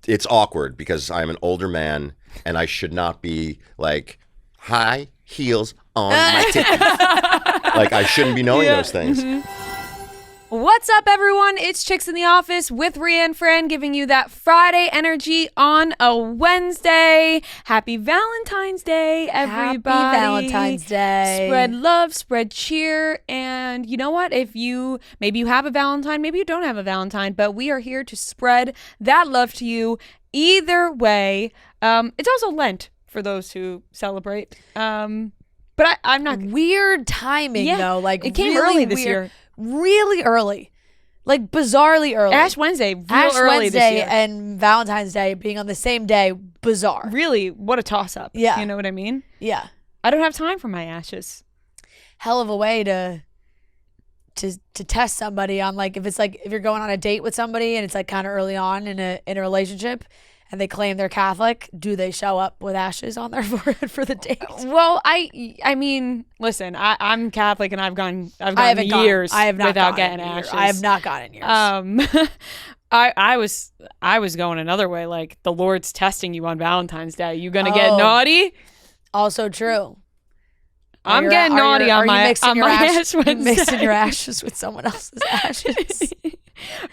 it's awkward because I'm an older man and I should not be like high heels on my titties. Like I shouldn't be knowing those things. What's up, everyone? It's Chicks in the Office with Rhea and Fran giving you that Friday energy on a Wednesday. Happy Valentine's Day, everybody. Happy Valentine's Day. Spread love, spread cheer. And you know what? Maybe you have a Valentine, maybe you don't have a Valentine, but we are here to spread that love to you either way. It's also Lent for those who celebrate. But I'm not... Weird timing, though. Like, it came really early this weird. year. Really early. Like, bizarrely early. Ash Wednesday, Ash early Wednesday this year. and Valentine's Day being on the same day, bizarre. Really, what a toss-up. Yeah. You know what I mean? Yeah. I don't have time for my ashes. Hell of a way to test somebody on, like, if you're going on a date with somebody and it's like kind of early on in a relationship and they claim they're Catholic, do they show up with ashes on their forehead for the date? Well, I mean, listen, I'm Catholic and I've gone years without getting ashes. I have not gotten years. I was going another way. Like, the Lord's testing you on Valentine's Day. You gonna get naughty? Also true. I'm getting naughty on my Ash Wednesday. Mixing your ashes with someone else's ashes.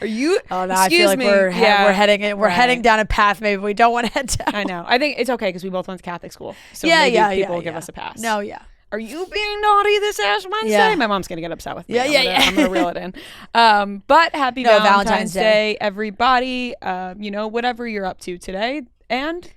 Are you? Oh no, I feel like we're heading down a path maybe we don't want to head down. I know. I think it's okay because we both went to Catholic school, so people will give us a pass. No, yeah. Are you being naughty this Ash Wednesday? Yeah. My mom's gonna get upset with me. I'm gonna reel it in. But happy Valentine's Day, everybody. Whatever you're up to today, and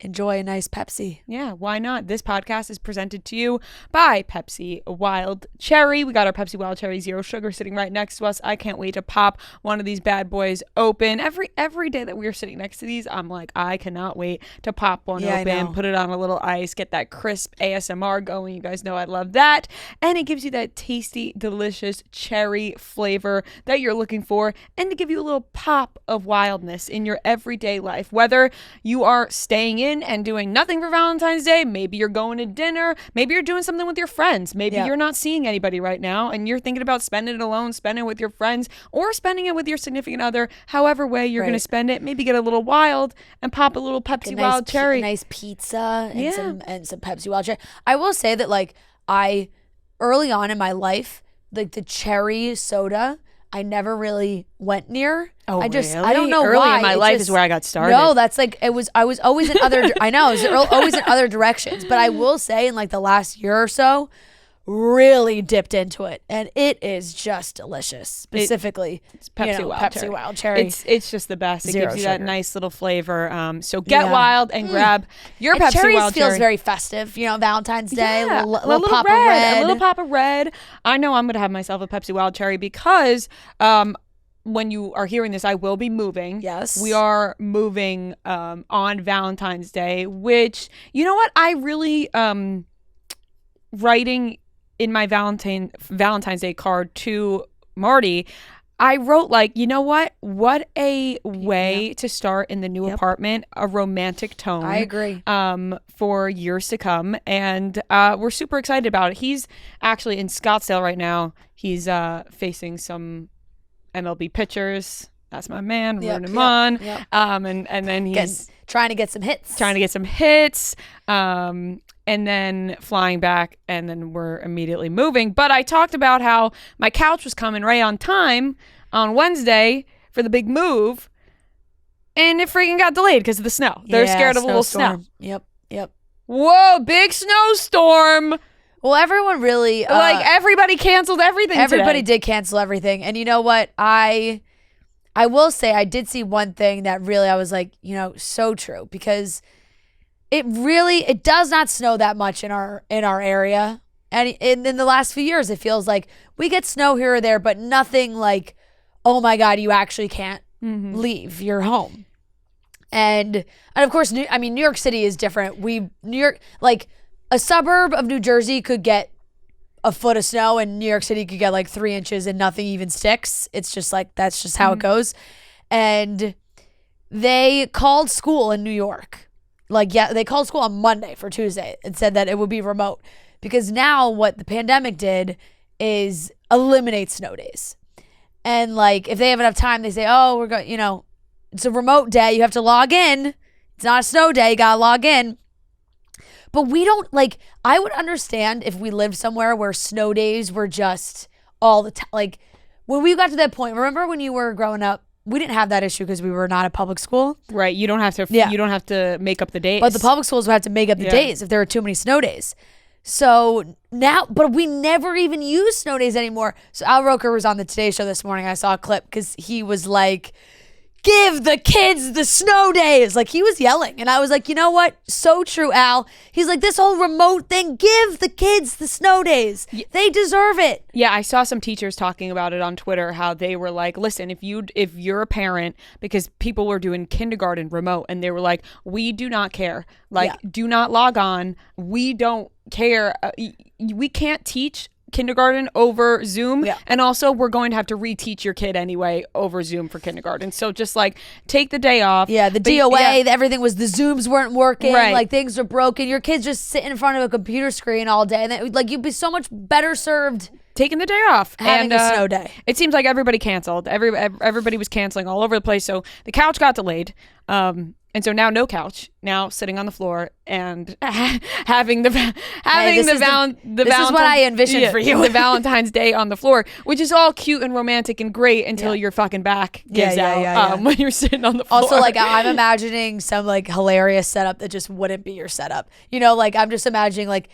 enjoy a nice Pepsi. Yeah, why not? This podcast is presented to you by Pepsi Wild Cherry. We got our Pepsi Wild Cherry Zero Sugar sitting right next to us. I can't wait to pop one of these bad boys open. Every day that we're sitting next to these, I'm like, I cannot wait to pop one open, put it on a little ice, get that crisp ASMR going. You guys know I love that. And it gives you that tasty, delicious cherry flavor that you're looking for, and to give you a little pop of wildness in your everyday life. Whether you are staying in and doing nothing for Valentine's Day, maybe you're going to dinner, maybe you're doing something with your friends, maybe you're not seeing anybody right now and you're thinking about spending it alone, spending it with your friends, or spending it with your significant other. However way you're going to spend it, maybe get a little wild and pop a little Pepsi Wild Cherry. A nice pizza and some Pepsi Wild Cherry. I will say that, like, early on in my life, like, the cherry soda, I never really went near. Oh, really? I don't know Early why. in my life is where I got started. No, that's like, I was always in other, I know, it was always in other directions. But I will say in like the last year or so, really dipped into it. And it is just delicious. Specifically, it's Pepsi Wild Cherry. It's just the best. It gives you that sugar. nice little flavor. So get wild and grab your Pepsi Cherries Wild Cherry. Feels very festive, Valentine's Day, Yeah, a little pop red, of red. A little pop of red. I know I'm going to have myself a Pepsi Wild Cherry because when you are hearing this, I will be moving. Yes. We are moving on Valentine's Day, which, you know what? I really, writing in my Valentine's Day card to Marty, I wrote, like, you know what? What a way to start in the new apartment, a romantic tone. I agree. For years to come. And we're super excited about it. He's actually in Scottsdale right now. He's facing some MLB pitchers. That's my man, rooting him on. Yep. And then he's trying to get some hits. And then flying back, and then we're immediately moving. But I talked about how my couch was coming right on time on Wednesday for the big move, and it freaking got delayed because of the snow. They're scared of a little snow. Yep. Whoa, big snowstorm. Well, everyone really... everybody canceled everything Everybody today. did cancel everything. And you know what? I will say I did see one thing that really I was like, so true. Because it does not snow that much in our area. And in the last few years, it feels like we get snow here or there, but nothing like, oh my God, you actually can't leave your home. And of course, New York City is different. New York, like a suburb of New Jersey could get a foot of snow, and New York City could get like 3 inches and nothing even sticks. It's just like, that's just how it goes. And they called school in New York. They called school on Monday for Tuesday and said that it would be remote, because now what the pandemic did is eliminate snow days. And like, if they have enough time, they say, oh, we're going, it's a remote day. You have to log in. It's not a snow day. You got to log in. But we don't, like, I would understand if we lived somewhere where snow days were just all the time. Like, when we got to that point, remember when you were growing up, we didn't have that issue because we were not a public school. Right. You don't have to make up the days. But the public schools would have to make up the days if there were too many snow days. So now, but we never even use snow days anymore. So Al Roker was on the Today Show this morning. I saw a clip because he was like, give the kids the snow days. Like, he was yelling. And I was like, you know what? So true, Al. He's like, this whole remote thing, give the kids the snow days. They deserve it. Yeah, I saw some teachers talking about it on Twitter, how they were like, listen, if you're a parent, because people were doing kindergarten remote, and they were like, we do not care. Like, do not log on. We don't care. We can't teach kindergarten over Zoom, and also we're going to have to reteach your kid anyway over Zoom for kindergarten, so just like take the day off. The DOA, everything was, the Zooms weren't working, like things were broken, your kids just sit in front of a computer screen all day, and then, like, you'd be so much better served taking the day off, having a snow day. It seems like everybody canceled. Everybody was canceling all over the place, so the couch got delayed. And so now no couch, now sitting on the floor and having this is what I envisioned for you. The Valentine's Day on the floor, which is all cute and romantic and great until your fucking back gives out when you're sitting on the floor. Also, like, I'm imagining some like hilarious setup that just wouldn't be your setup. You know, like, I'm just imagining like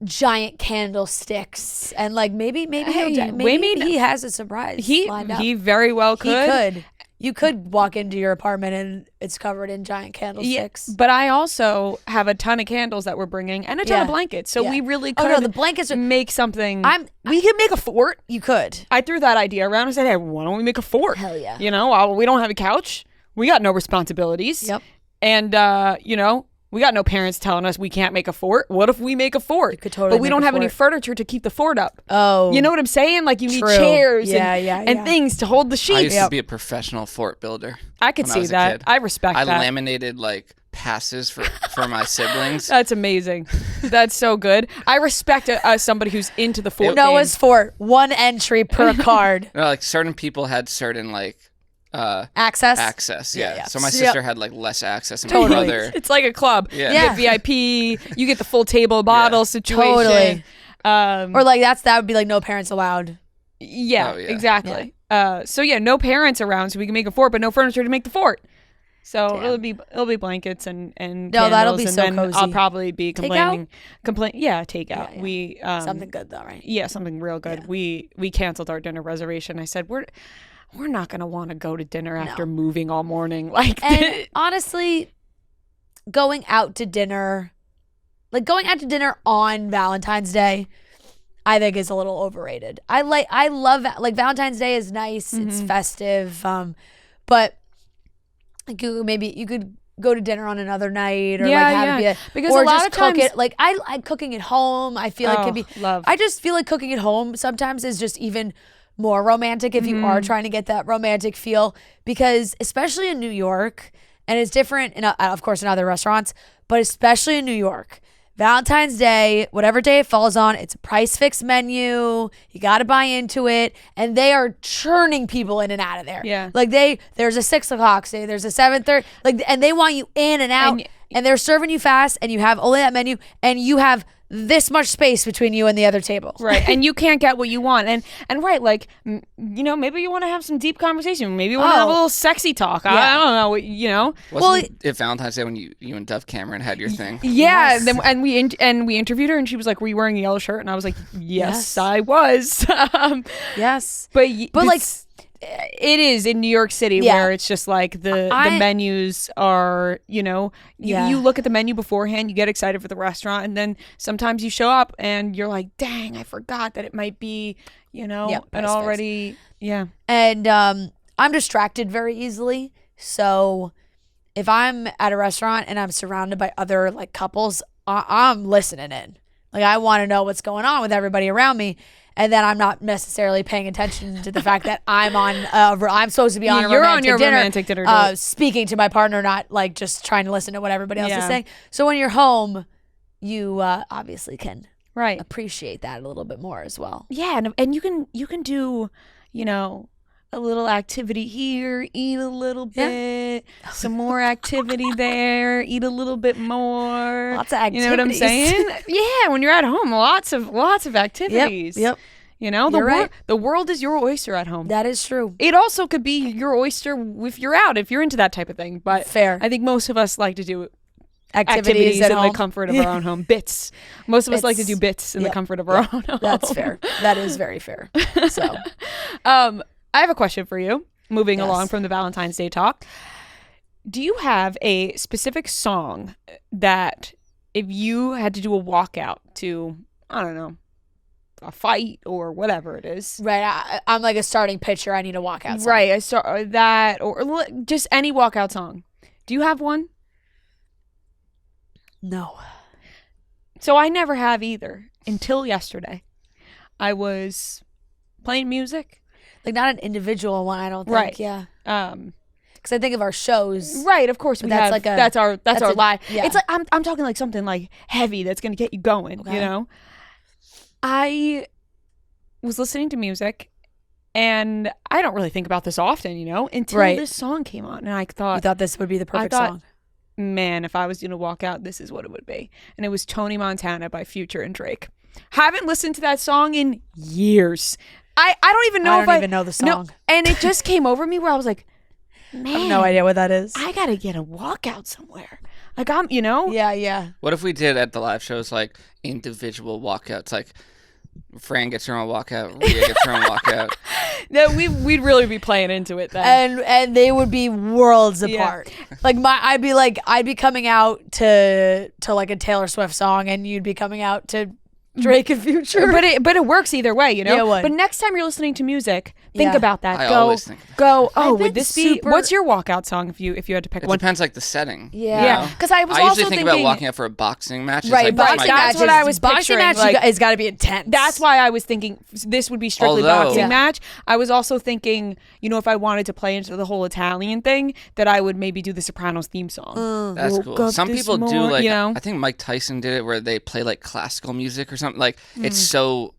giant candlesticks and like maybe he has a surprise lined up. He very well could. He could. You could walk into your apartment and it's covered in giant candlesticks. But I also have a ton of candles that we're bringing and a ton of blankets. So we really could the blankets make something. We could make a fort. You could. I threw that idea around and said, hey, why don't we make a fort? Hell yeah. You know, we don't have a couch. We got no responsibilities. Yep. And, you know, we got no parents telling us we can't make a fort. What if we make a fort? You could totally. But we don't have any furniture to keep the fort up. Oh. You know what I'm saying? Like, you need chairs and things to hold the sheets. I used to be a professional fort builder. I could see that. I respect that. I laminated like passes for my siblings. That's amazing. That's so good. I respect somebody who's into the fort. Noah's Fort, 1 entry per card. No, like certain people had certain like access. Yeah. So my sister had like less access, and Totally. my brother. It's like a club. Yeah. You get VIP. You get the full table bottle situation. Totally. Or like that would be like no parents allowed. Yeah, Oh, yeah. exactly. So yeah, no parents around, so we can make a fort, but no furniture to make the fort. So Damn. it'll be blankets and No, candles, that'll be and so then cozy. I'll probably be complaining. Takeout? Takeout. Yeah. We Something good though, right? Yeah, something real good. Yeah. We canceled our dinner reservation. I said we're not gonna want to go to dinner after moving all morning. Like, and honestly, going out to dinner on Valentine's Day, I think is a little overrated. I love like Valentine's Day is nice. Mm-hmm. It's festive. But like you could go to dinner on another night or because or a lot just of times cook it. Like I like cooking at home. I feel like it can be love. I just feel like cooking at home sometimes is just even more romantic if you are trying to get that romantic feel, because especially in New York, and it's different in of course in other restaurants, but especially in New York, Valentine's Day, whatever day it falls on, it's a price fixed menu. You got to buy into it, and they are churning people in and out of there. Yeah, like there's a 6 o'clock day, there's a 7:30, like, and they want you in and out, and they're serving you fast, and you have only that menu, and you have this much space between you and the other table. Right. And you can't get what you want. And right, like, you know, maybe you want to have some deep conversation. Maybe you want to have a little sexy talk. I don't know, you know. Wasn't it Valentine's Day when you and Dove Cameron had your thing? Yeah. Yes. And we interviewed her, and she was like, were you wearing a yellow shirt? And I was like, yes. I was. Yes. But like, it is in New York City where it's just like the menus are, you know, you look at the menu beforehand, you get excited for the restaurant, and then sometimes you show up and you're like, dang, I forgot that it might be, you know, and already, And I'm distracted very easily. So if I'm at a restaurant and I'm surrounded by other like couples, I'm listening in. Like, I want to know what's going on with everybody around me. And then I'm not necessarily paying attention to the fact that I'm supposed to be on a romantic dinner date. Speaking to my partner, not like just trying to listen to what everybody else is saying. So when you're home, you obviously can appreciate that a little bit more as well. Yeah, and you can do, you know, a little activity here, eat a little bit, some more activity there, eat a little bit more. Lots of activities. You know what I'm saying? Yeah, when you're at home, lots of activities. Yep. You know, You're right. The world is your oyster at home. That is true. It also could be your oyster if you're out, if you're into that type of thing. But Fair. I think most of us like to do Activities in at home. the comfort of our own home. Bits. Most of us like to do bits in the Yep. comfort of our own home. That's fair. That is very fair. So, I have a question for you. Moving Yes. along from the Valentine's Day talk. Do you have a specific song that if you had to do a walkout to, I don't know, a fight or whatever it is. right, I'm like a starting pitcher. I need to walk out. Right. I start that or just any walkout song. Do you have one? No. So I never have either until yesterday. I was playing music. Like not an individual one, I don't think. Right. Yeah. Um, Because I think of our shows. right, of course we That's have like a- that's our that's a- live. yeah. It's like I'm talking like something like heavy that's going to get you going, Okay. you know? I was listening to music and I don't really think about this often, you know, until Right. this song came on and I You thought, thought this would be the perfect thought- song. man, if I was going to walk out, this is what it would be. And it was Tony Montana by Future and Drake. Haven't listened to that song in years. I don't even know I if don't even know the song. No, and it just came over me where I was like, man, I have no idea what that is. I gotta get a walkout somewhere. Like I'm, you know, Yeah. What if we did at the live shows like individual walkouts? Like Fran gets her own walkout, Rhea gets her own walkout. no, we'd really be playing into it then. And they would be worlds Yeah. apart. Like I'd be coming out to like a Taylor Swift song, and you'd be coming out to Drake and Future. but it works either way, you know. Yeah, it would. But next time you're listening to music, think Yeah. about that. I go, always think about go. I've Oh, been would this be? super- What's your walkout song if you had to pick It one? depends like the setting. Yeah. you Yeah, know? because I was I also usually think thinking, about walking out for a boxing match. It's Right, like, boxing my that's matches. what I was boxing picturing, match like- has got to be intense. That's why I was thinking this would be strictly Although- boxing Yeah. match. I was also thinking, you know, if I wanted to play into the whole Italian thing, that I would maybe do the Sopranos theme song. That's Woke cool. up Some this people do morning, like, you know? I think Mike Tyson did it where they play like classical music or something. Like it's so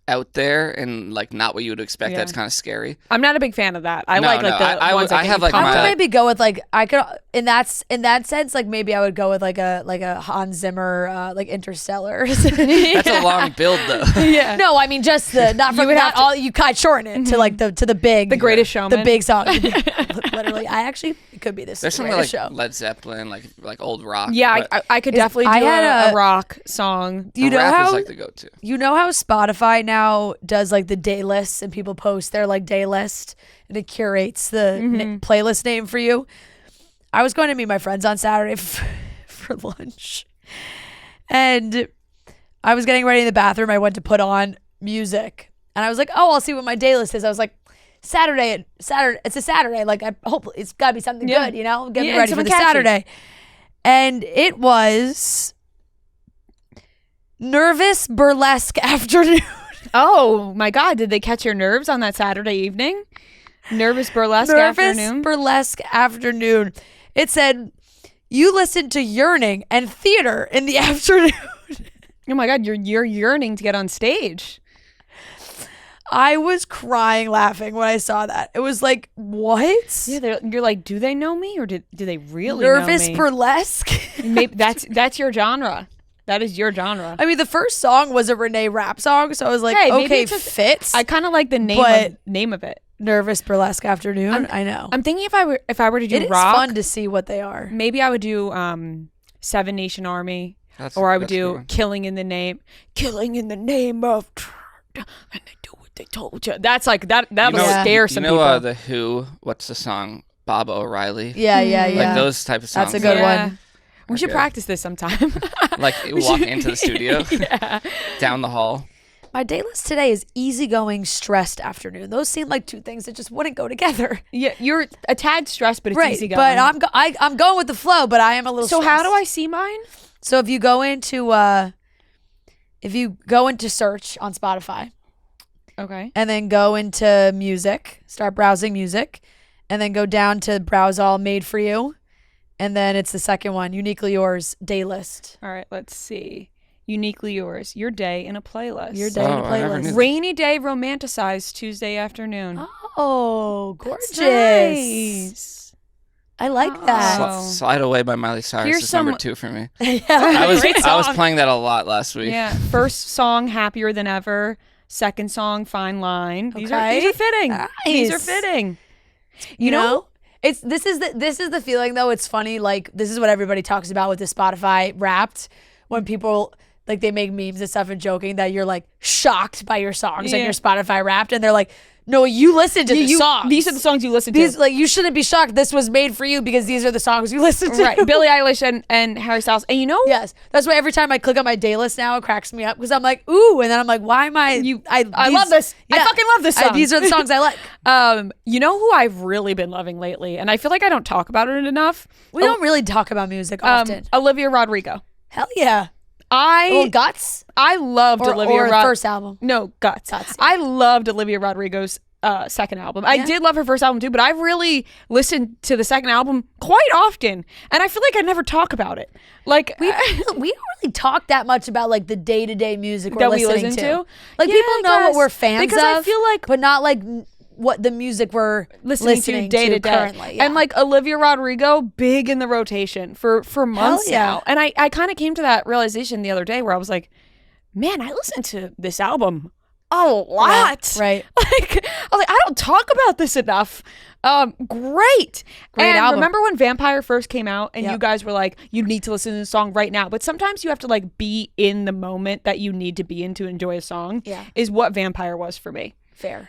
out there and like not what you would expect. Yeah. That's kind of scary. I'm not a big fan of that. I No, like no, the I ones that I get have, you like, pumped I my- would up. maybe go with like I could in that sense like maybe I would go with like a Hans Zimmer like Interstellar. That's a long build though. Yeah. No, I mean just the not from would not have to- all you kind shorten it to like the big The Greatest Showman. the big song. Literally, I actually it could be this. There's is the something like Greatest show. Led Zeppelin, like old rock. Yeah, but I could Is- definitely do I had a rock song. You know rap how is like the go-to. you know how Spotify now does like the day lists and people post their like day list and it curates the playlist name for you. I was going to meet my friends on Saturday for lunch, and I was getting ready in the bathroom. I went to put on music, and I was like, "Oh, I'll see what my day list is." I was like, Saturday, it's a Saturday. Like I hope it's got to be something Yeah. good, you know, get me Yeah, ready for something the catchy. Saturday. And it was Nervous Burlesque Afternoon. Oh my God! Did they catch your nerves on that Saturday evening? Nervous burlesque Nervous afternoon. Burlesque Afternoon. It said, you listen to Yearning and Theater in the afternoon. Oh my God! You're yearning to get on stage. I was crying laughing when I saw that. It was like, what? Yeah, you're like, do they know me or do they really Nervous know me? Burlesque? Maybe that's your genre. That is your genre. I mean, the first song was a Renee rap song, so I was like, Hey, maybe okay, it's just- fits. I kind of like the name of it. Nervous Burlesque Afternoon. I know. I'm thinking if I were to do It is rock, fun to see what they are. maybe I would do Seven Nation Army, That's- or I would that's a good do one. Killing in the Name of, and they do what they told you. That's like that'll Yeah. scare some you know, people. The Who. What's the song? Bob O'Reilly. Yeah, yeah, yeah. Like those type of songs. That's a good Yeah. one. We should Okay. practice this sometime. Like walk into the studio, Yeah. down the hall. My day list today is easygoing, stressed afternoon. Those seem like two things that just wouldn't go together. Yeah, you're a tad stressed, but it's Right, easy going. but I'm going with the flow, but I am a little. so how do stressed. I see mine? So if you go into search on Spotify Okay. and then go into music, start browsing music, and then go down to browse all made for you, and then it's the second one, uniquely yours day list. All right, let's see. Uniquely yours. Your day in a playlist. Your day in a Oh, I never knew playlist. that. Rainy day romanticized Tuesday afternoon. Oh, gorgeous. Nice. I like that. Oh. Slide Away by Miley Cyrus Here's is some- number 2 for me. Yeah. I was Great song. playing that a lot last week. Yeah. First song, Happier Than Ever. Second song, Fine Line. These are fitting. Nice. These are fitting. You know, this is the feeling though. It's funny, like this is what everybody talks about with the Spotify Wrapped, when people like they make memes and stuff and joking that you're like shocked by your songs and Yeah. your Spotify Wrapped, and they're like, no, you listen to the songs. These are the songs you listen to. These, like, you shouldn't be shocked. This was made for you because these are the songs you listen to. Right. Billie Eilish and Harry Styles. And you know, Yes, that's why every time I click on my day list now, it cracks me up because I'm like, ooh, and then I'm like, why am I? I love this. I fucking love this song. These are the songs I like. You know who I've really been loving lately, and I feel like I don't talk about it enough. We don't really talk about music often. Olivia Rodrigo. Hell yeah. I Guts loved Olivia or Rodrigo. first album. No, Guts. Guts. I loved Olivia Rodrigo's second album. I did love her first album too, but I've really listened to the second album quite often, and I feel like I never talk about it. Like We don't really talk that much about like the day-to-day music That we're we listening listen to. to? Like Yeah, people I know what guess. we're fans Because of, I feel like- but not like what the music we're listening to day to day. currently. Yeah. And like Olivia Rodrigo, big in the rotation for months yeah. now. And I kind of came to that realization the other day where I was like, man, I listened to this album a lot. Right. Like I was like, I don't talk about this enough. Great and album. remember when Vampire first came out and Yep. you guys were like, you need to listen to the song right now. But sometimes you have to like be in the moment that you need to be in to enjoy a song. Yeah. Is what Vampire was for me. Fair.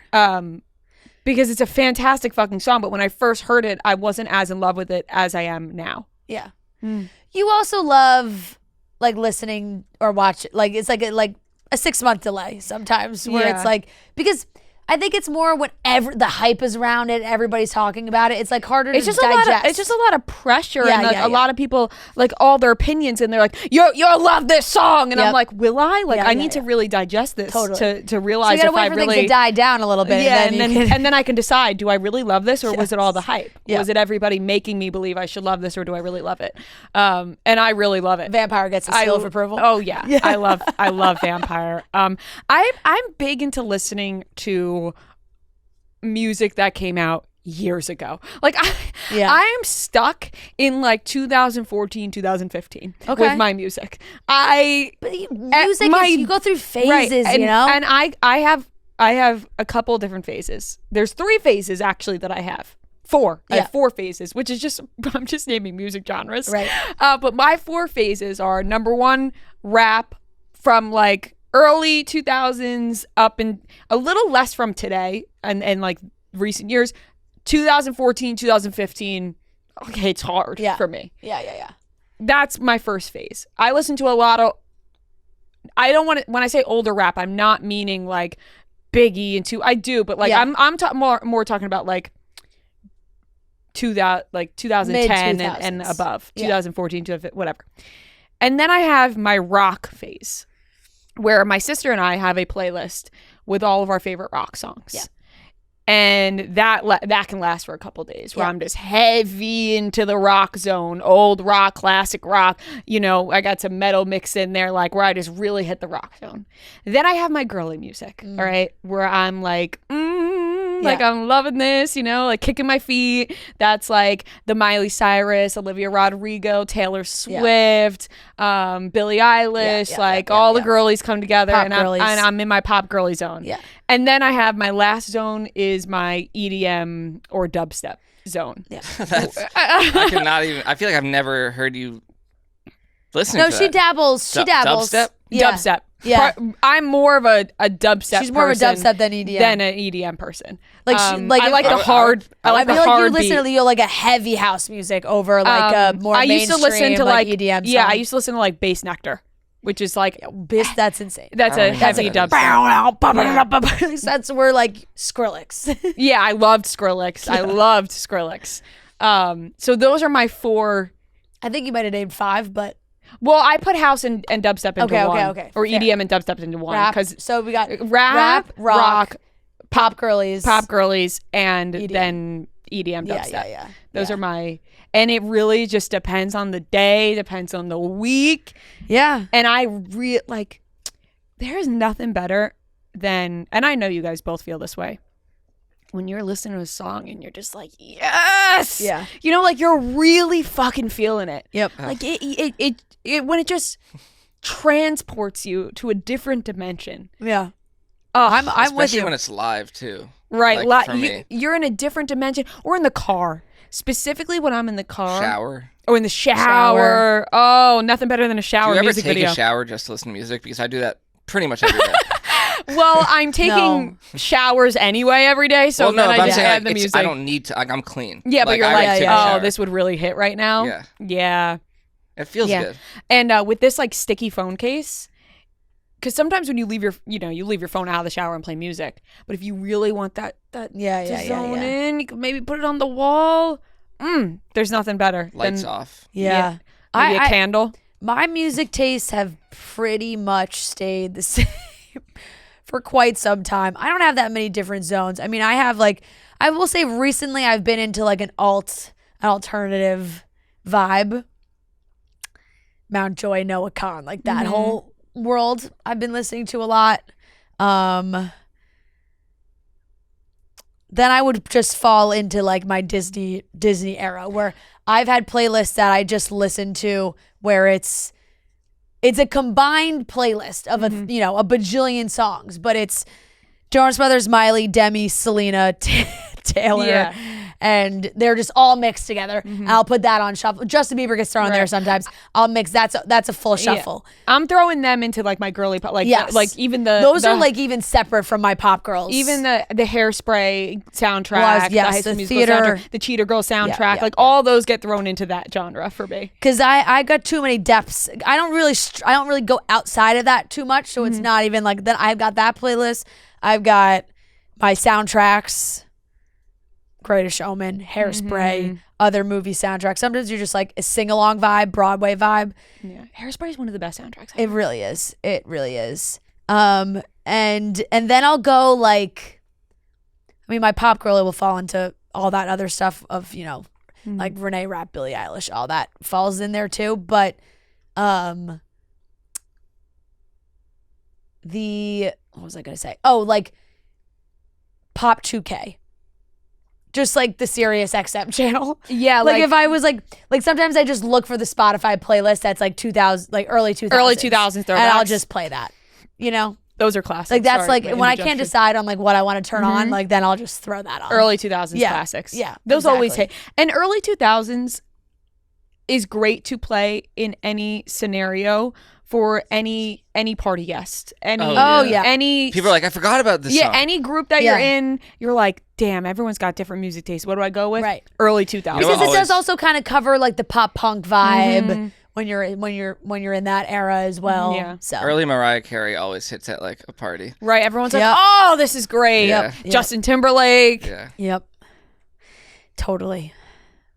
Because it's a fantastic fucking song, but when I first heard it, I wasn't as in love with it as I am now. Yeah. You also love like listening or watch like it's like a 6-month delay sometimes where Yeah. it's like because I think it's more whenever the hype is around it, everybody's talking about it. It's like harder It's to just digest. it's just a lot of pressure Yeah, and like, yeah, a lot of people like all their opinions and they're like, you'll love this song, and I'm Yep. like, will I? Like Yeah, I yeah, need to yeah. really digest this Totally. to So realize you gotta if wait I for really things to die down a little bit. yeah, and and then, then I can decide, do I really love this or was it all the hype? Yeah. Was it everybody making me believe I should love this or do I really love it? And I really love it. Vampire gets a seal of approval. Oh yeah. I love Vampire. I'm big into listening to music that came out years ago. Like I am stuck in like 2014, 2015 Okay. with my music. But music is, you go through phases, Right, and, you know? And I have a couple different phases. There's 3 phases actually that I have. 4. I Yeah. have 4 phases, which is just I'm just naming music genres. Right. But my 4 phases are number 1, rap from like early 2000s up and a little less from today and like recent years. 2014, 2015. Okay, it's hard for me. Yeah. That's my first phase. I listen to a lot of. I don't want to. When I say older rap, I'm not meaning like Biggie and I do, but like Yeah. I'm more talking about like 2010 and Mid-2000s. above, Yeah. 2014, 2015, whatever. And then I have my rock phase, where my sister and I have a playlist with all of our favorite rock songs. Yeah. And that can last for a couple days where Yeah. I'm just heavy into the rock zone, old rock, classic rock. You know, I got some metal mix in there, like where I just really hit the rock zone. Then I have my girly music, all right, where I'm like, like I'm loving this, you know, like kicking my feet. That's like the Miley Cyrus, Olivia Rodrigo, Taylor Swift, Billie Eilish, all the girlies come together, Pop and girlies. I'm in my pop girly zone. Yeah. And then I have my last zone is my EDM or dubstep zone. Yeah. I could not even. I feel like I've never heard you listen No, to she that. dabbles. She dabbles. Dubstep? Yeah. Dubstep. Yeah. I'm more of a dubstep. She's more of a person dubstep than EDM. Than an EDM person. Like she- like I if- like the I- hard. I like I the feel like hard you listen beat. to like a heavy house music over like a more I used to listen mainstream, to like EDM song. Yeah, I used to listen to like Bass Nectar, which is like That's insane. that's a heavy dubstep. That's where like Skrillex. Yeah, I loved Skrillex. I loved Skrillex. So those are my 4. I think you might have named 5, but Well, I put house and dubstep into one. Okay. Or Fair. EDM and dubstep into one. rap. Because So we got rap, rock, pop girlies, pop girlies, and EDM. then EDM dubstep. Yeah. Those are my, and it really just depends on the day, depends on the week. Yeah. And I like, there is nothing better than, and I know you guys both feel this way, when you're listening to a song and you're just like, yes, Yeah. you know, like you're really fucking feeling it. Yep. Like it when it just transports you to a different dimension. Yeah. Oh, I'm with Especially you. when it's live too. right. Like, for me. You're in a different dimension, or in the car. Specifically when I'm in the car. Shower. Oh, in the shower. Oh, nothing better than a Do shower you ever music take video. a shower just to listen to music? Because I do that pretty much every day. Well, I'm taking showers anyway every day, so well, no, then but I I'm just saying, add like, the it's- music. I don't need to. Like, I'm clean. Yeah, but you're I like, take a oh, shower. this would really hit right now. Yeah. Yeah. It feels Yeah. good. And with this like sticky phone case, because sometimes when you leave your phone out of the shower and play music, but if you really want that Yeah, to zone in, you can maybe put it on the wall. There's nothing better Lights than off. Yeah. maybe a candle. My music tastes have pretty much stayed the same for quite some time. I don't have that many different zones. I mean, I have like, I will say recently I've been into like an alternative vibe. Mount Joy, Noah Khan, like that whole world I've been listening to a lot. Then I would just fall into like my Disney era where I've had playlists that I just listen to where it's a combined playlist of a bajillion songs, but it's Jonas Brothers, Miley, Demi, Selena, Taylor, and they're just all mixed together. And I'll put that on shuffle. Justin Bieber gets thrown there sometimes. I'll mix. That's a full shuffle. Yeah. I'm throwing them into like my girly pop, like like even those are like even separate from my pop girls. even the Hairspray soundtrack, the High School the Musical theater soundtrack, the Cheater Girl soundtrack, yeah. all those get thrown into that genre for me. because I got too many depths. I don't really go outside of that too much, so it's not even like that. I've got that playlist. I've got my soundtracks, Greatest Showman, Hairspray, other movie soundtracks. Sometimes you're just like a sing-along vibe, Broadway vibe. Yeah, Hairspray is one of the best soundtracks It really is. It really is. And then I'll go like, I mean, my pop girl will fall into all that other stuff of, like Renee Rapp, Billie Eilish, all that falls in there too. But what was I gonna say? Oh, like Pop 2K. Just like the Sirius XM channel. Yeah, like if I was like sometimes I just look for the Spotify playlist that's like 2000, like early 2000s. Early 2000s throwbacks. And I'll just play that. Those are classics. Like that's Sorry, like my when I can't indigestion. decide on like what I want to turn on, like then I'll just throw that on. Early 2000s Yeah, classics. yeah, Those always exactly. hit. And early 2000s is great to play in any scenario for any party guest. Any People are like, I forgot about this song. any group that you're in, you're like, damn, everyone's got different music tastes. What do I go with? Right. Early 2000s. You know Because what it does always- also kind of cover like the pop punk vibe when you're in that era as well. Yeah. So Early Mariah Carey always hits at like a party. Right. Everyone's like, Yep. oh, this is great. Yep. Justin Timberlake. Yeah. Yep. Totally.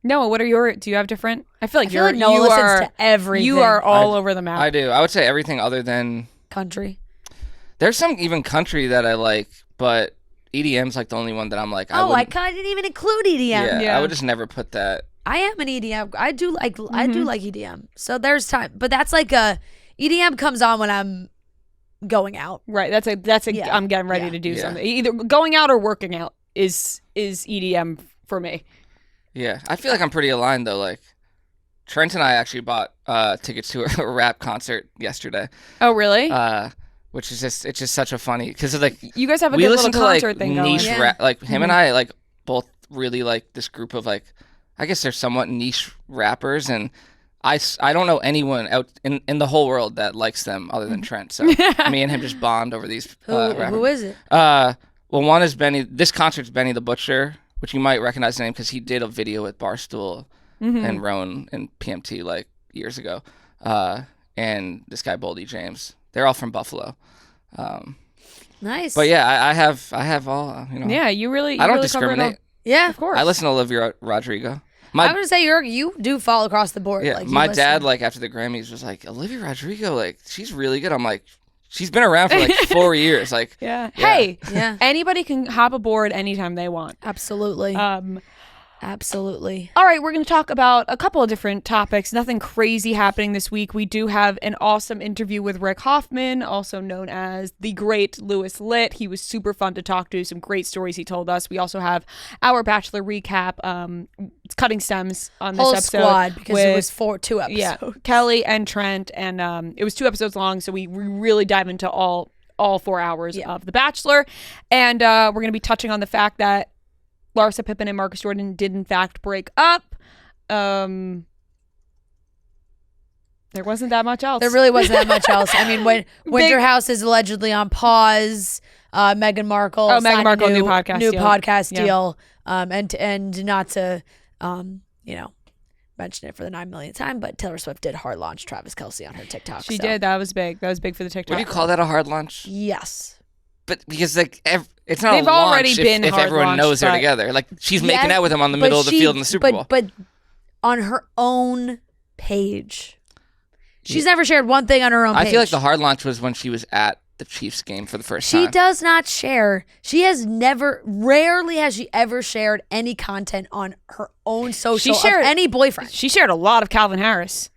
Noah, do you have different? I feel like I feel like Noah listens to everything. You are all over the map. I do. I would say everything other than country. there's some even country that I like, but EDM's like the only one that I'm like. I wouldn't- kind of didn't even include EDM. Yeah. I would just never put that. I am an EDM. I do like EDM. So there's time, but that's like EDM comes on when I'm going out. Right. That's a Yeah. I'm getting ready Yeah. to do Yeah. something. Either going out or working out is EDM for me. Yeah, I feel like I'm pretty aligned though. Like Trent and I actually bought tickets to a rap concert yesterday, Oh, really? which is it's just such a funny because like you guys have a we good listen little to like concert thing going. niche Yeah. rap. Like him and I like both really like this group of like I guess they're somewhat niche rappers, and I don't know anyone out in the whole world that likes them other than Trent. So me and him just bond over these. Who is it? Well, one is Benny. This concert's Benny the Butcher, which you might recognize the name because he did a video with Barstool and Roan and PMT like years ago. And this guy Boldy James. They're all from Buffalo. Nice. But yeah, I have all. Yeah, you really. I don't really cover it all. discriminate. Yeah. Of course. I listen to Olivia Rodrigo. I would say you do fall across the board. Yeah, Like, you my listen. dad like after the Grammys was like Olivia Rodrigo, like she's really good. I'm like, she's been around for like 4 years. Like, Yeah. Yeah. Hey. Yeah. Anybody can hop aboard anytime they want. Absolutely. Absolutely. All right, we're going to talk about a couple of different topics. Nothing crazy happening this week. We do have an awesome interview with Rick Hoffman, also known as the great Louis Litt. He was super fun to talk to. Some great stories he told us. We also have our Bachelor recap. It's cutting stems on this Whole episode. squad, because it with- was 2 episodes. Yeah, Kelly and Trent, and it was 2 episodes long, so we really dive into all 4 hours of The Bachelor. And we're going to be touching on the fact that Larsa, Pippen, and Marcus Jordan did in fact break up. There wasn't that much else. There really wasn't that much else. I mean, when Winter House is allegedly on pause, Meghan Markle Meghan signed Markle, a new podcast deal. podcast Yeah. deal, and not to mention it for the 9 millionth time, but Taylor Swift did hard launch Travis Kelce on her TikTok. She so. did. That was big. That was big for the TikTok. Would you call that a hard launch? Yes. But because like it's not They've a launch already been if hard everyone launched, knows they're but- together. Like she's making Yes, out with him on the but middle of the field in the Super Bowl. But on her own page, she's never shared one thing on her own page. I feel like the hard launch was when she was at the Chiefs game for the first She time. does not share. Rarely has she ever shared any content on her own social shared- of any boyfriend. She shared a lot of Calvin Harris.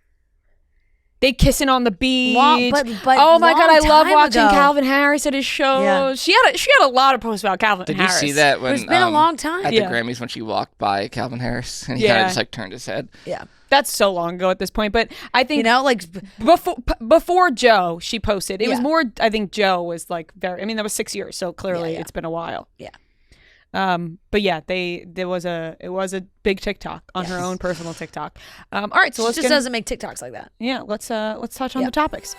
They kissing on the beach. But Oh my God, I long love time watching ago. Calvin Harris at his shows. Yeah. She had a lot of posts about Calvin Did Harris. you see that when It's been a long time. at the Yeah. Grammys when she walked by Calvin Harris and he kind Yeah. of just like turned his head? Yeah. That's so long ago at this point, but I think Like before Joe, she posted. It was Yeah. more. I think Joe was like very. I mean, that was 6 years, so clearly Yeah. it's been a while. Yeah. But yeah, it was a big TikTok on her own personal TikTok. All right, so she let's just doesn't make TikToks like that. let's touch on Yeah. the topics.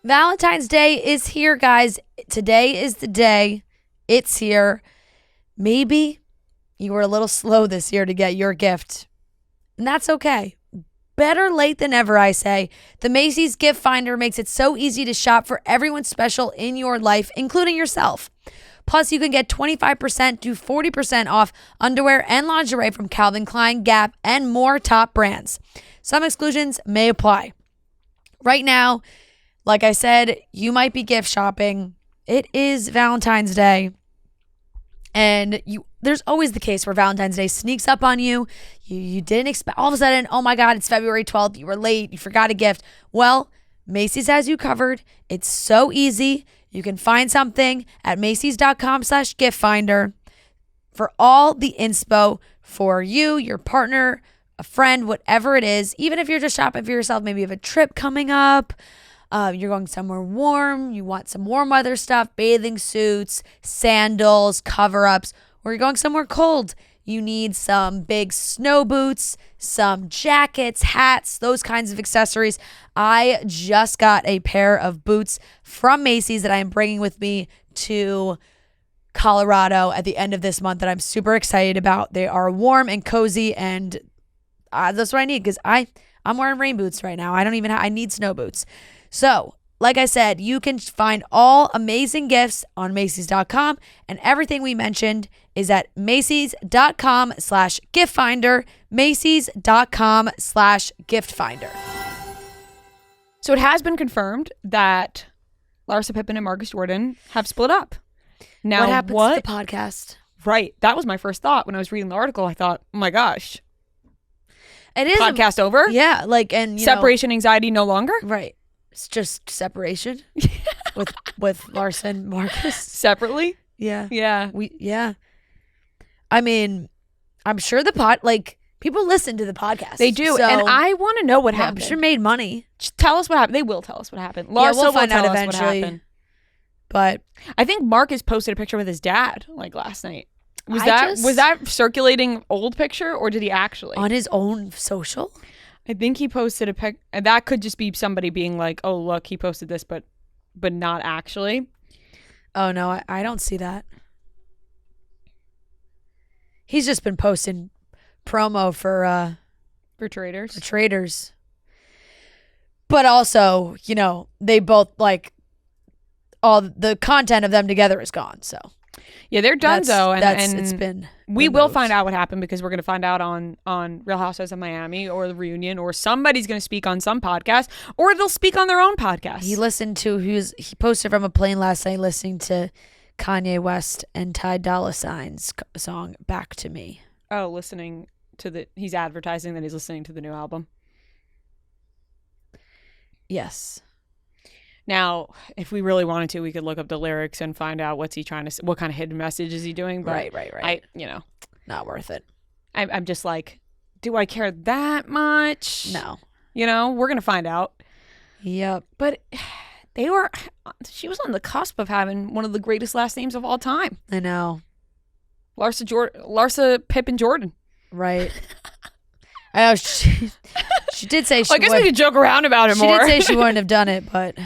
Valentine's Day is here, guys. Today is the day. It's here. Maybe you were a little slow this year to get your gift, and that's okay. Better late than never, I say. The Macy's Gift Finder makes it so easy to shop for everyone special in your life, including yourself. Plus, you can get 25% to 40% off underwear and lingerie from Calvin Klein, Gap, and more top brands. Some exclusions may apply. Right now, like I said, you might be gift shopping. It is Valentine's Day. And there's always the case where Valentine's Day sneaks up on you. You didn't expect, all of a sudden, oh my God, it's February 12th. You were late. You forgot a gift. Well, Macy's has you covered. It's so easy. You can find something at Macys.com/gift finder for all the inspo for you, your partner, a friend, whatever it is. Even if you're just shopping for yourself, maybe you have a trip coming up. You're going somewhere warm. You want some warm weather stuff, bathing suits, sandals, cover-ups. Or you're going somewhere cold. You need some big snow boots, some jackets, hats, those kinds of accessories. I just got a pair of boots from Macy's that I am bringing with me to Colorado at the end of this month that I'm super excited about. They are warm and cozy, and that's what I need because I'm wearing rain boots right now. I need snow boots. So, like I said, you can find all amazing gifts on Macys.com, and everything we mentioned is at Macys.com/gift finder, Macys.com/gift finder. So it has been confirmed that Larsa, Pippen, and Marcus Jordan have split up. Now, What happens to the podcast? Right. That was my first thought when I was reading the article. I thought, oh my gosh, It is podcast over? Yeah, and Separation anxiety no longer? right? It's just separation with Larsa and Marcus. Separately? Yeah. Yeah. I mean, I'm sure people listen to the podcast. They do. So, And I want to know what I'm happened. sure made money. Just tell us what happened. They will tell us what happened. Yeah, Larsa we'll find will out tell us eventually. what happened. But I think Marcus posted a picture with his dad last night. Was I that circulating old picture or did he actually? on his own social? I think he posted a pic. And that could just be somebody being like, "Oh, look, he posted this, but not actually." Oh no, I don't see that. He's just been posting promo for For traders. traders. But also, they both all the content of them together is gone. So Yeah, they're done though, and it's been we will removed. find out what happened because we're going to find out on Real Housewives of Miami or the reunion, or somebody's going to speak on some podcast, or they'll speak on their own podcast. He posted from a plane last night listening to Kanye West and Ty Dolla $ign's song Back to Me. Oh, he's advertising that he's listening to the new album. Yes. Now, if we really wanted to, we could look up the lyrics and find out what kind of hidden message is he doing. But Right. Not worth it. I'm just like, do I care that much? No. We're going to find out. Yep. But she was on the cusp of having one of the greatest last names of all time. I know. Larsa Pippen Jordan. Right. I know she did say she I guess we could joke around about it more. She did say she wouldn't have done it, but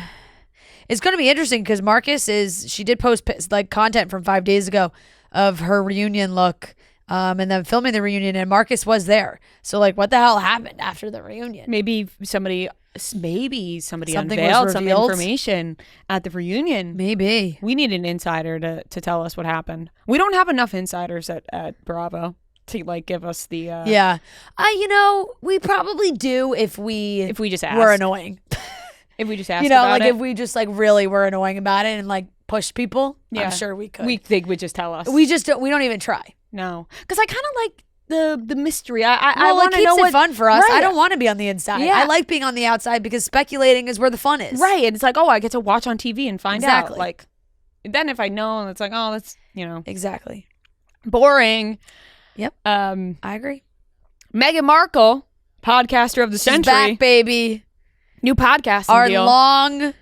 it's going to be interesting because she did post like content from 5 days ago of her reunion look and then filming the reunion, and Marcus was there. So like, what the hell happened after the reunion? Maybe somebody Something unveiled was some revealed. information at the reunion. Maybe. We need an insider to tell us what happened. We don't have enough insiders at Bravo to like give us the Yeah. We probably do if we just asked. were annoying. If we just asked like about it. if we just like really were annoying about it and like pushed people, Yeah. I'm sure we could. They would just tell us. We don't even try. No. Because I kind of like the mystery. I Well, want it to keeps know it fun for us. Right. I don't want to be on the inside. Yeah. I like being on the outside because speculating is where the fun is. Right. And it's like, oh, I get to watch on TV and find Exactly. out. Like, then if I know, it's like, oh, that's, Exactly. boring. Yep. I agree. Meghan Markle, podcaster of the She's century. back, baby. New podcasting Our deal. long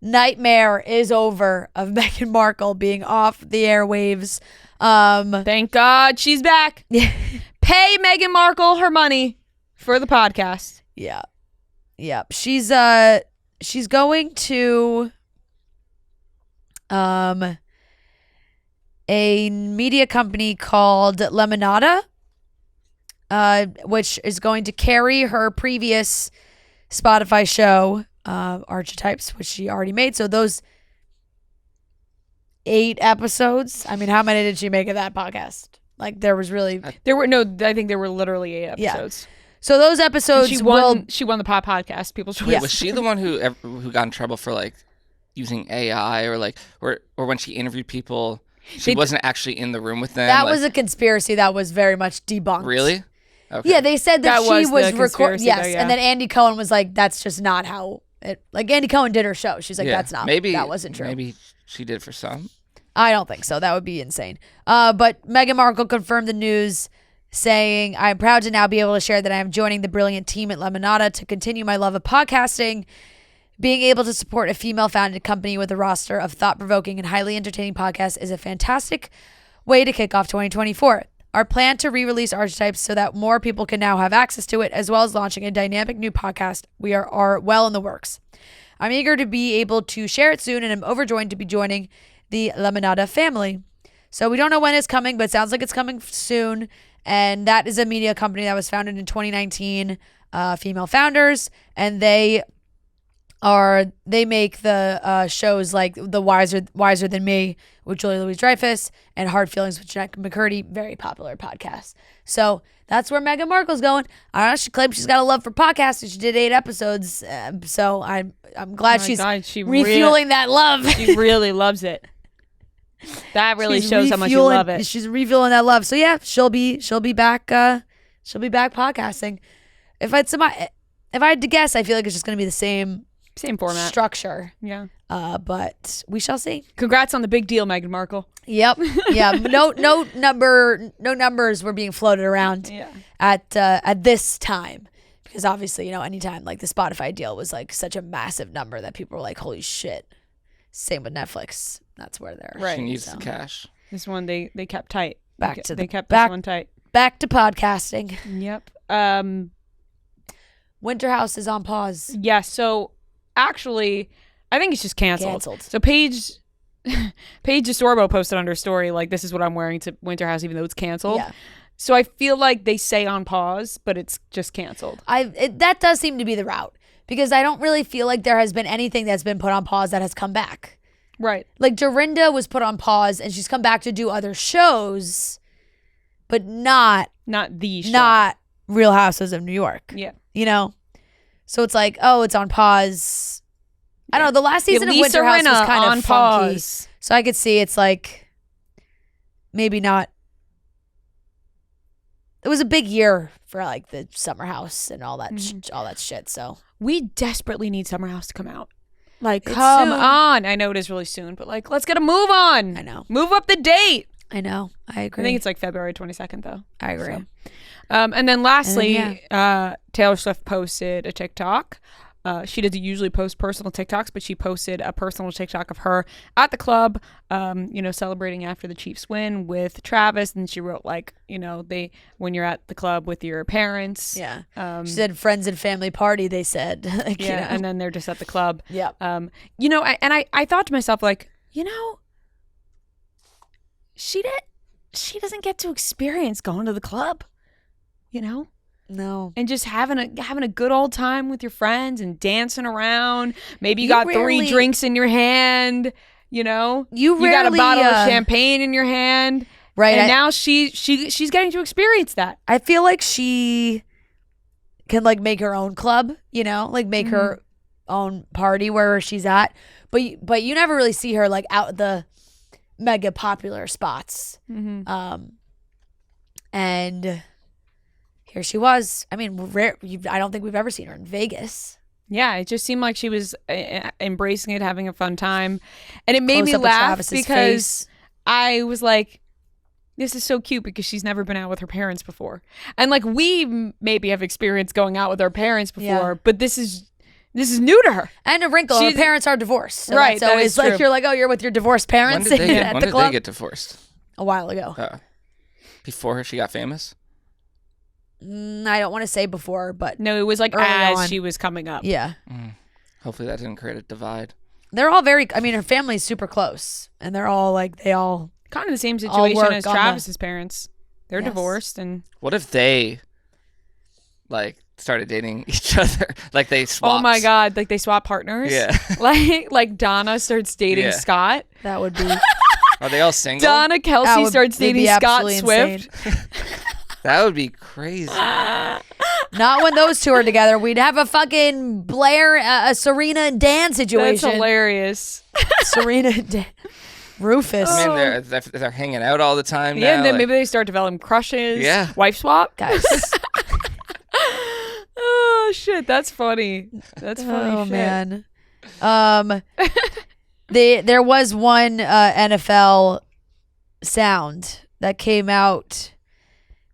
nightmare is over of Meghan Markle being off the airwaves. Thank God she's back. Pay Meghan Markle her money for the podcast. Yeah. She's going to a media company called Lemonada, which is going to carry her previous Spotify show, Archetypes, which she already made. So those 8 episodes. I mean, how many did she make of that podcast? Like I think there were literally 8 episodes. So those episodes She won the pop podcast People's Choice. Yeah. Was she the one who got in trouble for like using AI or when she interviewed people, she wasn't actually in the room with them? That was a conspiracy that was very much debunked. Really? Okay. Yeah, they said that she was recording. conspiracy Yes, though, yeah. and then Andy Cohen was like, "That's just not how it." Like Andy Cohen did her show. She's like, Yeah. "That's not. That wasn't true." Maybe she did for some. I don't think so. That would be insane. But Meghan Markle confirmed the news, saying, "I'm proud to now be able to share that I am joining the brilliant team at Lemonada to continue my love of podcasting. Being able to support a female-founded company with a roster of thought-provoking and highly entertaining podcasts is a fantastic way to kick off 2024. Our plan to re-release Archetypes so that more people can now have access to it, as well as launching a dynamic new podcast, we are well in the works. I'm eager to be able to share it soon, and I'm overjoyed to be joining the Lemonada family." So we don't know when it's coming, but it sounds like it's coming soon. And that is a media company that was founded in 2019, female founders, and they make the shows like The Wiser Than Me with Julia Louis-Dreyfus and Hard Feelings with Jack McCurdy, very popular podcasts. So that's where Meghan Markle's going. I don't know, she claims she's got a love for podcasting. She did 8 episodes, so I'm glad she's refueling that love. She really loves it. That really shows how much you love it. She's refueling that love. So yeah, she'll be back. She'll be back podcasting. If I had to guess, I feel like it's just gonna be the same format structure. Yeah. But we shall see. Congrats on the big deal, Meghan Markle. Yep. Yeah. No numbers were being floated around. Yeah. At this time, because obviously, anytime like the Spotify deal was like such a massive number that people were like, "Holy shit!" Same with Netflix. That's where they're Right. She needs the cash. This one they kept tight. They kept back, this one tight. Back to podcasting. Yep. Winter House is on pause. Yeah. So actually, I think it's just canceled. So Paige DeSorbo posted on her story like, "This is what I'm wearing to Winter House, even though it's canceled." Yeah. So I feel like they say on pause, but it's just canceled. That does seem to be the route, because I don't really feel like there has been anything that's been put on pause that has come back. Right. Like Dorinda was put on pause and she's come back to do other shows, but not the show. Not Real Houses of New York. Yeah. So it's like, oh, it's on pause. I don't know. The last season of Winter House was kind of funky. So I could see it's like maybe not. It was a big year for like the Summer House and all that all that shit. So We desperately need Summer House to come out. Like, It's come soon. on. I know it is really soon, but like, let's get a move on. I know. Move up the date. I know. I agree. I think it's like February 22nd, though. I agree. So. And then lastly, And Taylor Swift posted a TikTok. She doesn't usually post personal TikToks, but she posted a personal TikTok of her at the club, celebrating after the Chiefs win with Travis. And she wrote like, when you're at the club with your parents. Yeah. She said friends and family party, they said. Like, Yeah. And then they're just at the club. Yeah. I thought to myself, like, she doesn't get to experience going to the club, No. and just having a good old time with your friends and dancing around. Maybe you got rarely- 3 drinks in your hand, You got a rarely, bottle of champagne in your hand. Right. And now she's getting to experience that. I feel like she can like make her own club, like make her own party wherever she's at. But you never really see her like out the mega popular spots. And here she was. I mean, I don't think we've ever seen her in Vegas. Yeah, it just seemed like she was embracing it, having a fun time. And it made Close me up of laugh Travis's because face. I was like, this is so cute because she's never been out with her parents before. And like we maybe have experienced going out with our parents before, Yeah. but this is new to her. And a wrinkle, her She's- parents are divorced. So Right, that's always that is like true. you're like, oh, you're with your divorced When parents did they at when the did club they get divorced? a while ago. Before she got famous? I don't want to say before, but No, it was like Early as on. she was coming up. yeah. Hopefully that didn't create a divide. They're all her family's super close. And they're all like, they all, Kind of the same All situation work as on the- Travis's parents. They're Yes. divorced and What if they like started dating each other? Like they swapped. oh my god, like they swap partners. Yeah. like Donna starts dating Yeah. Scott. that would be, Are they all single? That Donna Kelce would- starts they'd be dating Scott absolutely Swift. insane. That would be crazy. Not when those two are together. We'd have a fucking Blair, a Serena and Dan That's situation. hilarious. Serena and Dan. Rufus. I mean, they're hanging out all the time Yeah, now. and then like- maybe they start developing crushes. Yeah. Wife swap. Guys. Oh shit, that's funny. That's funny. Oh shit. man. There was one NFL sound that came out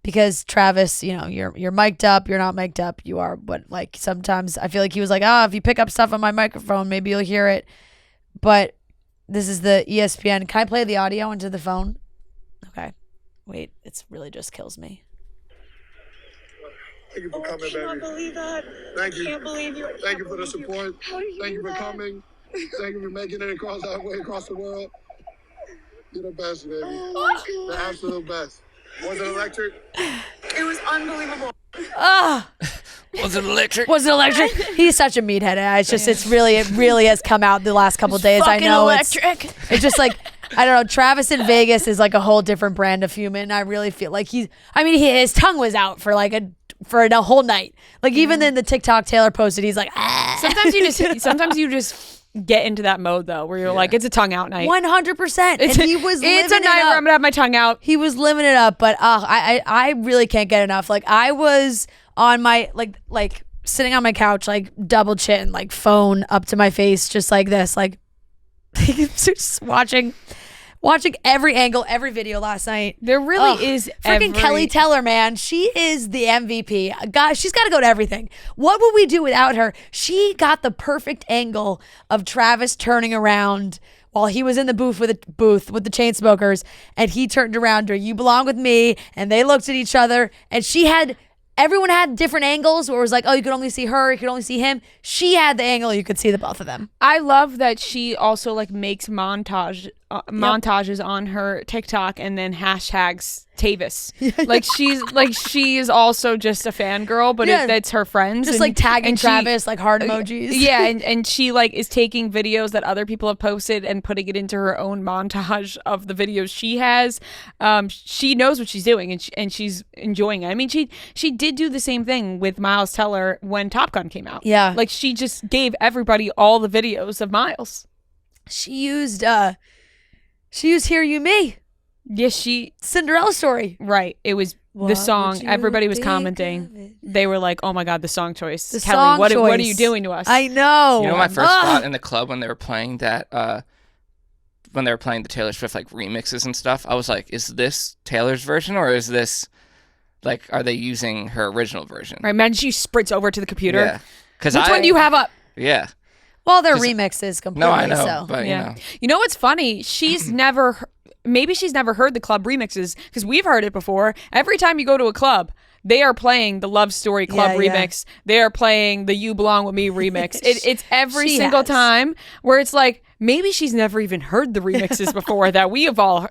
because Travis, you're mic'd up, you're not mic'd up, you are, but like sometimes I feel like he was like, if you pick up stuff on my microphone, maybe you'll hear it. But this is the ESPN. Can I play the audio into the phone? Okay. Wait, it's really just kills me. Thank you for coming, I cannot baby. believe that. Thank you. I can't believe you. Thank you for the support. How did you Thank do you for that? coming. Thank you for making it across halfway across the world. You're the best, baby. Oh The my absolute best. Was it electric? God. It was unbelievable. Was it electric? Was it electric? He's such a meathead. It really has come out the last couple days. I know it's just like, I don't know. Travis in Vegas is like a whole different brand of human. I really feel like his tongue was out for like a whole night. Like even in the TikTok Taylor posted, he's like, Sometimes you just get into that mode though, where you're like, it's a tongue out night. 100%. And he was living It's a it night where up. I'm gonna have my tongue out. He was living it up, but I really can't get enough. Like I was on my like sitting on my couch, like double chin, like phone up to my face, just like this, like just watching every angle, every video last night. There really is freaking Kelly Teller, man. She is the MVP. God, she's got to go to everything. What would we do without her? She got the perfect angle of Travis turning around while he was in the booth with the Chainsmokers, and he turned around to her, "You belong with me," and they looked at each other, and everyone had different angles where it was like, oh, you could only see her, you could only see him. She had the angle you could see the both of them. I love that she also like makes montages on her TikTok and then hashtags Tavis. She is also just a fangirl, but Yeah. that's her friends. Just and- like tagging and she- Travis, like heart emojis. Yeah, and she like is taking videos that other people have posted and putting it into her own montage of the videos she has. She knows what she's doing and she's enjoying it. I mean, she did do the same thing with Miles Teller when Top Gun came out. Yeah. Like she just gave everybody all the videos of Miles. She used She used Hear You Me. Yes, she. Cinderella story. Right. It was What the would song. you Everybody was think of commenting. it? They were like, "Oh my God, the song choice, The Kelly. song What are choice. you doing to us?" I know. You know my first Ah. thought in the club when they were playing that, when they were playing the Taylor Swift like remixes and stuff, I was like, is this Taylor's version or is this like, are they using her original version? Right. Imagine she sprints over to the computer. Yeah. Because Which one do you have up? Yeah. Well, they're 'Cause- remixes completely. No, I know, So. but Yeah. you know. You know what's funny? She's never. Maybe she's never heard the club remixes because we've heard it before. Every time you go to a club, they are playing the Love Story Club Yeah, yeah. remix. They are playing the You Belong With Me remix. It's every She single has. time where it's like maybe she's never even heard the remixes before that we've all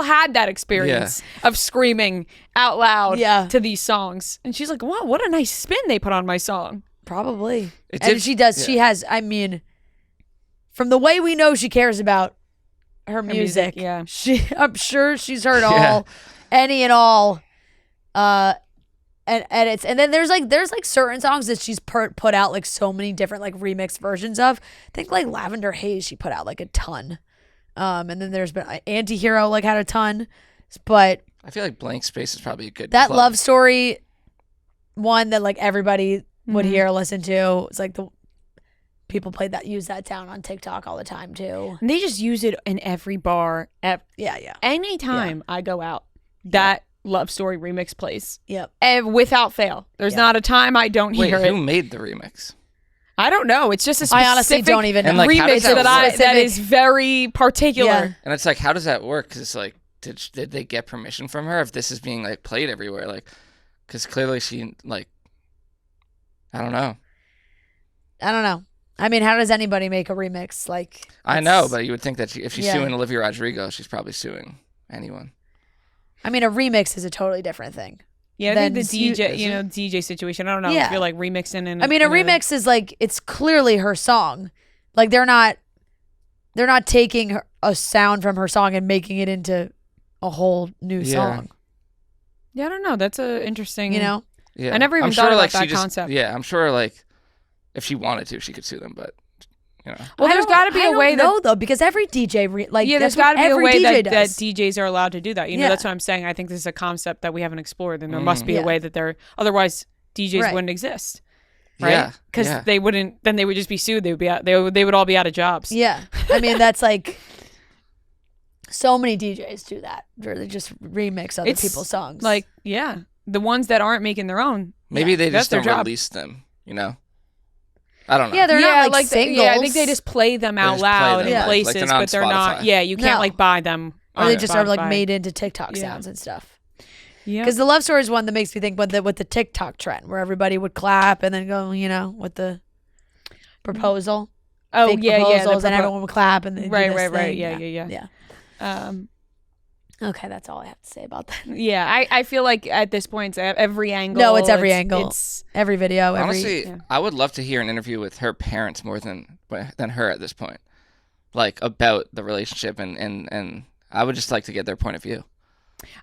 had that experience of screaming out loud Yeah. to these songs. And she's like, "Wow, what a nice spin they put on my song." Probably. It And did- she does. yeah. She has. I mean, from the way we know she cares about her music, yeah. I'm sure she's heard Yeah. all, any and all, and edits. And then there's like certain songs that she's put out like so many different like remix versions of. I think like Lavender Haze she put out like a ton, and then there's been Antihero like had a ton, but I feel like Blank Space is probably a good that club. Love Story one that like everybody would Mhm. hear, listen to. It's like the people use that down on TikTok all the time too. And they just use it in every bar. Yeah. Anytime I go out, that Love Story remix plays. Yep. Without fail. There's Yeah. not a time I don't Wait, hear who it. made the remix? I don't know. It's just a specific I honestly don't even know. And, like, how remix does that that work? that is very particular. Yeah. And it's like, how does that work? Because it's like, did they get permission from her if this is being like played everywhere? Like, because clearly she like, I don't know. I mean, how does anybody make a remix? Like, I know, but you would think that if she's Yeah. suing Olivia Rodrigo, she's probably suing anyone. I mean, a remix is a totally different thing. Yeah, I think the Then you- DJ, DJ situation. I don't know. Yeah. I feel like remixing and I mean, a remix is like it's clearly her song. Like they're not taking a sound from her song and making it into a whole new Yeah. song. Yeah, I don't know. That's a interesting. You know? Yeah, I never even I'm thought sure, about like, that she just, concept. Yeah, I'm sure like if she wanted to, she could sue them, but you know. Well, there's got to be a way No, that. though, because every DJ Yeah, there's that's what got to be a every way DJ that does. DJs are allowed to do that. You know, Yeah. that's what I'm saying. I think this is a concept that we haven't explored, and there must be a Yeah. way that they're. Otherwise, DJs Right. wouldn't exist, right? Yeah, Because yeah. they wouldn't. Then they would just be sued. They would be out. They would all be out of jobs. Yeah. I mean, that's like so many DJs do that. Where they just remix other It's people's songs. Like, yeah, the ones that aren't making their own. Maybe they that's just their don't job. release them. You know. I don't know. Yeah, they're not like singles. Yeah, I think they just play them out just play loud them, in like places, they're not but they're on not. Spotify. Yeah, you can't No. like buy them. or on they just are like Spotify. made into TikTok Yeah. sounds and stuff. Yeah. Because the Love Story is one that makes me think with the TikTok trend where everybody would clap and then go, with the proposal. Oh fake yeah, yeah. proposals, and everyone would clap and then Right. Yeah. yeah. Okay, that's all I have to say about that. Yeah. I feel like at this point, it's every angle. No, it's every angle. It's Every video, Honestly, yeah. I would love to hear an interview with her parents more than her at this point, like about the relationship, and I would just like to get their point of view.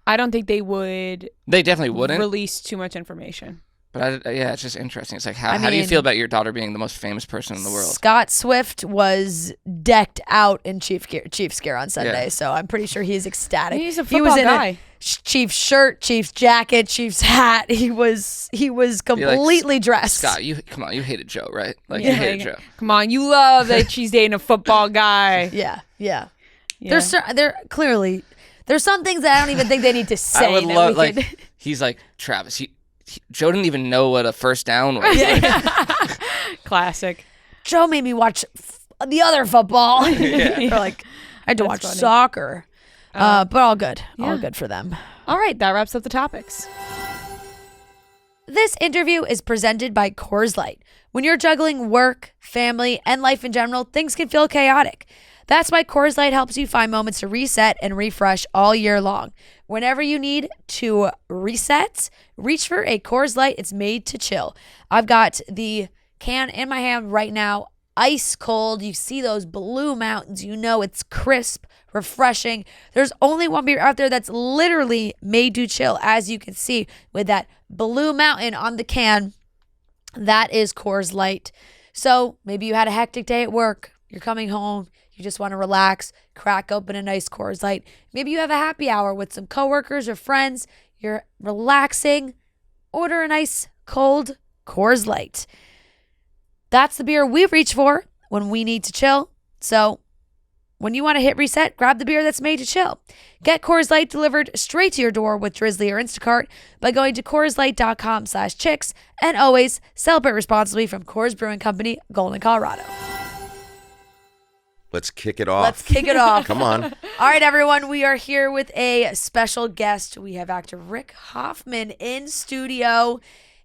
I don't think they would They definitely wouldn't, release too much information. but yeah, it's just interesting. It's like how I do you mean, feel about your daughter being the most famous person in the world? Scott Swift was decked out in Chiefs gear on Sunday, Yeah. so I'm pretty sure he's ecstatic. He's a he was football in guy. a Chiefs shirt, Chiefs jacket, Chiefs hat. He was completely dressed. Scott, you come on, you hated Joe, right? Like Yeah. you hated Joe. Come on, you love that she's dating a football guy. Yeah. Yeah. There's clearly there's some things that I don't even think they need to say. I would that love we like could- he's like Travis. Joe didn't even know what a first down was. Like, Classic. Joe made me watch the other football. Yeah. Or like I had to That's watch funny. soccer. But all good. All yeah. good for them. All right, that wraps up the topics. This interview is presented by Coors Light. When you're juggling work, family, and life in general, things can feel chaotic. That's why Coors Light helps you find moments to reset and refresh all year long. Whenever you need to reset, reach for a Coors Light. It's made to chill. I've got the can in my hand right now, ice cold. You see those blue mountains. You know it's crisp, refreshing. There's only one beer out there that's literally made to chill, as you can see with that blue mountain on the can. That is Coors Light. So maybe you had a hectic day at work. You're coming home. You just want to relax, crack open a nice Coors Light. Maybe you have a happy hour with some coworkers or friends. You're relaxing. Order a nice cold Coors Light. That's the beer we reach for when we need to chill. So when you want to hit reset, grab the beer that's made to chill. Get Coors Light delivered straight to your door with Drizzly or Instacart by going to CoorsLight.com/chicks, and always celebrate responsibly from Coors Brewing Company, Golden, Colorado. Let's kick it off. Come on. All right, everyone. We are here with a special guest. We have actor Rick Hoffman in studio.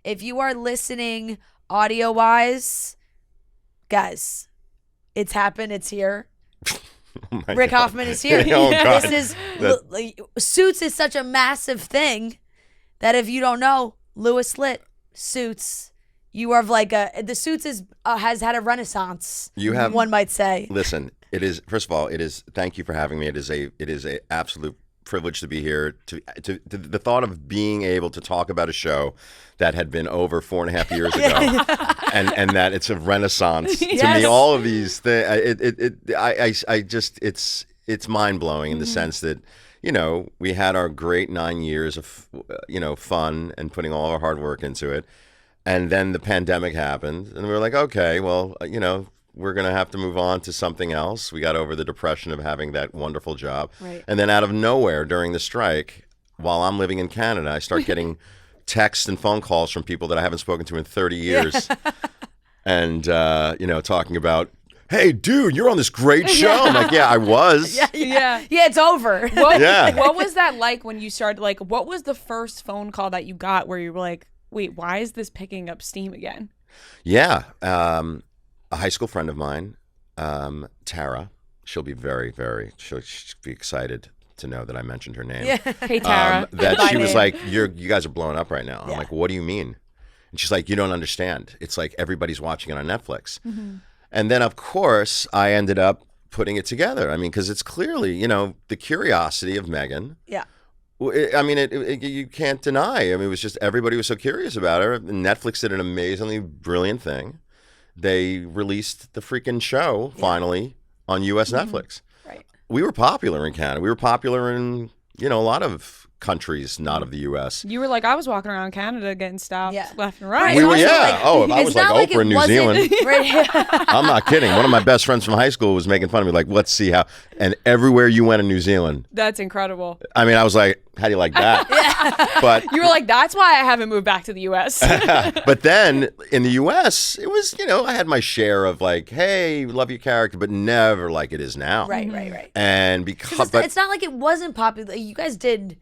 If you are listening audio-wise, guys, it's happened. It's here. Oh Rick God. Hoffman is here. Oh, God. This is Suits is such a massive thing that if you don't know, Louis Litt, Suits, you are like the Suits has had a renaissance. You have, one might say. Listen, it is, first of all, it is, thank you for having me. It is a absolute privilege to be here. To the thought of being able to talk about a show that had been over 4.5 years ago, and that it's a renaissance. To me, all of these things, it's mind blowing in the sense that, you know, we had our great 9 years of, you know, fun and putting all our hard work into it, and then the pandemic happened, and we were like, okay, well, you know, we're going to have to move on to something else. We got over the depression of having that wonderful job. Right. And then out of nowhere during the strike, while I'm living in Canada, I start getting texts and phone calls from people that I haven't spoken to in 30 years. And, you know, talking about, hey, dude, you're on this great show. I'm like, yeah, I was. Yeah. Yeah, it's over. What was that like when you started? Like, what was the first phone call that you got where you were like, wait, why is this picking up steam again? Yeah. A high school friend of mine, Tara, she'll be she'll be excited to know that I mentioned her name. Yeah. Hey, Tara. That Goodbye she was name. like, you guys are blowing up right now. I'm like, what do you mean? And she's like, you don't understand. It's like everybody's watching it on Netflix. Mm-hmm. And then, of course, I ended up putting it together. I mean, because it's clearly, you know, the curiosity of Meghan. Yeah. I mean, you can't deny. I mean, it was just everybody was so curious about her. Netflix did an amazingly brilliant thing. They released the freaking show finally on U.S. Netflix. Right. We were popular in Canada. We were popular in, you know, a lot of countries not of the U.S. You were like, I was walking around Canada getting stopped left and right. We were, Also, yeah. like, If I it's was like not like Oprah it in New wasn't- Zealand, Right. I'm not kidding. One of my best friends from high school was making fun of me, like, let's see how. And everywhere you went in New Zealand, That's incredible. I mean, I was like, how do you like that? But You were like, that's why I haven't moved back to the U.S. but then in the U.S., it was, you know, I had my share of like, hey, love your character, but never like it is now. Right. And It's not like it wasn't popular. You guys did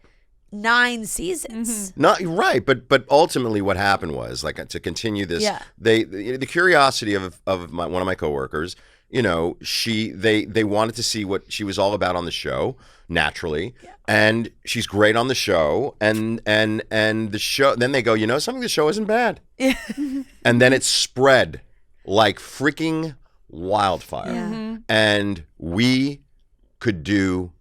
9 seasons. Not right, but ultimately, what happened was, like, to continue this. Yeah. The curiosity of one of my coworkers, you know, they wanted to see what she was all about on the show, naturally, and she's great on the show, and the show. Then they go, you know, something, the show isn't bad, and then it spread like freaking wildfire, and we could do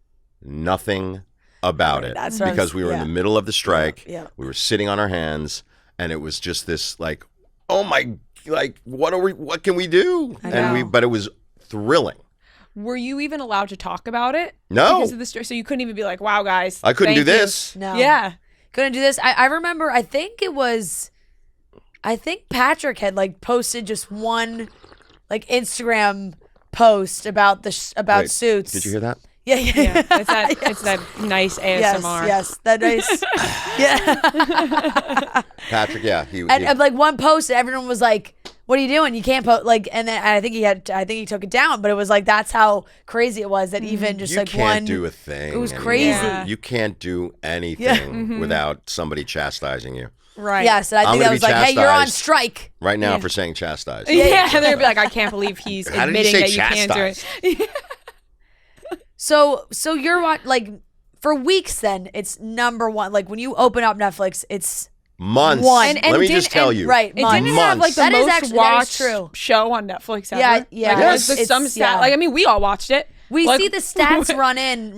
nothing about it That's what I because was- we were in yeah. the middle of the strike. Yeah. We were sitting on our hands, and it was just this like, oh my, like, what can we do? But it was thrilling. Were you even allowed to talk about it? No. Because of the story. So you couldn't even be like, wow, guys. I couldn't do thank you. this. No. Yeah. Couldn't do this. I remember, I think Patrick had like posted just one like Instagram post about about Wait, Suits. Did you hear that? Yeah. Yeah. It's that nice ASMR. Yes, that nice. Yeah. Patrick, yeah. And like one post, everyone was like, "What are you doing? You can't post." Like, and then I think he took it down, but it was like that's how crazy it was that even just you like can't one. do a thing. It was anymore. crazy. Yeah. You can't do anything without somebody chastising you. Right. Yes, and I I'm think gonna that was be like, "Hey, you're on chastised. strike." Right now for saying chastised. Yeah. And they'd be like, I can't believe he's How did he admitting say that you can't do it. chastised? So you're like for weeks. Then it's number one. Like when you open up Netflix, it's Months. One. Let me just tell you. right. It months. didn't have like the That is most actually- that is watched true. show on Netflix ever. Yeah. Like, Yes. there's some It's- stat. yeah. Like, I mean, we all watched it. We Like, see the stats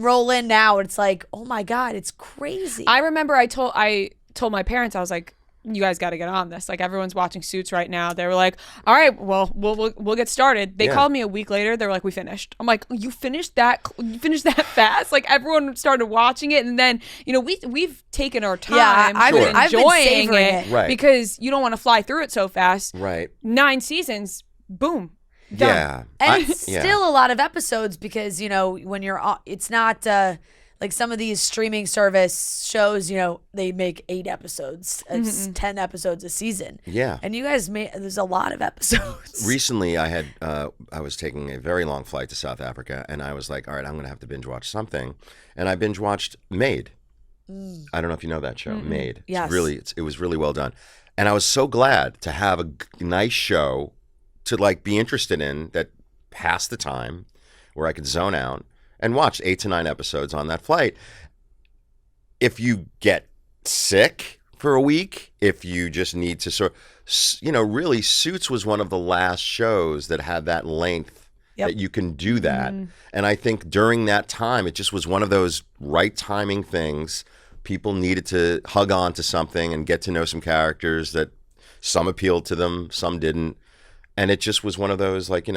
roll in now. It's like, oh my God, it's crazy. I remember I told my parents, I was like, you guys got to get on this. Like, everyone's watching Suits right now. They were like, all right, well, we'll get started. They called me a week later. They were like, we finished. I'm like, you finished that fast? Like, everyone started watching it, and then we've taken our time. Yeah, I've been I've been enjoying savoring it, Right. because you don't want to fly through it so fast. Right. 9 seasons, boom, done. Yeah. And it's still a lot of episodes because, when you're, it's not like some of these streaming service shows, they make 8 episodes, it's 10 episodes a season. Yeah. And you guys there's a lot of episodes. Recently, I was taking a very long flight to South Africa, and I was like, all right, I'm going to have to binge watch something. And I binge watched Made. I don't know if you know that show, Made. Yes. It was really well done. And I was so glad to have a nice show to like be interested in that passed the time where I could zone out and watch 8 to 9 episodes on that flight. If you get sick for a week, if you just need to really Suits was one of the last shows that had that length that you can do that. And I think during that time, it just was one of those right timing things. People needed to hug on to something and get to know some characters that some appealed to them, some didn't. And it just was one of those, like,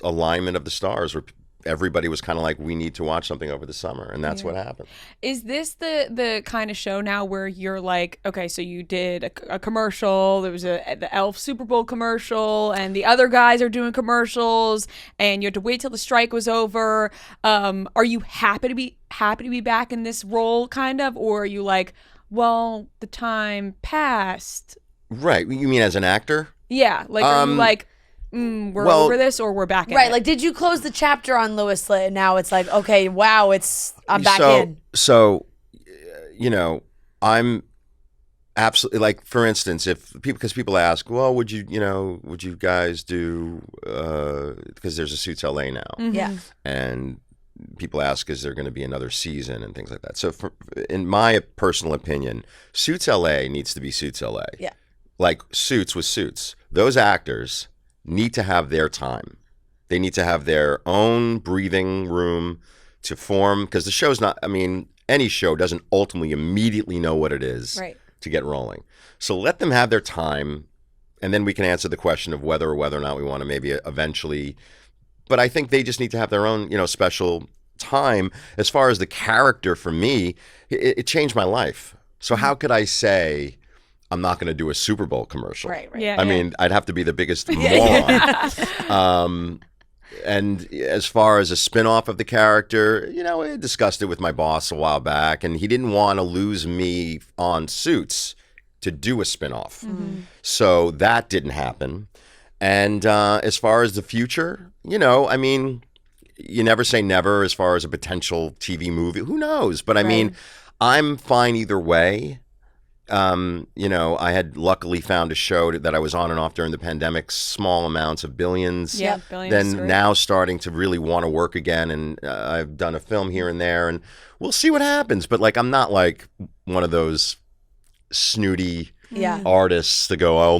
alignment of the stars where everybody was kind of like, we need to watch something over the summer. And that's what happened. Is this the kind of show now where you're like, okay, so you did a commercial, there was the Elf Super Bowl commercial, and the other guys are doing commercials, and you had to wait till the strike was over. Are you happy to be back in this role, kind of? Or are you like, well, the time passed? Right. You mean as an actor? Yeah. Like, are you like, we're over this, or we're back in Right, it? like, did you close the chapter on Louis Litt and now it's like, okay, wow, I'm back in? So, I'm absolutely, like, for instance, because people ask, well, would you guys do, because there's a Suits LA now. Yeah. And people ask, is there going to be another season and things like that. So in my personal opinion, Suits LA needs to be Suits LA. Yeah. Like Suits was Suits. Those actors need to have their time. They need to have their own breathing room to form, because the show's not, any show doesn't ultimately immediately know what it is to get rolling. So let them have their time, and then we can answer the question of whether or not we want to maybe eventually. But I think they just need to have their own, special time. As far as the character, for me, it changed my life. So how could I say I'm not going to do a Super Bowl commercial? Right. Yeah, I mean, I'd have to be the biggest moron. And as far as a spin-off of the character, I discussed it with my boss a while back, and he didn't want to lose me on Suits to do a spin-off. So that didn't happen. And as far as the future, you never say never as far as a potential TV movie. Who knows? But I mean, I'm fine either way. I had luckily found a show that I was on and off during the pandemic, small amounts of Billions. Yeah, Billions. Then now starting to really want to work again, and I've done a film here and there, and we'll see what happens. But like, I'm not like one of those snooty artists to go, oh,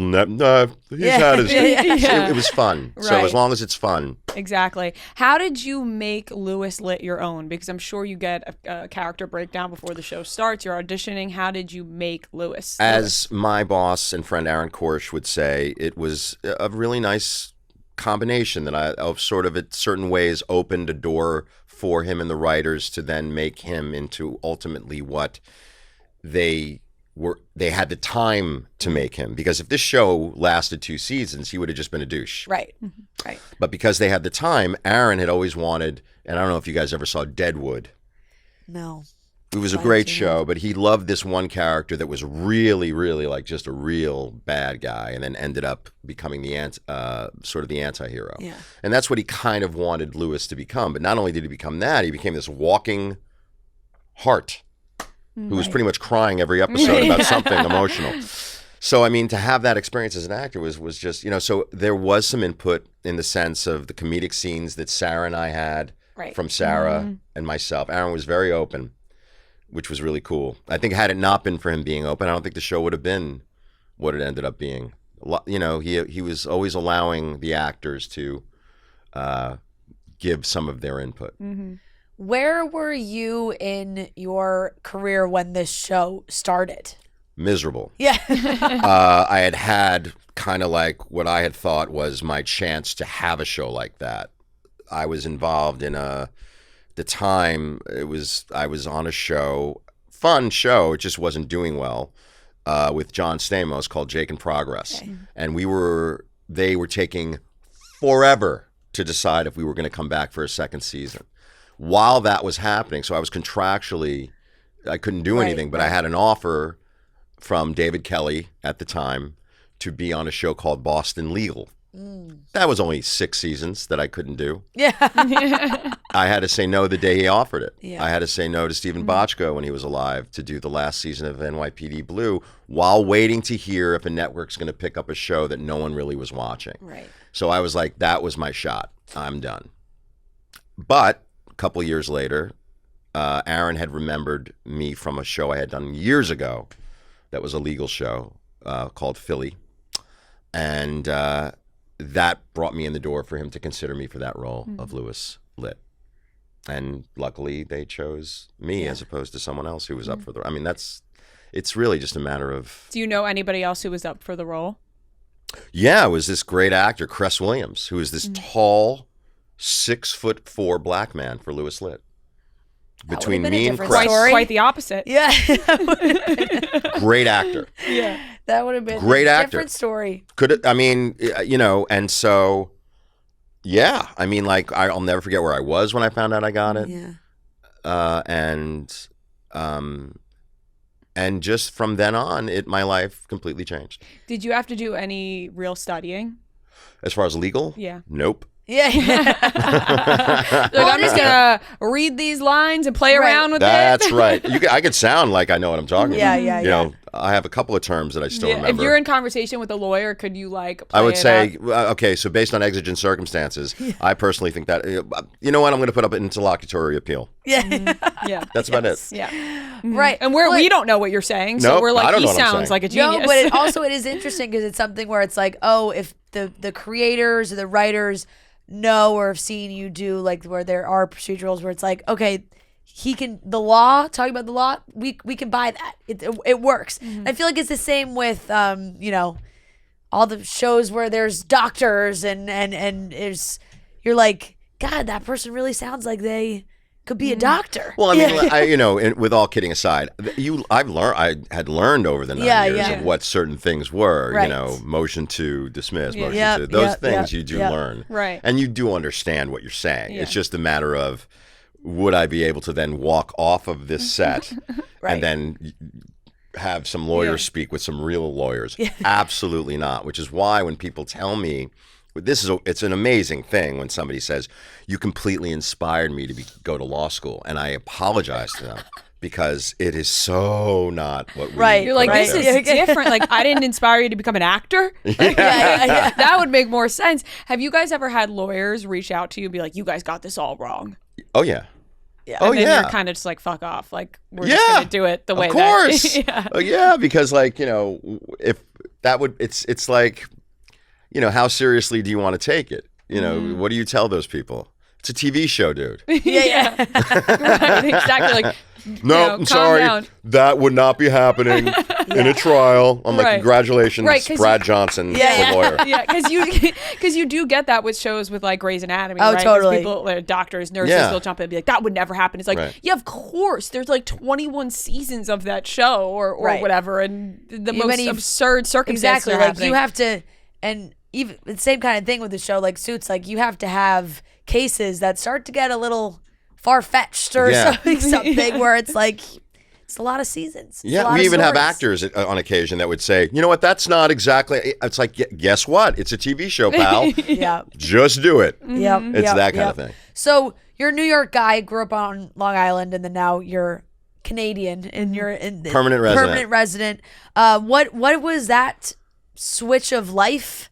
he's had his. It was fun. So as long as it's fun. Exactly. How did you make Louis Litt your own? Because I'm sure you get a character breakdown before the show starts. You're auditioning. How did you make Louis? As my boss and friend Aaron Korsh would say, it was a really nice combination that of sort of, in certain ways, opened a door for him and the writers to then make him into ultimately what they had the time to make him, because if this show lasted 2 seasons, he would have just been a douche. Right. But because they had the time, Aaron had always wanted, and I don't know if you guys ever saw Deadwood. No. It was a great show, but he loved this one character that was really, really like just a real bad guy, and then ended up becoming sort of the anti-hero. Yeah. And that's what he kind of wanted Louis to become. But not only did he become that, he became this walking heart who was pretty much crying every episode about something emotional. So, I mean, to have that experience as an actor was just, so there was some input in the sense of the comedic scenes that Sarah and I had from Sarah and myself. Aaron was very open, which was really cool. I think had it not been for him being open, I don't think the show would have been what it ended up being. He was always allowing the actors to give some of their input. Where were you in your career when this show started? miserable. Yeah. I had kind of like what I had thought was my chance to have a show like that. I was involved in the time I was on a show, fun show, it just wasn't doing well, with John Stamos called Jake in Progress. Okay. And they were taking forever to decide if we were going to come back for a second season. While that was happening, so I was contractually, I couldn't do anything, but I had an offer from David Kelly at the time to be on a show called Boston Legal. That was only 6 seasons that I couldn't do. Yeah. I had to say no the day he offered it. Yeah. I had to say no to Stephen Bochco when he was alive to do the last season of NYPD Blue while waiting to hear if a network's going to pick up a show that no one really was watching. Right. So I was like, that was my shot. I'm done. But a couple years later, Aaron had remembered me from a show I had done years ago that was a legal show called Philly. And that brought me in the door for him to consider me for that role of Louis Litt. And luckily they chose me as opposed to someone else who was up for the, I mean, it's really just a matter of. Do you know anybody else who was up for the role? Yeah, it was this great actor, Cress Williams, who was this tall, 6'4" black man for Louis Litt. Between been a me and different Cress. story. Quite the opposite. Yeah. Great actor. Yeah. That would have been Great a actor. different story. Could it, I mean, you know, and so, yeah, I mean, like, I'll never forget where I was when I found out I got it. Yeah. And just from then on, my life completely changed. Did you have to do any real studying? As far as legal? Yeah. Nope. Yeah. Like, I'm just gonna read these lines and play around with That's it. right. I could sound like I know what I'm talking Yeah, about. yeah, You yeah. know, I have a couple of terms that I still Yeah, remember. if you're in conversation with a lawyer, could you like play I would it say, out? okay, so based on exigent circumstances, I personally think that, you know what, I'm going to put up an interlocutory appeal. Yeah. Yeah. That's about it. Yeah. Right. And we don't know what you're saying, so Nope, we're I like, don't he know what I'm sounds saying. like a genius. No, but it is interesting because it's something where it's like, oh, if the creators or the writers know or have seen you do, like, where there are procedurals where it's like, okay, talking about the law, we can buy that. It works. I feel like it's the same with you know, all the shows where there's doctors and you're like, God, that person really sounds like they could be a doctor. Well, I mean, you know, with all kidding aside, I had learned over the 9 years yeah. of what certain things were. Right. You know, motion to dismiss, motion Yep, to those yep, things yep, you do yep. learn, Right. And you do understand what you're saying. Yeah. It's just a matter of would I be able to then walk off of this set Right. and then have some lawyers speak with some real lawyers? Absolutely not. Which is why when people tell me. It's an amazing thing when somebody says, you completely inspired me to go to law school. And I apologize to them because it is so not what we Right. You're like, Right. this is different. Like, I didn't inspire you to become an actor. yeah. That would make more sense. Have you guys ever had lawyers reach out to you and be like, you guys got this all wrong? Oh, yeah. Yeah. Oh, And then yeah. you're kind of just like, fuck off. Like, we're just going to do it the way Of course. that. Oh, yeah, because, like, you know, if that would, it's like, you know, how seriously do you want to take it? You know, what do you tell those people? It's a TV show, dude. Yeah. Right, exactly. Like, No, you know, I'm calm sorry. down. That would not be happening in a trial. I'm like, Right. congratulations, Right, 'cause Brad Johnson, Yeah, the lawyer. Yeah, because you do get that with shows with like Grey's Anatomy. Oh, right? 'Cause totally. People, doctors, nurses, Yeah. will jump in and be like, "That would never happen." It's like, Right. yeah, of course. There's like 21 seasons of that show, or Right. whatever, and the Yeah, most many- absurd circumstances. Exactly. are Like, happening. you have to, and even the same kind of thing with the show, like Suits, like, you have to have cases that start to get a little far-fetched or Yeah. something where it's like, it's a lot of seasons. It's a Yeah, lot we of even have stories. actors on occasion that would say, you know what, that's not exactly, it's like, guess what? It's a TV show, pal. Yeah. Just do it. Yep. It's yep, that kind of yep. thing. So you're a New York guy, grew up on Long Island, and then now you're Canadian, and you're in Permanent resident. Permanent resident. What was that switch of life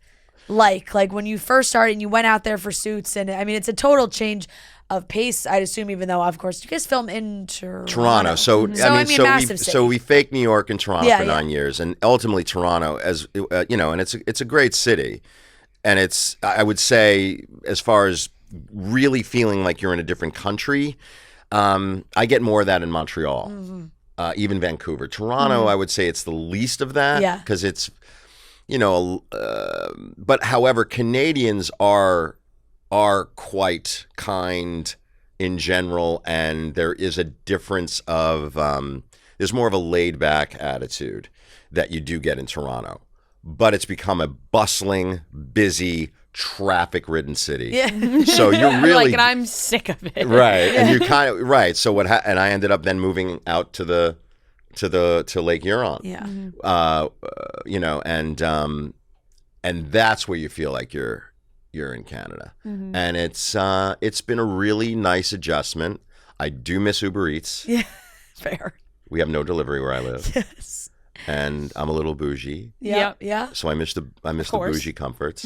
like when you first started and you went out there for Suits? And I mean, it's a total change of pace, I'd assume, even though, of course, you guys film in Toronto. So So, I mean, massive city. we faked New York and Toronto Yeah, for yeah. 9 years, and ultimately Toronto, as you know, and it's a great city, and it's, I would say, as far as really feeling like you're in a different country, I get more of that in Montreal. even Vancouver. Toronto, I would say it's the least of that. Yeah. Because it's, but however, Canadians are quite kind in general, and there is a difference of, there's more of a laid back attitude that you do get in Toronto. But it's become a bustling, busy, traffic-ridden city. Yeah. So you're really like, and I'm sick of it. right, and you kind of right. So and I ended up then moving out to Lake Huron. Yeah. And that's where you feel like you're in Canada, and it's been a really nice adjustment. I do miss Uber Eats. Yeah. Fair. We have no delivery where I live. Yes. And I'm a little bougie, Yeah. Yeah. so I miss the course. bougie comforts.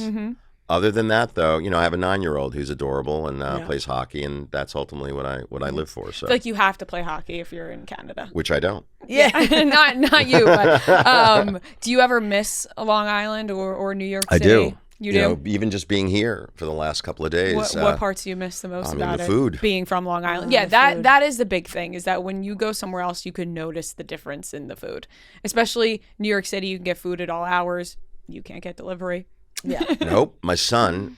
Other than that, though, I have a 9-year-old who's adorable and Yeah. plays hockey, and that's ultimately what I live for. So, I feel like you have to play hockey if you're in Canada. which I don't. Yeah. not you, but do you ever miss Long Island or New York I City? do. You do? Even just being here for the last couple of days. What parts do you miss the most I mean, about the it? food. Being from Long Island. Oh, Yeah, the food. that is the big thing, is that when you go somewhere else, you can notice the difference in the food. Especially New York City, you can get food at all hours. You can't get delivery. Yeah. Nope. My son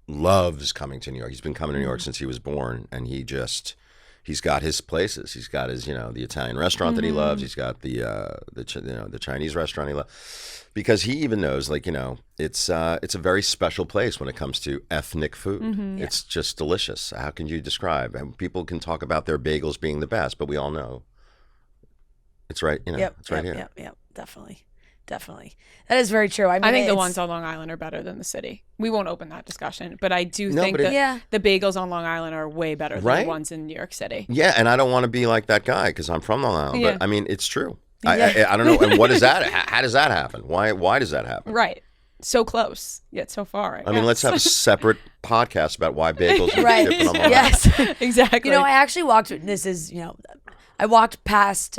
loves coming to New York. He's been coming to New York since he was born, and he's got his places. He's got his, the Italian restaurant that he loves. He's got the Chinese restaurant he loves. Because he even knows, it's a very special place when it comes to ethnic food. It's just delicious. How can you describe? And people can talk about their bagels being the best, but we all know it's right. It's right here. Yep. Definitely. That is very true. I mean, I think the it's- ones on Long Island are better than the city. We won't open that discussion, but I do No, think but that the bagels on Long Island are way better than Right? the ones in New York City. Yeah, and I don't want to be like that guy because I'm from Long Island. Yeah. But I mean, it's true. I don't know. And what is that? How does that happen? Why does that happen? Right. So close, yet so far. I mean, let's have a separate podcast about why bagels are Right. different on Long Island. Yes. Exactly. I actually walked. I walked past.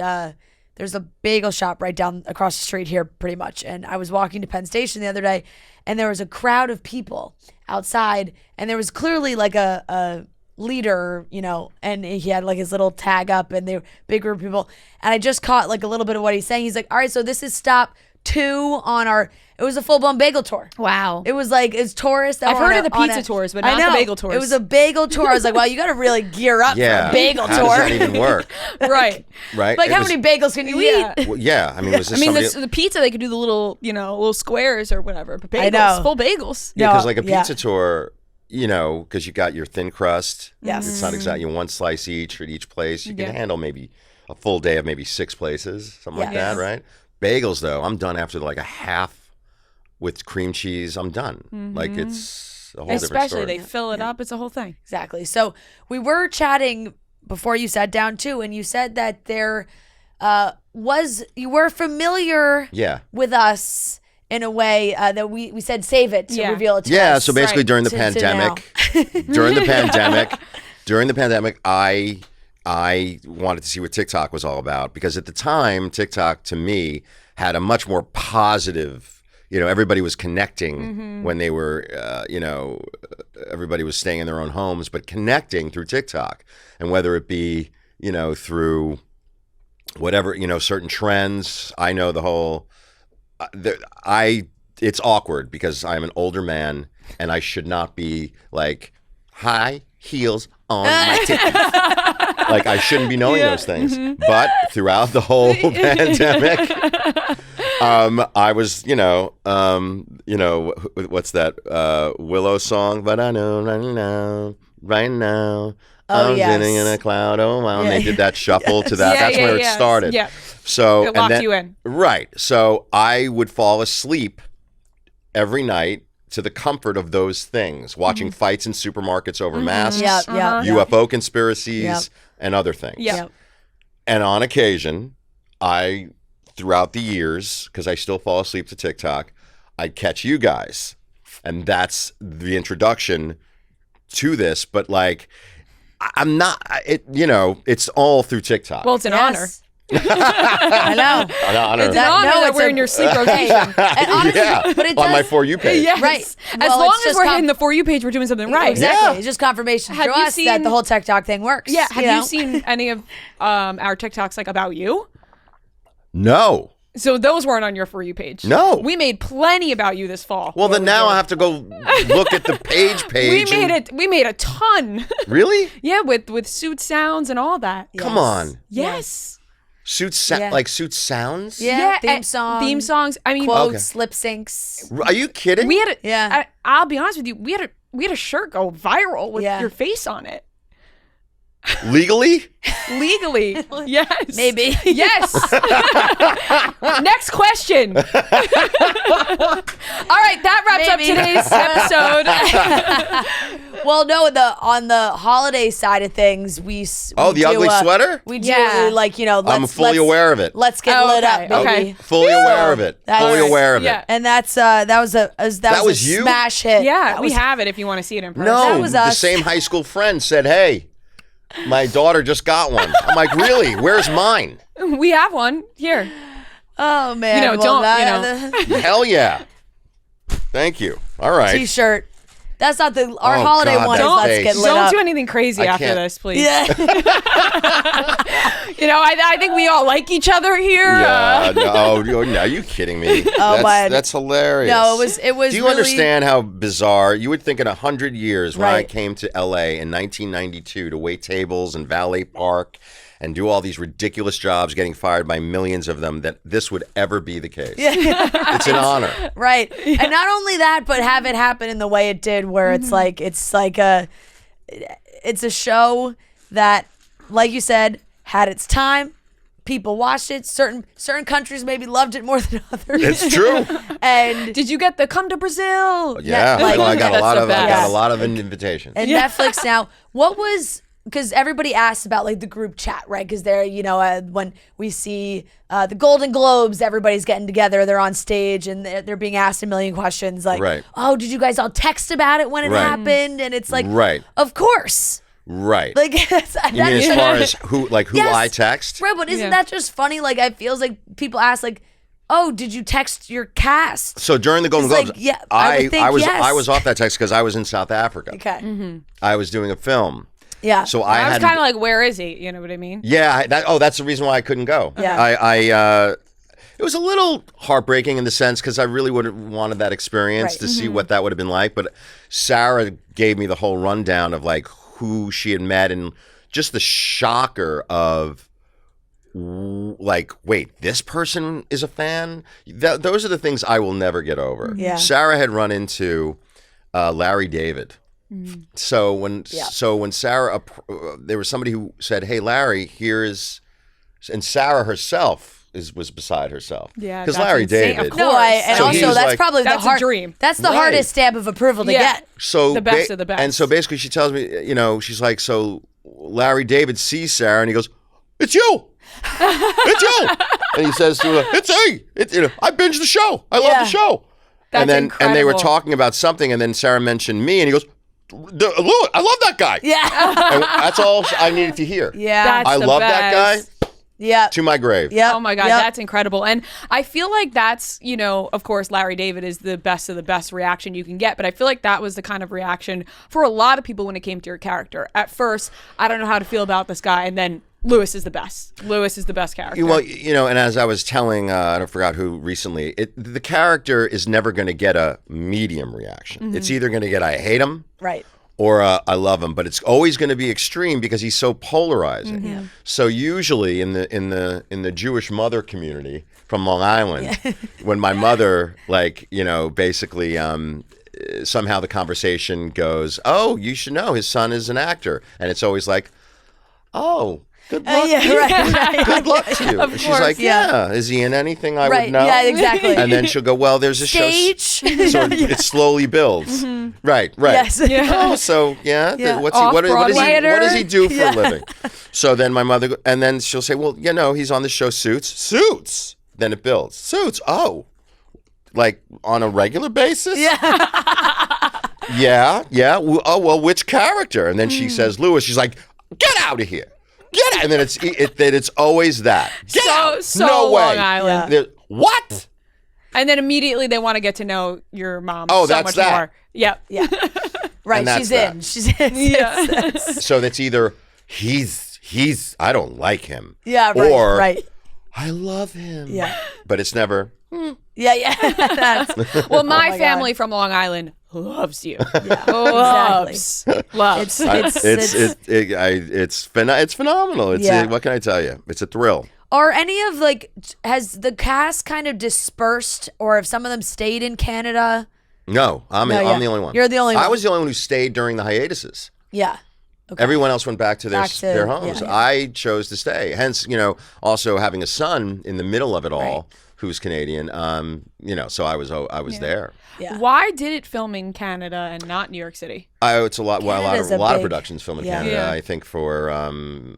There's a bagel shop right down across the street here, pretty much. And I was walking to Penn Station the other day, and there was a crowd of people outside, and there was clearly like a leader, and he had like his little tag up, and they were big group of people. And I just caught like a little bit of what he's saying. He's like, "All right, so this is stop 2 on our." It was a full-blown bagel tour. Wow. It was like, it's tourists. That I've were heard on of the on pizza tours, but I not the know. bagel tours. It was a bagel tour. I was like, wow, you got to really gear up for Yeah. a bagel How tour. does that even work? right. Right? Like, It how was- many bagels can you Yeah. eat? Well, yeah. I mean, was this I mean, somebody? the pizza, they could do the little squares or whatever. But bagels, I know. full bagels. Yeah, because No, like a yeah. pizza tour, because you got your thin crust. Yes. It's not exactly one slice each at each place. You can Yeah. handle maybe a full day of maybe 6 places, something like Yes. that, right? Bagels, though, I'm done after like a half with cream cheese. I'm done. Like it's a whole different Especially story. they fill it up. It's a whole thing. Exactly. So we were chatting before you sat down, too, and you said that there you were familiar Yeah. with us in a way that we said save it to Yeah. reveal it to Yeah, us. so basically Right. during the To pandemic, during the pandemic, I wanted to see what TikTok was all about because at the time, TikTok to me had a much more positive, everybody was connecting when they were, everybody was staying in their own homes, but connecting through TikTok. And whether it be, through whatever, certain trends, I know the whole, it's awkward because I'm an older man and I should not be like high heels on my titties. Like I shouldn't be knowing those things. But throughout the whole pandemic, I was, what's that Willow song? But I know right now. Oh, I'm yes. sitting in a cloud. Oh, wow. And Yeah. they did that shuffle to that. Yeah, That's yeah, where it yeah. started. Yeah. So It and locked then- you in. Right. So I would fall asleep every night to the comfort of those things, watching fights in supermarkets over masks, Yep, yep, yep. UFO conspiracies, Yep. and other things. Yeah. Yep. And on occasion, throughout the years, because I still fall asleep to TikTok, I'd catch you guys. And that's the introduction to this. But like, I'm not, it's all through TikTok. Well, it's an Yes. honor. I know. An honor. It's an honor that it's we're a- in your sleep rotation. And honestly, Yeah, but it on does, my For You page. Yes. Right. As Well, long it's as just we're hitting the For You page, we're doing something right. Exactly. Yeah. It's just confirmation Have to you us that seen- the whole TikTok thing works. Yeah. Have know? you seen any of our TikToks like about you? No. So those weren't on your For You page. No. We made plenty about you this fall. Well, then now I have to go look at the page. We made a ton. Really? Yeah, with suit sounds and all that. Come on. Yes. Yeah. Like suit sounds? Yeah. Theme and song. Theme songs. I mean, Quotes, lip syncs. Are you kidding? we had a, Yeah. I'll be honest with you. We had a shirt go viral with Yeah. your face on it. Legally? Legally. Yes. Maybe. Yes. Next question. All right, that wraps up Maybe. today's episode. Well, no, on the holiday side of things, we Oh, the do, ugly sweater? We do Yeah. like I'm fully aware of it. Let's get Oh, lit okay, up, baby. okay. Fully aware of it. That's- Fully aware of Yeah. it. And that was a was you? smash hit. Yeah, That we was- have it if you want to see it in person. No, That was the us. same high school friend said, "Hey, my daughter just got one." I'm like, "Really? Where's mine?" We have one here. Oh man, You know, well, don't, you Hell yeah! Thank you. All right. T-shirt. That's not our Oh, holiday God, one. that Is let's face. get lit Don't up. do anything crazy I after can't. this, please. Yeah. You know, I think we all like each other here. Yeah. No, are you kidding me? my- That's hilarious. No, it was. Do you really, understand how bizarre? You would think in 100 years when I Right. came to LA in 1992 to wait tables in Valet Park and do all these ridiculous jobs, getting fired by millions of them, that this would ever be the case. It's an honor. Right. And not only that, but have it happen in the way it did, where it's like it's a show that, like you said, had its time. People watched it. Certain countries maybe loved it more than others. It's true. And Did you get the come to Brazil? Yeah, like- I got a That's lot the of best. invitations. and Netflix now. What was, because everybody asks about like the group chat, right? Because they're, when we see the Golden Globes, everybody's getting together, they're on stage and they're being asked a million questions like, Right. oh, did you guys all text about it when it Right. happened? And it's like, Right. of course. Right. Like, You mean as far as who Yes. I text? Right, but isn't Yeah. that just funny? Like, it feels like people ask, like, oh, did you text your cast? So during the Golden It's Globes, like, yeah, I would think yes. I was off that text because I was in South Africa. Okay. I was doing a film. Yeah. So I was had kind of like, where is he? You know what I mean? Yeah, that's the reason why I couldn't go. Yeah. It was a little heartbreaking in the sense because I really would have wanted that experience Right. to see what that would have been like. But Sarah gave me the whole rundown of like who she had met and just the shocker of like, wait, this person is a fan? Those are the things I will never get over. Yeah. Sarah had run into Larry David. So when Sarah, there was somebody who said, "Hey, Larry, here is," and Sarah herself was beside herself. Yeah, because that's Larry insane. David. Of No, course. and So he also was that's like- probably That's the a dream. That's the Right. hardest stamp of approval to Yeah. get. So The best of the best. And so basically, she tells me, she's like, so Larry David sees Sarah and he goes, "It's you, it's you," and he says to her, "It's hey, I binged the show. I love Yeah. the show." That's and they were incredible. talking about something, and then Sarah mentioned me, and he goes, "Look, I love that guy." Yeah. And that's all I needed to hear. Yeah. That's I the love that best. guy Yeah. to my grave. Yeah. Oh my God, Yep. that's incredible. And I feel like that's, of course, Larry David is the best of the best reaction you can get. But I feel like that was the kind of reaction for a lot of people when it came to your character. At first, I don't know how to feel about this guy. And then Louis is the best. Louis is the best character. Well, and as I was telling, I forgot who recently, the character is never going to get a medium reaction. It's either going to get I hate him Right. or I love him, but it's always going to be extreme because he's so polarizing. So usually in the Jewish mother community from Long Island, when my mother basically somehow the conversation goes, "Oh, you should know his son is an actor," and it's always like, "Oh, good luck, Yeah. Right. good luck to you." Of And she's course, like, yeah. "Is he in anything I Right. would know?" Yeah. Exactly. And then she'll go, "Well, there's a Stage. show." So it slowly builds. Right. Yes. Oh, so yeah. Yeah. What does he do for Yeah. a living? So then my mother, and then she'll say, "Well, he's on the show Suits." Suits. Then it builds. Suits. Oh, like on a regular basis. Yeah. Yeah. Oh well, which character? And then she says Louis. She's like, "Get out of here." Get out. And then it's always that. Get out. So no way. Long Island. What? And then immediately they want to get to know your mom Oh, so that's much that. more. Yep. Yeah. Right. And that's She's that. in. She's in. Yeah. So that's either he's I don't like him. Yeah. Right. Or right. I love him. Yeah. But it's never. Yeah. Yeah. That's, Well, my my family God. from Long Island loves you. yeah. Loves. Loves. It's It's phenomenal. It's Yeah. what can I tell you? It's a thrill. Are any of has the cast kind of dispersed, or have some of them stayed in Canada? No, I'm No, yeah. the only one. You're the only I one. was the only one who stayed during the hiatuses. Yeah. Okay. Everyone else went back to their Back to- their homes. yeah, yeah. I chose to stay. Hence, also having a son in the middle of it all, who's Canadian. So I was there. Yeah. Why did it film in Canada and not New York City? It's a lot. Well, Canada's a a lot of big- productions film in yeah. Canada. Yeah. I think for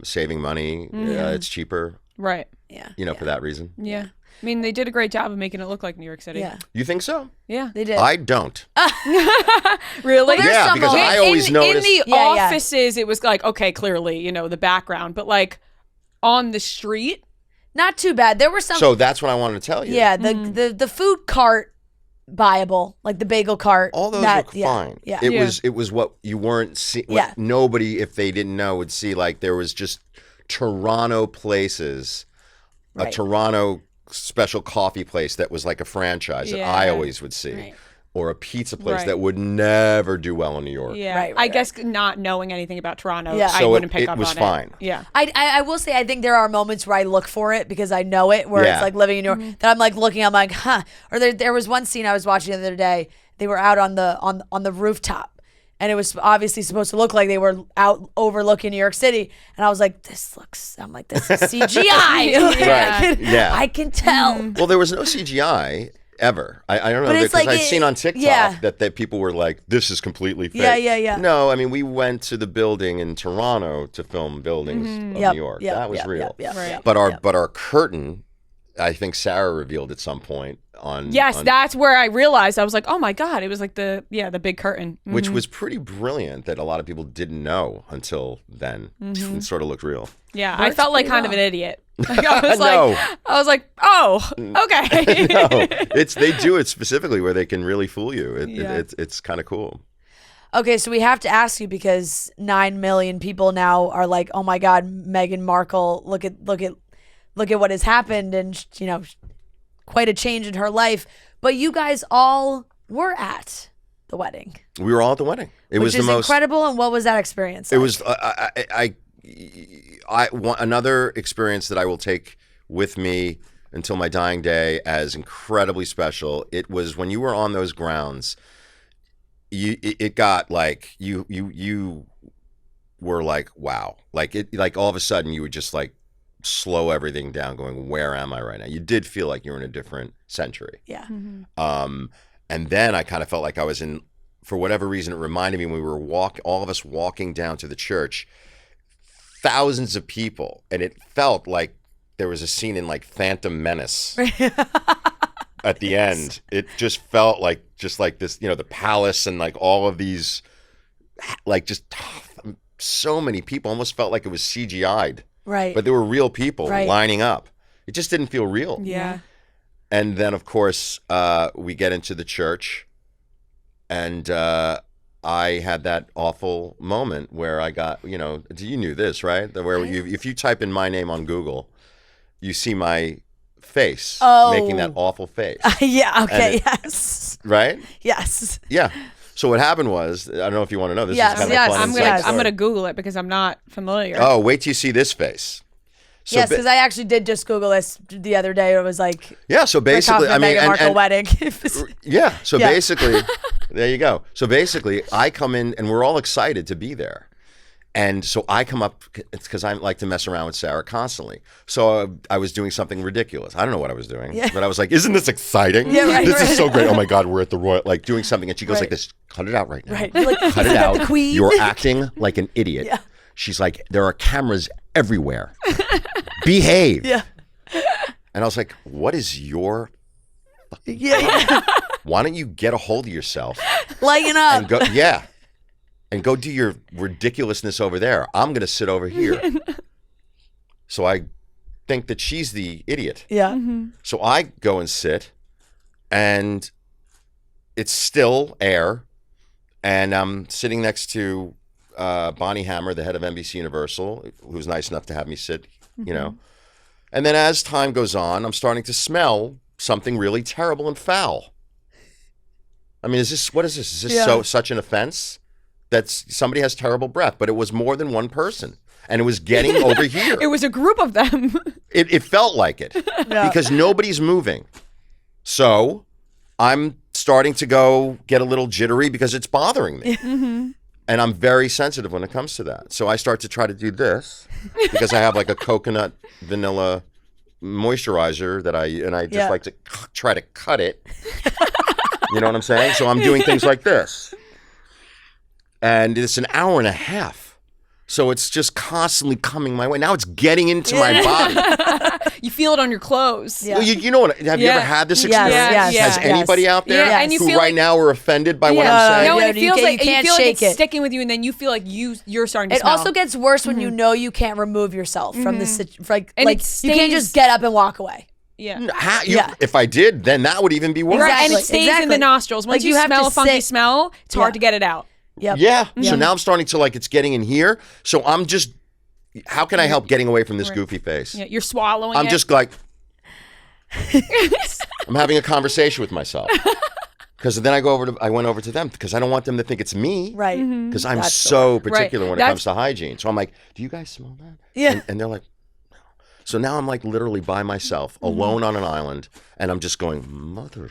saving money, it's cheaper. Right. Yeah. For that reason. Yeah. I mean, they did a great job of making it look like New York City. Yeah. You think so? Yeah. They did. I don't. Really? There's Yeah, some because moments- I always in noticed. the Yeah, yeah. offices, it was like, okay, clearly, the background, but like on the street, Not too bad. There were some. So that's what I wanted to tell you. yeah. The food cart viable, like the bagel cart. All those that, were yeah, fine. Yeah. It was what you weren't seeing. Yeah. Nobody, if they didn't know, would see. Like there was just Toronto places, a Right. Toronto special coffee place that was like a franchise that I Yeah. always would see, Right. or a pizza place Right. that would never do well in New York. yeah. Right, I right, guess not knowing anything about Toronto, Yeah. I So wouldn't it pick up was on fine. it. Yeah. I will say, I think there are moments where I look for it because I know it, where Yeah. it's like living in New York, that I'm like looking, I'm like, huh. Or there was one scene I was watching the other day. They were out on the rooftop, and it was obviously supposed to look like they were out overlooking New York City. And I was like, this is CGI. Right. Yeah. I can tell. Well, there was no CGI ever. I don't know, But it's because like I'd seen on TikTok yeah. that people were like, this is completely fake. Yeah. No, I mean, we went to the building in Toronto to film buildings of Yep, New York. yep, That was yep, real. yep, Right. yep, But yep. our curtain, I think Sarah revealed at some point on Yes, on- that's where I realized. I was like, oh my God. It was like the big curtain. which was pretty brilliant that a lot of people didn't know until then. It sort of looked real. Yeah. I Works felt like pretty kind of well. an idiot. Like, I was No. oh, okay. No, they do it specifically where they can really fool you. Yeah. It's kind of cool. Okay, so we have to ask you because 9 million people now are like, oh my God, Meghan Markle, look at what has happened, and quite a change in her life. But you guys all were at the wedding, We were all at the wedding. It which was the is most incredible. And what was that experience? It like? was another experience that I will take with me until my dying day as incredibly special. It was when you were on those grounds. It got like you were like, wow, like all of a sudden you would just like slow everything down, going, where am I right now? You did feel like you were in a different century. Yeah. And then I kind of felt like I was in, for whatever reason, it reminded me when we were all of us walking down to the church, thousands of people, and it felt like there was a scene in like Phantom Menace at the end. It just felt like this, the palace and like all of these, like just so many people. Almost felt like it was CGI'd, Right. but there were real people Right. lining up. It just didn't feel real. Yeah. And then, of course, we get into the church, and I had that awful moment where I got, you knew this, right? Where if you type in my name on Google, you see my face making that awful face, yeah. Okay. And Yes. right? Yes. Yeah. So what happened was, I don't know if you want to know, this Yes, is kind yes, of a fun I'm inside gonna story. Google it because I'm not familiar. Oh, wait till you see this face. So Yes, ba- because I actually did just Google this the other day. It was like yeah, so Rick basically, Hoffman, I mean, Meghan Markle and, wedding. yeah, so Yeah. basically, there you go. So basically, I come in and we're all excited to be there. And so I come up, it's because I like to mess around with Sarah constantly. So I was doing something ridiculous. I don't know what I was doing, Yeah. but I was like, isn't this exciting? Yeah, right, This right. is so great. Oh my God, we're at the Royal, like doing something. And she goes Right. like this, cut it out right now. Right. You're like, Cut it "Isn't that out. the Queen?" You're acting like an idiot. Yeah. She's like, there are cameras everywhere. Behave. Yeah. And I was like, what is your, Yeah. why don't you get a hold of yourself Lighten up. and go, and go do your ridiculousness over there. I'm going to sit over here. So I think that she's the idiot. Yeah. So I go and sit, and it's still air, and I'm sitting next to Bonnie Hammer, the head of NBC Universal, who's nice enough to have me sit, you know. And then as time goes on, I'm starting to smell something really terrible and foul. I mean, what is this? Is this such an offense that somebody has terrible breath? But it was more than one person, and it was getting over here. It was a group of them. It felt like it because nobody's moving. So I'm starting to get a little jittery because it's bothering me. And I'm very sensitive when it comes to that. So I start to try to do this because I have like a coconut vanilla moisturizer that I just like to try to cut it. You know what I'm saying? So I'm doing things like this. And it's an hour and a half. So it's just constantly coming my way. Now it's getting into my body. You feel it on your clothes. Well, you know what? Have you ever had this experience? Yes. Has anybody out there and you who feel right now are offended by what I'm saying? No, and it feels like you can't feel shake like it's it. sticking with you, and then you feel like you're starting to It smell. also gets worse when you know you can't remove yourself from this. Like And you it can't just get up and walk away. If I did, then that would even be worse. Right, and it Exactly, stays in the exactly. nostrils. Once Like, you you have smell to a funky sit- smell, it's hard to get it out. Yep. Yeah. So now I'm starting to it's getting in here. So I'm just, how can I help getting away from this goofy face? Yeah, you're swallowing I'm it. just like, I'm having a conversation with myself. Because then I went over to them because I don't want them to think it's me. Right. Because I'm That's so particular when it That's- comes to hygiene. So I'm like, do you guys smell that? Yeah. And they're like, no. So now I'm like literally by myself, alone on an island, and I'm just going, mother.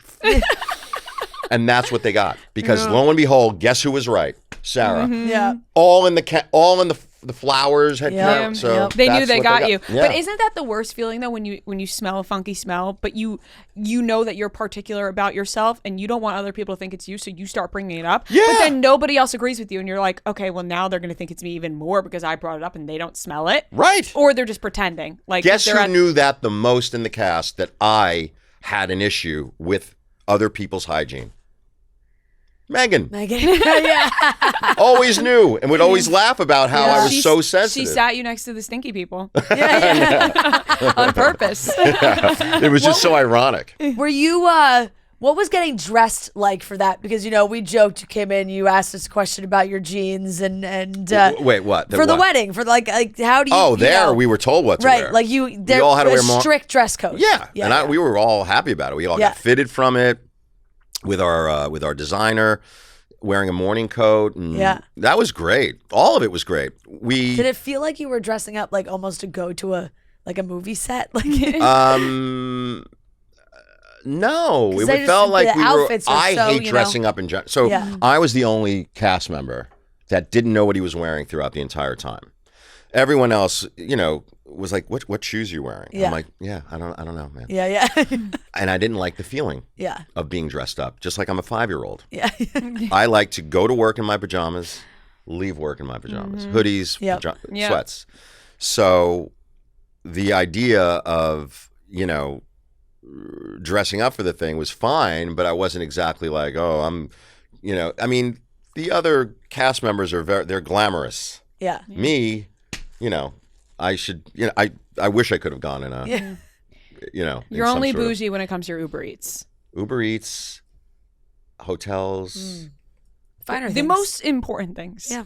And that's what they got. Because lo and behold, guess who was right? Sarah. Yeah. All in the flowers had come. So They knew that's they what got you. Yeah. But isn't that the worst feeling though when you smell a funky smell, but you know that you're particular about yourself and you don't want other people to think it's you, so you start bringing it up. Yeah. But then nobody else agrees with you, and you're like, okay, well now they're gonna think it's me even more because I brought it up and they don't smell it. Right. Or they're just pretending. Like Guess they're who at- knew that the most in the cast, that I had an issue with other people's hygiene? Meghan. yeah. Always knew and would always laugh about how I was She- so sensitive. She sat you next to the stinky people yeah. on purpose. It was just so ironic. Were you? What was getting dressed like for that? Because we joked. You came in. You asked us a question about your jeans and Wait, what? for the what? wedding for like how do you? Oh, you there know, we were told what to right wear. like you. There all had to was wear more- strict dress code. Yeah, yeah. We were all happy about it. We all got fitted from it with our designer wearing a morning coat. And that was great. All of it was great. Did it feel like you were dressing up like almost to go to a movie set? Like no, 'Cause it felt like the we were. outfits are I so, hate dressing up in general. So Yeah. I was the only cast member that didn't know what he was wearing throughout the entire time. Everyone else, was like, "What shoes are you wearing?" Yeah. I'm like, "Yeah, I don't know, man." yeah. And I didn't like the feeling Yeah. of being dressed up, just like I'm a 5-year-old. Yeah. I like to go to work in my pajamas, leave work in my pajamas, hoodies, Yep. sweats. So the idea of, dressing up for the thing was fine, but I wasn't exactly like, oh, I'm, I mean, the other cast members they're glamorous. Yeah. Me, I should, I wish I could have gone in a, in You're some only sort of bougie when it comes to your Uber Eats. Uber Eats, hotels. Finer The things. most important things. Yeah.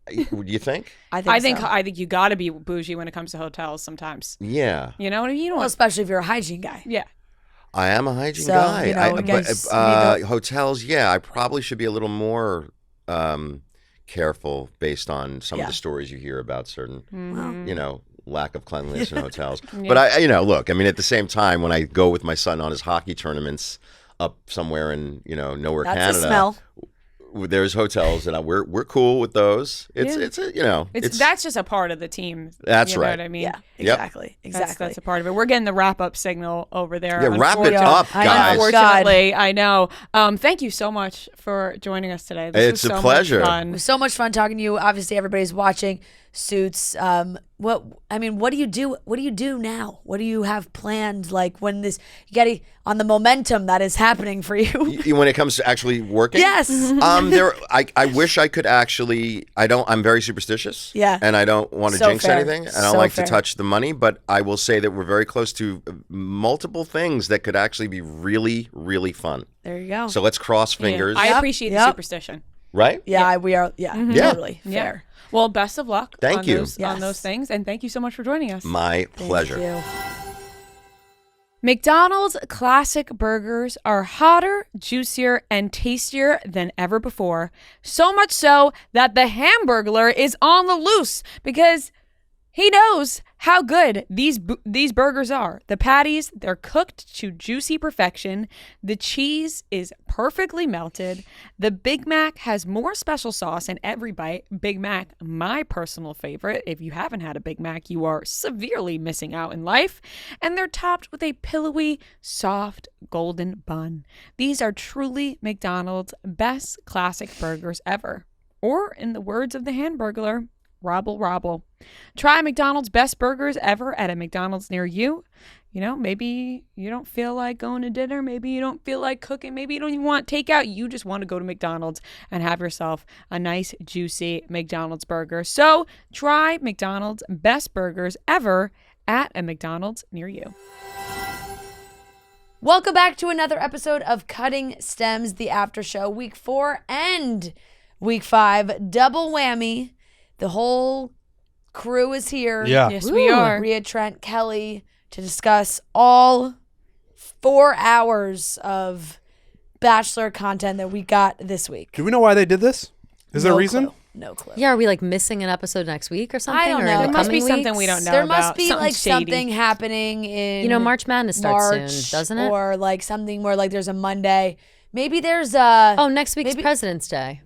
Do you think? I think I so. think you got to be bougie when it comes to hotels sometimes. Yeah. You know what I mean? You don't Well, want- especially if you're a hygiene guy. yeah. I am a hygiene So, guy. I guess you need Hotels, I probably should be a little more careful based on some of the stories you hear about certain, lack of cleanliness in hotels. But look, I mean, at the same time, when I go with my son on his hockey tournaments up somewhere in, nowhere That's Canada, a smell. there's hotels and we're cool with those. It's That's just a part of the team. That's you know right. what I mean? Yeah. Yep. Exactly. Exactly. That's a part of it. We're getting the wrap up signal over there. Yeah, wrap it up, guys. Unfortunately, I know. Thank you so much for joining us today. This It's was a so pleasure. much It fun. was so much fun talking to you. Obviously, everybody's watching. suits. What do you do? What do you do now? What do you have planned? Like when you got on the momentum that is happening for you. When it comes to actually working? Yes. I wish I could actually. I'm very superstitious. Yeah. And I don't want to So jinx fair. anything. I don't So like fair. to touch the money, but I will say that we're very close to multiple things that could actually be really, really fun. There you go. So let's cross fingers. I Yep, appreciate the yep. superstition. Right? Yeah, we are. Yeah, totally Yeah. fair. Well, best of luck. Thank on you. Those, on those things, and thank you so much for joining us. My pleasure. Thank you. McDonald's classic burgers are hotter, juicier, and tastier than ever before. So much so that the Hamburglar is on the loose because he knows how good these burgers are. The patties, they're cooked to juicy perfection. The cheese is perfectly melted. The Big Mac has more special sauce in every bite. Big Mac, my personal favorite. If you haven't had a Big Mac, you are severely missing out in life. And they're topped with a pillowy, soft, golden bun. These are truly McDonald's best classic burgers ever. Or, in the words of the Hamburglar, Robble Robble. Try McDonald's best burgers ever at a McDonald's near you. You know, maybe you don't feel like going to dinner. Maybe you don't feel like cooking. Maybe you don't even want takeout. You just want to go to McDonald's and have yourself a nice, juicy McDonald's burger. So try McDonald's best burgers ever at a McDonald's near you. Welcome back to another episode of Cutting Stems, the after show, week 4 and week 5, double whammy. The whole crew is here. Yeah. Yes, we are. Rhea, Trent, Kelly, to discuss all 4 hours of Bachelor content that we got this week. Do we know why they did this? Is there a reason? Clue. No clue. Yeah, are we like missing an episode next week or something? I don't or know. in the There must be coming something weeks? we don't know. There must about. be Something like shady. something happening in You know, March Madness starts March, soon, doesn't it? Or like something where like there's a Monday. Maybe there's a Oh, next week's maybe- President's Day.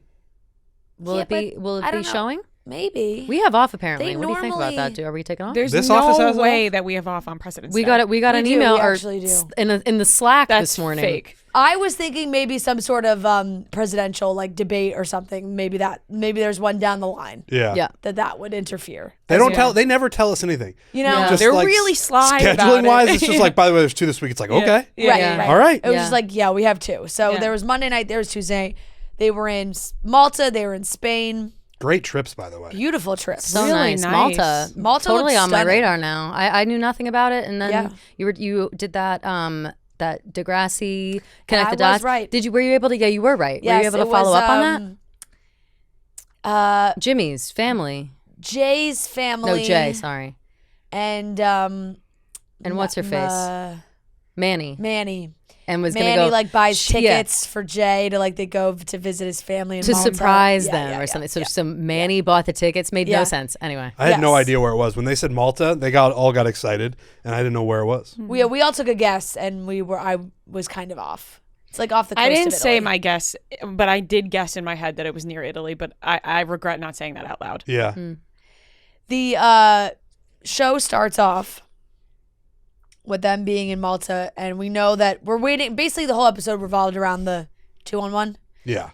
Will Yeah, it be? but Will I it be don't know. showing? maybe. We have off apparently. They What do you think about that? normally- Do are we taking off? There's This office no has it way off? that we have off on President's we Day. got it. We got We an do, email we or actually do. in the Slack That's this morning. fake. I was thinking maybe some sort of presidential like debate or something. Maybe there's one down the line Yeah. Yeah. that would interfere. They don't Yeah. tell. They never tell us anything. You know, Yeah. Just They're like really sly about scheduling wise, it. it's just like, by the way, there's 2 this week. It's like, okay, Yeah. right, Yeah. right. all right. It was Yeah. just like, yeah, we have 2. So Yeah. there was Monday night, there was Tuesday. They were in Malta, they were in Spain. Great trips, by the way. Beautiful trips. So Really nice. nice. Malta totally looks on my stunning. radar now. I knew nothing about it, and then Yeah. you did that that Degrassi connect I the dots. was right. Were you able to? Yeah, you were right. Yes, were you able it to follow was, up on that? Jimmy's family. Jay's family. No, Jay. Sorry. And what's her face? Manny. Manny. And was Manny gonna go like buys Yeah. tickets for Jay to like they go to visit his family in to Malta. surprise Yeah, them yeah, or yeah, something. So yeah. some Manny bought the tickets. Made Yeah. no sense. Anyway. I had no Yes. idea where it was when they said Malta. They all got excited, and I didn't know where it was. We all took a guess and I was kind of off. It's like off the coast I didn't of say Italy. my guess, but I did guess in my head that it was near Italy, but I regret not saying that out loud. Yeah. The show starts off with them being in Malta, and we know that we're waiting. Basically, the whole episode revolved around the 2-on-1. Yeah.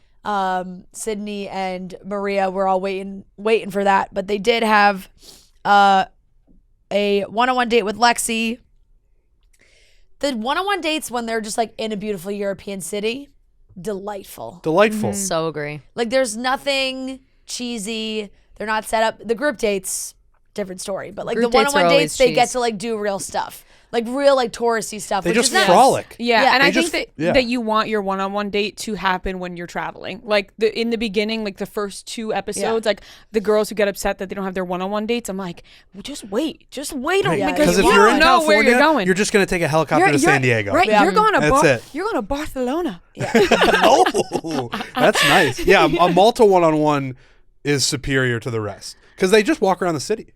Sydney and Maria were all waiting for that, but they did have a one-on-one date with Lexi. The one-on-one dates when they're just like in a beautiful European city, delightful. Delightful. So agree. Like there's nothing cheesy. They're not set up. The group dates, different story. But like Group the dates are one-on-one always dates, they get cheese. to like do real stuff, like real like touristy stuff. They which just is nice. frolic. Yeah, Yeah. and They I just- think that yeah. that you want your one-on-one date to happen when you're traveling. Like in the beginning, like the first 2 episodes, like the girls who get upset that they don't have their one-on-one dates, I'm like, well, just wait Right. Yeah, because Because if you you're don't in know California, where you're going. you're just going to take a helicopter to San Diego. right? Yeah. You're going to That's it. You're going to Barcelona. Oh, that's nice. Yeah, a Malta one-on-one is superior to the rest because they just walk around the city.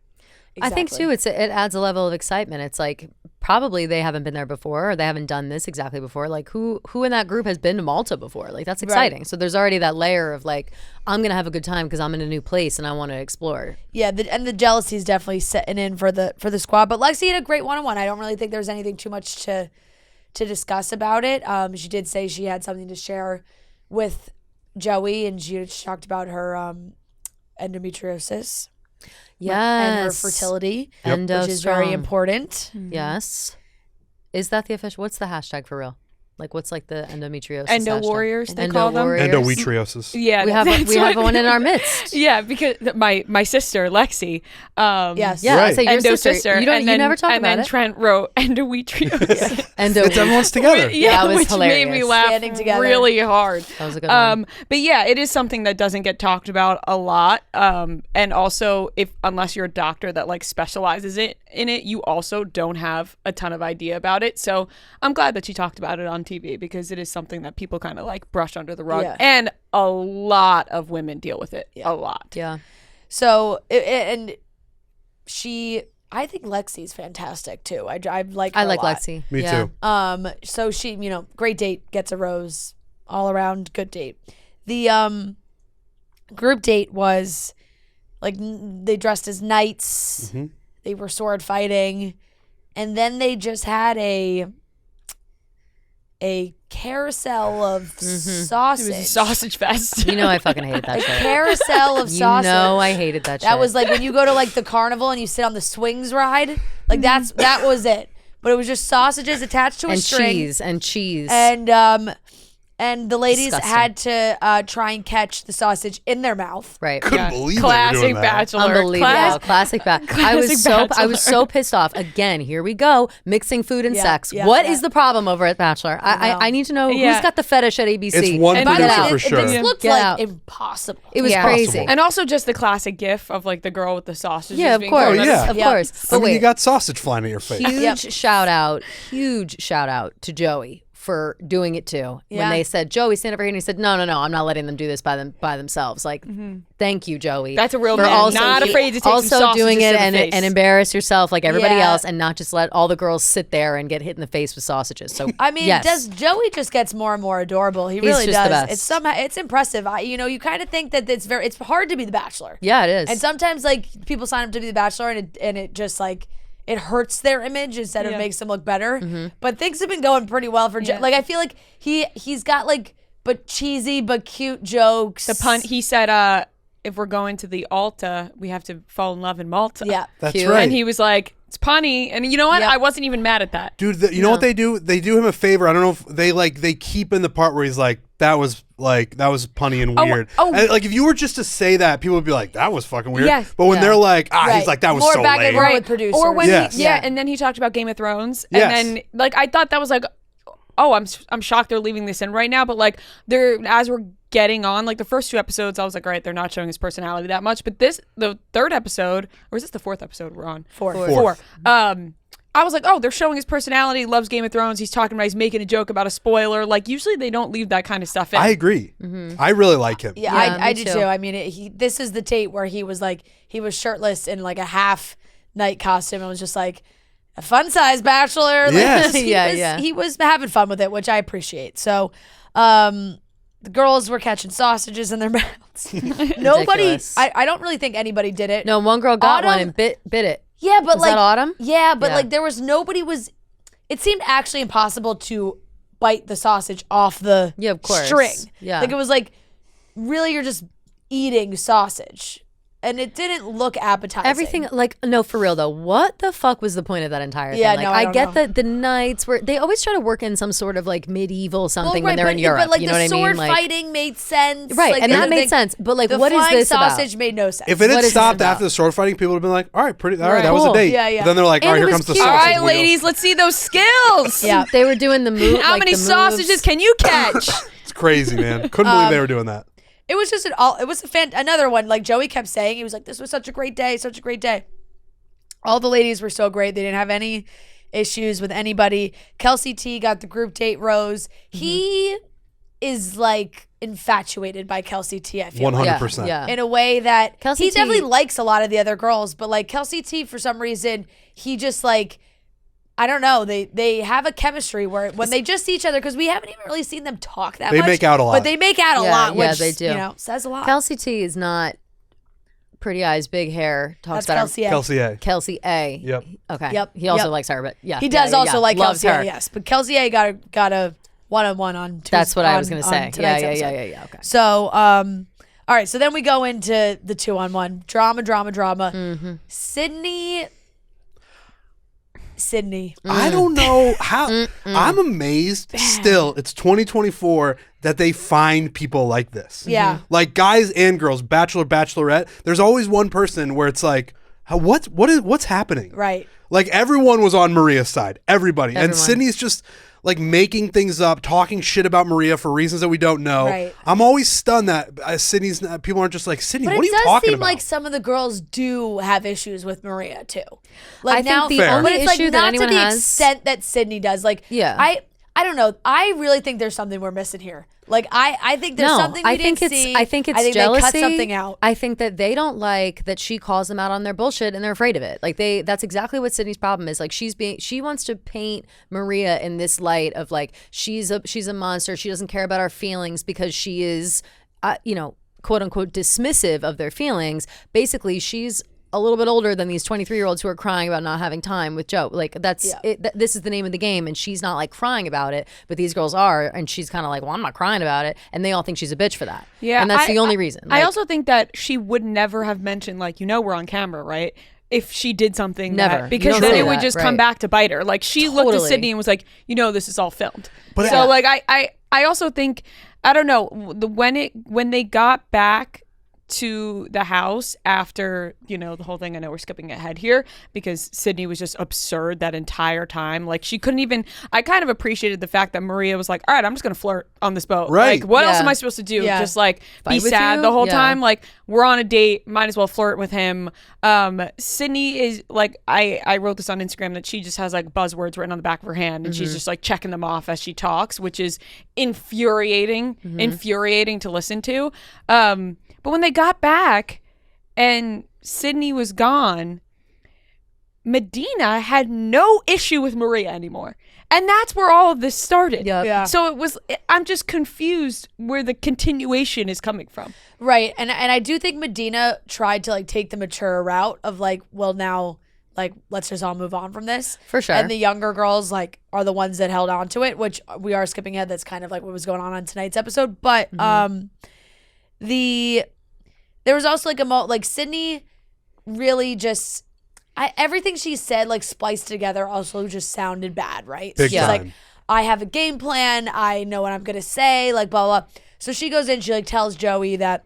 I think Exactly. too, it adds a level of excitement. It's like probably they haven't been there before, or they haven't done this exactly before. Like who in that group has been to Malta before? Like that's exciting. So there's already that layer of like I'm gonna have a good time because I'm in a new place and I want to explore. Yeah, and the jealousy is definitely setting in for the squad. But Lexi had a great one-on-one. I don't really think there's anything too much to discuss about it. She did say she had something to share with Joey, and she talked about her endometriosis. and her Yes. fertility, Endo which is very strong. important. Yes. Is that the official? What's the hashtag for real? Like, what's like the endometriosis? Endo hashtag? warriors, they Endo call them. warriors. Endometriosis. Yeah, We have that's what- one in our midst. Yeah, because my sister Lexi, Yes. Yeah, Right. so your endo sister. You don't. and You then, never talk and about then it. Trent wrote endometriosis. Endo. It's everyone's together. Yeah, That was which made me hilarious. laugh Standing together. really hard. That was a good one. But yeah, it is something that doesn't get talked about a lot. And also, unless you're a doctor that like specializes in it, you also don't have a ton of idea about it. So I'm glad that you talked about it on TV because it is something that people kind of like brush under the rug, Yeah. and a lot of women deal with it. A lot. Yeah. So and I think Lexi's fantastic too. I like her I a like lot. Lexi. Me Yeah. too. So she, great date, gets a rose, all around good date. The group date was like they dressed as knights. Mm-hmm. They were sword fighting, and then they just had a carousel of sausage. It was a sausage fest. You know I fucking hated that A shit. carousel of You sausage. know I hated that shit. That was like when you go to like the carnival and you sit on the swings ride. Like that was it. But it was just sausages attached to a and string. cheese. And the ladies Disgusting. had to try and catch the sausage in their mouth. Right. Couldn't believe they were Classic doing that. Bachelor. Unbelievable. Classic I was Classic so pissed off. Again, here we go. Mixing food and Yeah, sex. yeah, What yeah. is the problem over at Bachelor? I need to know Yeah. who's got the fetish at ABC. It's one And By the producer way, for this sure. looked Get like out. impossible. It was Yeah. crazy. Possible. And also just the classic gif of like the girl with the sausages. Yeah, of being course. thrown Oh, at yeah. us. Of Yeah. course. I But mean, wait, you got sausage flying at your face. huge shout out to Joey for doing it too. Yeah. When they said, Joey, stand over here, and he said, no, I'm not letting them do this by themselves. Like, thank you, Joey. That's a real for man. also Not afraid to take some also sausages doing to it the and face. embarrass yourself like everybody Yeah. else, and not just let all the girls sit there and get hit in the face with sausages. So I mean, yes. Joey just gets more and more adorable. He really just the does. best. It's impressive. You kind of think that it's hard to be the Bachelor. Yeah, it is. And sometimes like people sign up to be the Bachelor and it just like it hurts their image instead of Yeah. makes them look better. Mm-hmm. But things have been going pretty well for Yeah. like I feel like he's got like but cheesy but cute jokes. The pun. He said, "If we're going to the Alta, we have to fall in love in Malta." Yeah. That's Cute. right. And he was like, "It's punny." And you know what? Yep. I wasn't even mad at that. Dude, you know what they do? They do him a favor. I don't know if they keep in the part where he's like, that was punny and weird. And, like if you were just to say that, people would be like, that was fucking weird. Yes. But when Yeah. they're like, he's Right. like, that was More so back and lame. forth. with producers. Or when Yes. and then he talked about Game of Thrones, and Yes. then like I thought that was like, oh, I'm shocked they're leaving this in right now, but like as we're getting on, like the first two episodes, I was like, all right, they're not showing his personality that much, but the third episode, or is this the fourth episode we're on? Four. I was like, oh, they're showing his personality, loves Game of Thrones. He's talking about, he's making a joke about a spoiler. Like, usually they don't leave that kind of stuff in. I agree. I really like him. Yeah, Yeah, I me do too. too. I mean, this is the tape where he was shirtless in like a half night costume and was just like a fun size Bachelor. Like, Yes. he was having fun with it, which I appreciate. So, the girls were catching sausages in their mouths. Nobody, Ridiculous. I don't really think anybody did it. No, one girl got one Autumn- and bit it. Yeah, but Was like that Autumn? Yeah, but Yeah. like there was nobody was. It seemed actually impossible to bite the sausage off the Yeah, of course. string. Yeah. like it was like really you're just eating sausage, and it didn't look appetizing. Everything like no, for real though. What the fuck was the point of that entire Yeah, thing? Like no, I I don't get know. that the knights were they always try to work in some sort of like medieval something Well, when they're but, in Europe. but like you know the what I sword mean? Like fighting made sense, right, like, and the- that made the- sense. But like, the what is flying this sausage about? made no sense. If it What had is this stopped about? after the sword fighting, people would have been like, all right, all right, Right. that was Cool. a date. Yeah, yeah. But then they're like, And all right, it here was comes the cute. All sausage right, wheel. ladies, let's see those skills. Yeah. They were doing the move. How like, many the moves. sausages can you catch? It's crazy, man. Couldn't believe they were doing that. It was just another one. Like Joey kept saying, he was like, "This was such a great day, such a great day." All the ladies were so great. They didn't have any issues with anybody. Kelce T got the group date rose. He is like infatuated by Kelce T. I feel like. 100%. Yeah. In a way that Kelce he T- definitely likes a lot of the other girls, but like Kelce T, for some reason, he just like. I don't know. They have a chemistry where when they just see each other, because we haven't even really seen them talk that They much. make out a lot. But they make out a Yeah, lot, yeah, which they do. Says a lot. Kelsey T is not pretty eyes, big hair. Talks That's about Kelce A. Kelsey A. Kelsey A. Yep. Okay. Yep, He also yep. likes her, but yeah. He does yeah, also yeah. like Loves Kelsey her. A, yes. But Kelsey A got a one-on-one on Tuesday. That's what I was on- gonna on say. Yeah, tonight's yeah, episode. yeah, yeah, yeah. Okay. So, All right, so then we go into the 2-on-1 drama. Sydney. I don't know how. I'm amazed still. It's 2024 that they find people like this. Yeah. Like guys and girls, Bachelor, Bachelorette. There's always one person where it's like, what's happening? Right. Like everyone was on Maria's side. Everybody. And Everyone. Sydney's just like making things up, talking shit about Maria for reasons that we don't know. Right. I'm always stunned that Sydney's people aren't just like, Sydney, But what are it you does talking seem about? like some of the girls do have issues with Maria too. Like I think now, the Fair. only but it's like issue that not anyone to the has. extent that Sydney does. Like, Yeah. I don't know. I really think there's something we're missing here. Like, I think there's something we didn't see. I think it's I think jealousy. they cut something out. I think that they don't like that she calls them out on their bullshit and they're afraid of it. Like that's exactly what Sydney's problem is. Like she wants to paint Maria in this light of like she's a monster. She doesn't care about our feelings because she is, quote unquote dismissive of their feelings. Basically, she's a little bit older than these 23-year-olds who are crying about not having time with Joe. Like that's it. This is the name of the game, and she's not like crying about it, but these girls are, and she's kind of like, well, I'm not crying about it, and they all think she's a bitch for that. Yeah, and that's the only reason. I Like, also think that she would never have mentioned like, we're on camera, right? If she did something Never. that, because You don't then say it would that, just come right. back to bite her. Like she looked at Totally. Sydney and was like, this is all filmed. But So like I also think, I don't know, when they got back to the house after the whole thing. I know we're skipping ahead here because Sydney was just absurd that entire time. Like she couldn't even. I kind of appreciated the fact that Maria was like, "All right, I'm just gonna flirt on this boat. Right. Like, what else Yeah. am I supposed to do? Yeah. Just like be Fight with sad you? the whole Yeah. time? Like we're on a date, might as well flirt with him." Sydney is like, I wrote this on Instagram that she just has like buzzwords written on the back of her hand, and she's just like checking them off as she talks, which is infuriating to listen to. But when they got back and Sydney was gone, Medina had no issue with Maria anymore. And that's where all of this started. Yep. Yeah. So I'm just confused where the continuation is coming from. Right. And I do think Medina tried to like take the mature route of like, well, now like let's just all move on from this. For sure. And the younger girls like are the ones that held on to it, which we are skipping ahead. That's kind of like what was going on tonight's episode. But there was also like like Sydney really just everything she said like spliced together also just sounded bad, right? Big She's time. like, I have a game plan, I know what I'm gonna say, like blah blah. So she goes in, she like tells Joey that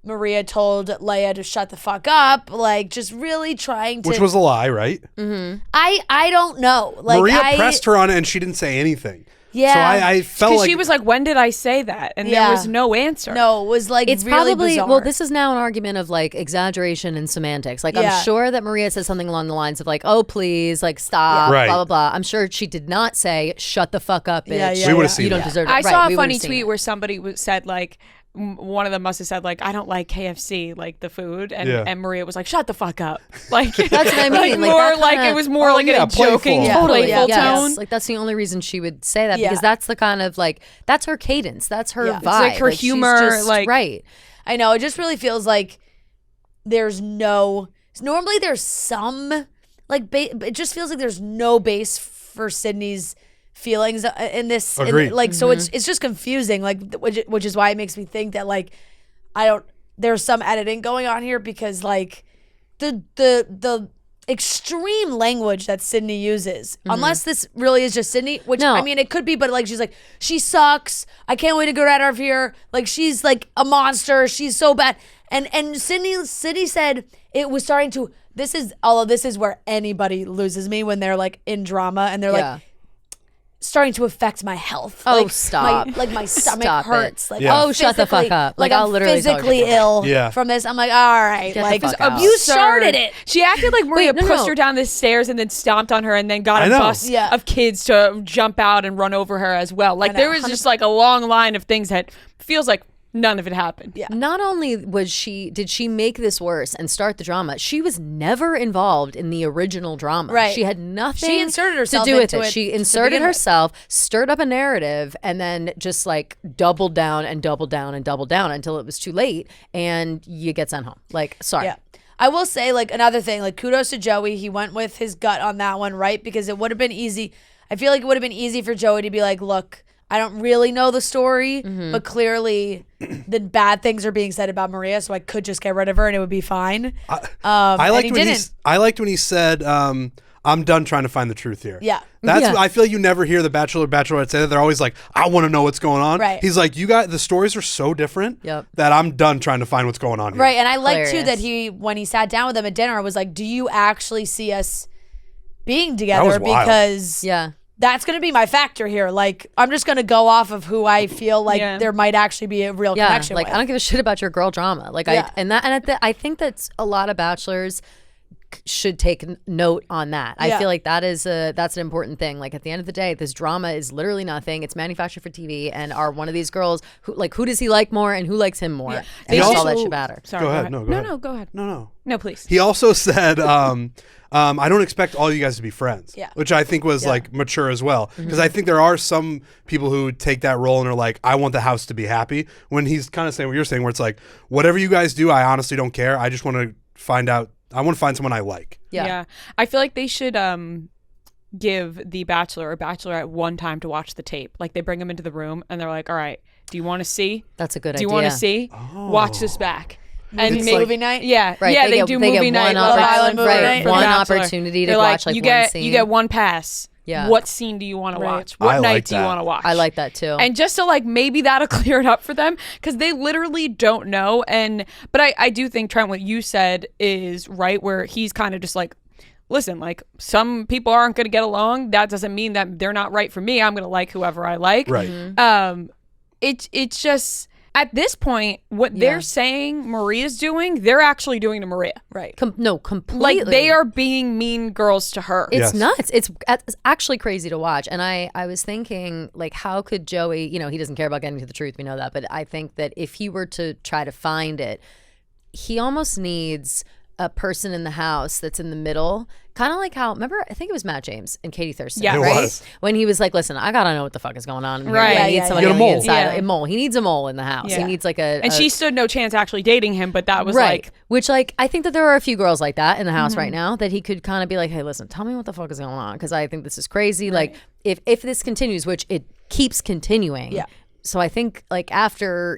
Maria told Leia to shut the fuck up, like just really trying to. Which was a lie, right? I don't know. Like Maria pressed her on it and she didn't say anything. Yeah. So I felt Because like she was like, when did I say that? And Yeah. there was no answer. No, it was like it's really probably bizarre. well, this is now an argument of like exaggeration and semantics. Like Yeah. I'm sure that Maria said something along the lines of like, oh please, like stop, Right. blah blah blah. I'm sure she did not say shut the fuck up, bitch. Yeah, yeah, We would've yeah. seen You don't that. deserve it. I Right, saw we a would've funny seen tweet it. where somebody said like, one of them must have said like, I don't like KFC, like the food, and, Yeah. and Maria was like, shut the fuck up. Like That's what I mean. like, Like, more that like kinda- it was more Oh, like yeah, a joking, playful. Totally, playful yes. tone. Like that's the only reason she would say that Yeah. because that's the kind of like that's her cadence, that's her Yeah. It's vibe, like her she's humor, just- like- right. I know. It just really feels like there's no. Normally, there's some like. It just feels like there's no base for Sydney's feelings in this. Agreed. Like, so it's just confusing. Like, which is why it makes me think that like, I don't. There's some editing going on here because like, the extreme language that Sydney uses, unless this really is just Sydney, which No. I mean it could be, but like she's like, she sucks. I can't wait to get out of here. Like she's like a monster. She's so bad. And Sydney said it was starting to. This is where anybody loses me when they're like in drama and they're Yeah. like starting to affect my health. Oh, like, stop. my stomach Stop it. hurts. Like Yeah. I'm Oh, shut the fuck physically- up. Like, I'm I'll literally tell you physically shut the ill Yeah. from this. I'm like, all right, Get the like fuck out. you started it. She acted like Maria no, pushed no. her down the stairs and then stomped on her and then got I a know. bus Yeah. of kids to jump out and run over her as well. Like know. there was just like a long line of things that feels like none of it happened. Yeah. Not only did she make this worse and start the drama, she was never involved in the original drama. Right. She had nothing She inserted herself to do with into it. it She to inserted begin with. herself, stirred up a narrative, and then just like doubled down and doubled down and doubled down until it was too late and you get sent home. Like, sorry. Yeah. I will say, like, another thing, like, kudos to Joey. He went with his gut on that one, right? Because it would have been easy. I feel like it would have been easy for Joey to be like, look, I don't really know the story, but clearly the bad things are being said about Maria, so I could just get rid of her and it would be fine. I liked when he said, I'm done trying to find the truth here. Yeah. I feel like you never hear the Bachelor or Bachelorette say that. They're always like, I want to know what's going on. Right. He's like, the stories are so different that I'm done trying to find what's going on here. Right, and I like too that when he sat down with them at dinner, was like, do you actually see us being together? That was wild. Because that's going to be my factor here. Like, I'm just going to go off of who I feel like there might actually be a real connection like, with. I don't give a shit about your girl drama. Like, I think that's a lot of bachelors should take note on that. I feel like that's an important thing. Like, at the end of the day, this drama is literally nothing. It's manufactured for TV, and are one of these girls who does he like more and who likes him more? And that's all that should matter. Sorry, Go ahead. No, go ahead. No, go ahead. No, please. He also said, I don't expect all you guys to be friends, which I think was like mature as well. Because I think there are some people who take that role and are like, I want the house to be happy. When he's kind of saying what you're saying, where it's like, whatever you guys do, I honestly don't care. I just want to find someone I like. Yeah. I feel like they should give the Bachelor or Bachelorette one time to watch the tape. Like, they bring them into the room and they're like, all right, do you want to see? That's a good idea. Do you want to see? Watch this back. And it's movie night? Yeah. Right. Yeah, they do movie night. Love Island movie night. One Bachelor. opportunity to They're watch like, like you one get scene. You get one pass. Yeah. What scene do you want to watch? I What like night do you that. want to watch? I like that too. And just so like maybe that'll clear it up for them, because they literally don't know. But I do think, Trent, what you said is right, where he's kind of just like, listen, like, some people aren't going to get along. That doesn't mean that they're not right for me. I'm going to like whoever I like. Right. It's just, at this point, what they're saying Maria's doing, they're actually doing to Maria. Right. Completely. Like, they are being mean girls to her. It's nuts. It's actually crazy to watch. And I was thinking, like, how could Joey, he doesn't care about getting to the truth. We know that. But I think that if he were to try to find it, he almost needs a person in the house that's in the middle. Kind of like how, remember, I think it was Matt James and Katie Thurston, Yeah, right? was. When he was like, listen, I got to know what the fuck is going on in here. Right. I need Yeah, somebody yeah. on Get a the mole. inside. Yeah. A mole. He needs a mole in the house. Yeah. He needs like and she stood no chance actually dating him, but that was right. like, Which, like, I think that there are a few girls like that in the house right now that he could kind of be like, hey, listen, tell me what the fuck is going on, because I think this is crazy. Like, if this continues, which it keeps continuing. Yeah. So I think, like, after,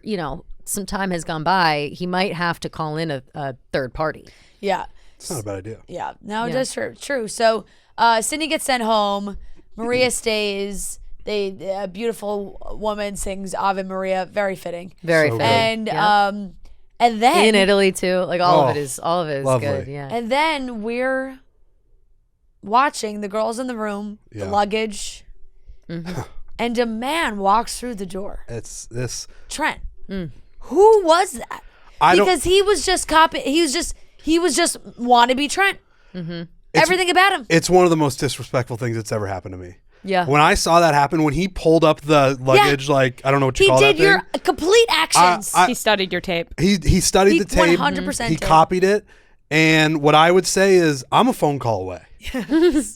some time has gone by, he might have to call in a third party. Yeah. It's not a bad idea. Yeah. No, that's true. So Sydney gets sent home. Maria stays. A beautiful woman sings Ave Maria. Very fitting. Very So fitting. And and then In Italy too, like all of it is lovely. good. Yeah. And then we're watching the girls in the room, the luggage, and a man walks through the door. It's this. Trent. Who was that? I don't. Because he was just he was just wannabe Trent. Everything about him. It's one of the most disrespectful things that's ever happened to me. Yeah. When I saw that happen, when he pulled up the luggage, like, I don't know what you He call did that thing. your complete actions. he studied your tape. He studied the tape. 100% He did. copied it. And what I would say is, I'm a phone call away.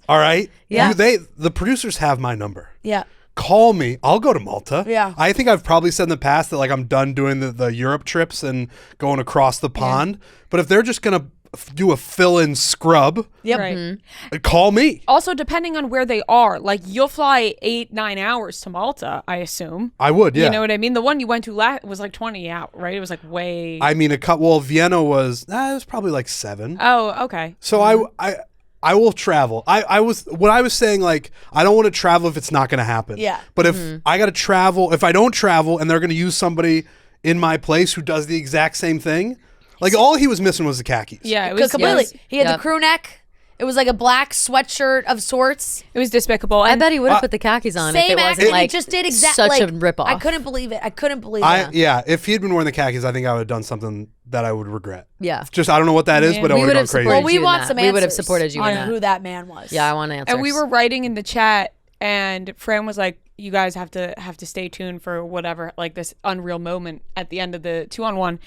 All right? Yeah. The producers have my number. Yeah. Call me. I'll go to Malta. Yeah. I think I've probably said in the past that, like, I'm done doing the Europe trips and going across the pond. But if they're just going to do a fill-in scrub, Yep. Right. call me. Also, depending on where they are, like, you'll fly 8-9 hours to Malta, I assume. I would, yeah. You know what I mean? The one you went to was like 20 out, right? It was like way. I mean, Vienna was, it was probably like 7. Oh, okay. So I will travel. I was saying, like, I don't want to travel if it's not going to happen. Yeah. But if I got to travel, if I don't travel and they're going to use somebody in my place who does the exact same thing, like, all he was missing was the khakis. Yeah, it was Completely. yes. He had Yep. the crew neck. It was like a black sweatshirt of sorts. It was despicable. I And bet he would have put the khakis on if Same it wasn't accent. like He just did exactly such a ripoff. I couldn't believe it. I couldn't believe it. Yeah, if he had been wearing the khakis, I think I would have done something that I would regret. Yeah. Just, I don't know what that is, Yeah. but I We would would have have gone crazy. supported Well, we you in want that. some We answers would have supported you on in that. who that man was. Yeah, I want answers. And we were writing in the chat, and Fran was like, "You guys have to stay tuned for whatever, like, this unreal moment at the end of the 2-on-1."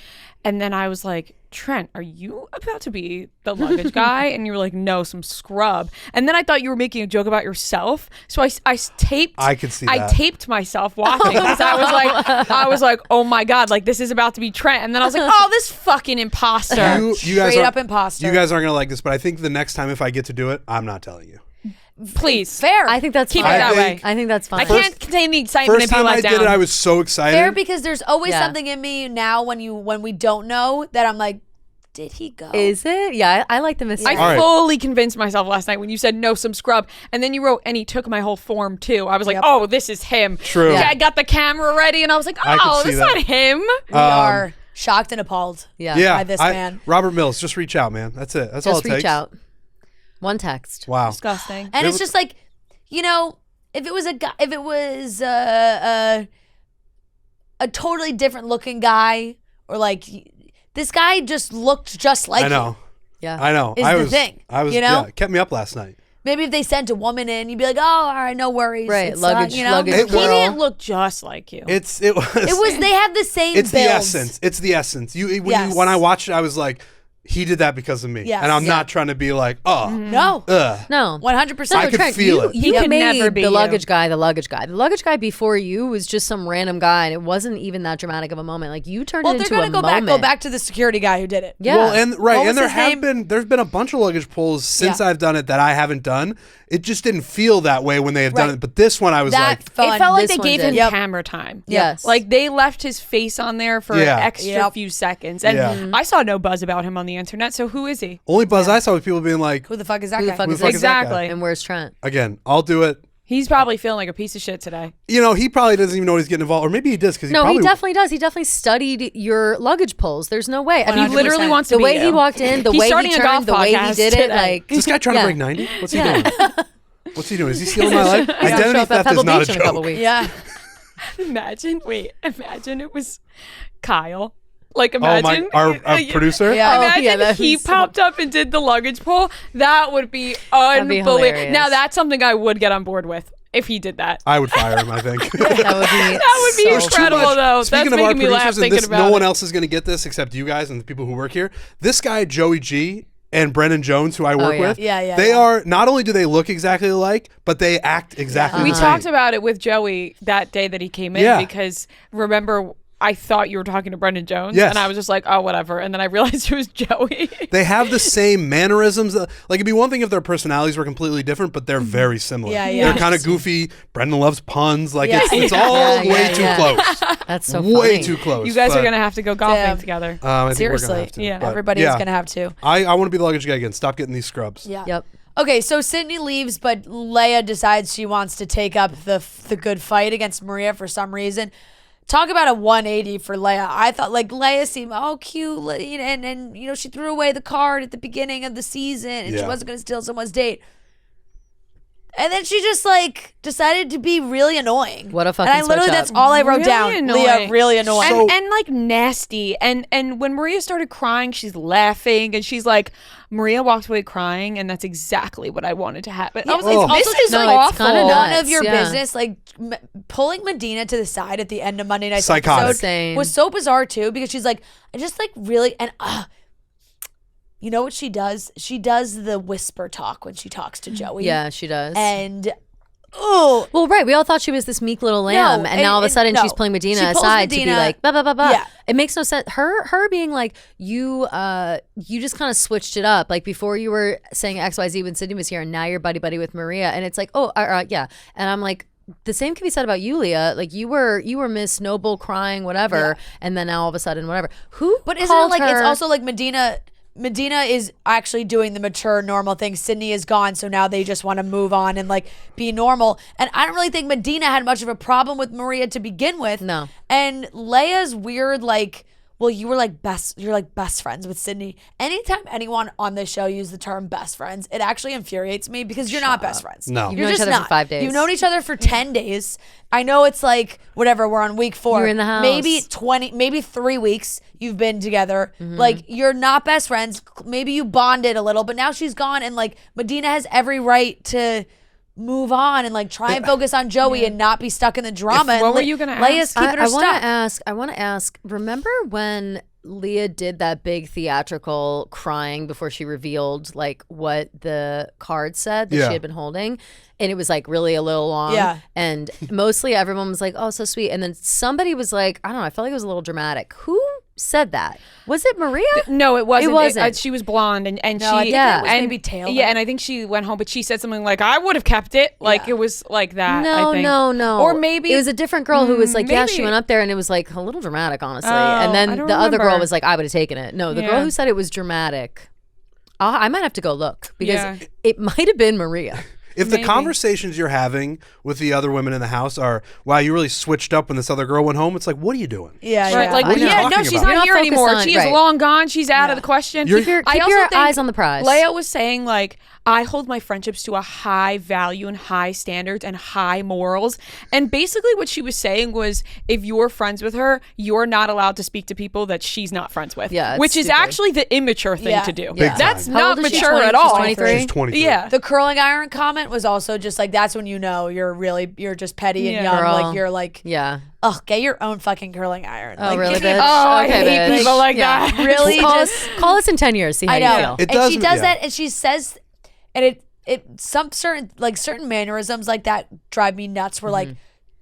And then I was like, "Trent, are you about to be the luggage guy?" And you were like, "No, some scrub." And then I thought you were making a joke about yourself, so I taped. I could see I that. taped myself watching because I was like, "Oh my god, like, this is about to be Trent." And then I was like, "Oh, this fucking imposter." You guys Straight are- up imposter. You guys aren't going to like this, but I think the next time if I get to do it, I'm not telling you. Please. Fair. I think that's Keep fine. it that way. I think that's fine. I can't contain the excitement First if you time I let did down. it, I was so excited. fair because there's always Yeah. something in me now when we don't know that I'm like, did he go? Is it? Yeah, I like the mystery. I All right. fully convinced myself last night when you said no, some scrub, and then you wrote, and he took my whole form too. I was like, Yep. oh, this is him. True. Yeah, I got the camera ready, and I was like, I could oh, see that's that. not him. We are shocked and appalled. Yeah, by this man. Robert Mills, just reach out, man. That's it. That's all it Just takes. reach out. One text. Wow. Disgusting. And it's just like, if it was a guy, if it was a totally different looking guy, or like this guy just looked just like I know. him. Yeah. I know. Is I the was. thing, I was. you know? Yeah, it kept me up last night. Maybe if they sent a woman in, you'd be like, oh, all right, no worries. Right, It's, luggage- luggage It He well, didn't look just like you. It was. It was. They have the same. It's the builds. essence. It's the essence. Yes. When I watched it, I was like, he did that because of me. Yes. And I'm Yeah. not trying to be like, oh, No, No. 100%. I could feel it. You He could made never be the you. luggage guy the luggage guy. The luggage guy before you was just some random guy, and it wasn't even that dramatic of a moment. Like you turned Well, it they're into gonna a go back. moment. Go back to the security guy who did it. Yeah. Well, and What was and there his name? there's been a bunch of luggage polls since Yeah. I've done it that I haven't done. It just didn't feel that way when they had done Right. it. But this one, I was That like, fun. It felt like This they one gave did. him Yep. camera time. Yes. Like they left his face on there for Yeah. an extra Yep. few seconds. And Yeah. I saw no buzz about him on the internet, so who is he? only buzz I saw was people being like, Who the fuck is that Who the guy? fuck Who is the fuck this? is that guy? Exactly. And where's Trent? again, I'll do it. He's probably feeling like a piece of shit today. You know, he probably doesn't even know he's getting involved, or maybe he does because No, probably he definitely does. He definitely studied your luggage polls. There's no way. I He mean, 100%. literally wants to the be way he you. walked in, the He's way he starting a golf turned, the way he podcast did it, today. like Is this guy trying to Yeah. break 90? What's he doing? What's he doing? Is he stealing my life? He's gonna show Identity up at theft Pebble is not a Beach in a couple joke. weeks. Yeah. Imagine it was Kyle. Like Oh, my, imagine our producer? Yeah. Imagine yeah, that'd he be so- popped up and did the luggage pull. That would be be unbelievable. hilarious. Now that's something I would get on board with if he did that. I would fire him, I think. That would be That would be so incredible, funny. though. Speaking That's of our making me laugh producers, and thinking this, about no it. one else is going to get this except you guys and the people who work here. This guy, Joey G, and Brennan Jones, who I work yeah. with, Yeah, they yeah. are, not only do they look exactly alike, but they act exactly We the same. talked about it with Joey that day that he came in Yeah. because remember I thought you were talking to Brendan Jones Yes. and I was just like, oh, whatever. And then I realized it was Joey. They have the same mannerisms. Like, it'd be one thing if their personalities were completely different, but they're very similar. Yeah, yeah. They're kind of goofy. Brendan loves puns. Like, Yeah. it's all Yeah, way yeah, too yeah. close. That's so way funny. too close. You guys are but, going to have to go golfing Damn. together. I think Seriously. we're gonna have to. Yeah. But, Everybody is gonna have to. I want to be the luggage guy again. Stop getting these scrubs. Yeah. Yep. Okay, so Sydney leaves, but Leia decides she wants to take up the good fight against Maria for some reason. Talk about a 180 for Leia. I thought like Leia seemed cute, and you know she threw away the card at the beginning of the season, and she Yeah. wasn't going to steal someone's date. And then she just like decided to be really annoying. What a fucking And I literally switch that's up. all I wrote Really down. annoying. Leia, really annoying. So- and like nasty and when Maria started crying, she's laughing and she's like, Maria walked away crying, and that's exactly what I wanted to happen. I was like, Oh. this Also, is just, like, awful. kinda None nuts, of your yeah. business. Like pulling Medina to the side at the end of Monday Night's Psychotic. episode Insane. was so bizarre too, because she's like, I just like really, and you know what she does? She does the whisper talk when she talks to Joey. Yeah, she does. And oh, Well, right. We all thought she was this meek little lamb, and now all of a sudden she's pulling Medina She pulls aside to Medina- be like, blah blah blah blah. Yeah. It makes no sense. Her being like, you just kind of switched it up. Like before you were saying XYZ when Sydney was here, and now you're buddy buddy with Maria, and it's like, oh, yeah. And I'm like, the same can be said about you, Leah. Like you were Miss Noble crying, whatever, and then now all of a sudden, whatever. Who? But isn't it called like it's her- also like Medina is actually doing the mature normal thing. Sydney is gone, so now they just want to move on and like be normal. And I don't really think Medina had much of a problem with Maria to begin with. No. And Leia's weird like, well, you're like best friends with Sydney. Anytime anyone on this show use the term best friends, it actually infuriates me because you're not best friends. No. You've You're known each just other for not. 5 days. You've known each other for 10 days. I know it's like whatever, we're on week 4. You're in the house. Maybe 3 weeks you've been together. Mm-hmm. Like you're not best friends. Maybe you bonded a little, but now she's gone, and like Medina has every right to move on and like try and focus on Joey and not be stuck in the drama. What And were you gonna Leia's ask? keeping her I want stuck. to ask. I want to ask. Remember when Leah did that big theatrical crying before she revealed like what the card said that Yeah. she had been holding, and it was like really a little long. Yeah. And mostly everyone was like, "Oh, so sweet." And then somebody was like, "I don't know." I felt like it was a little dramatic. Who said that? Was it Maria? No, it wasn't. It wasn't. She was blonde, and No, I she think that was and maybe Taylor. Yeah, and I think she went home, but she said something like, "I would have kept it." Like it was like that. I think. No. Or maybe it was a different girl who was like, yeah, she maybe- went up there and it was like a little dramatic, honestly. Oh, and I then don't the other girl remember. was like, I would have taken it. No, the girl Yeah. who said it was dramatic. I might have to go look because Yeah. it might have been Maria. If the Maybe. conversations you're having with the other women in the house are, wow, you really switched up when this other girl went home, it's like, what are you doing? Yeah, Right, yeah. like, What are you yeah, talking no, she's about? You're not not here focused anymore. on- She is right. long gone. She's out of the question. You're- Keep I your also think eyes on the prize. Leia was saying, like, I hold my friendships to a high value and high standards and high morals. And basically what she was saying was, if you're friends with her, you're not allowed to speak to people that she's not friends with. Yeah, it's which is stupid. actually the immature thing Yeah. to do. Big That's time. How not old is she? mature 20? at She's all. 23? She's 23. Yeah. The curling iron comment was also just like, that's when you know you're just petty and Yeah. young. Girl. Like you're like, Yeah. oh, get your own fucking curling iron. Oh, like, really, give me- bitch? Oh, I Okay, hate bitch. people like Yeah. that. Really Call just us in 10 years. See how I you know. feel. It and she doesn't- does yeah. that, and she says, and it some certain mannerisms like that drive me nuts. Where like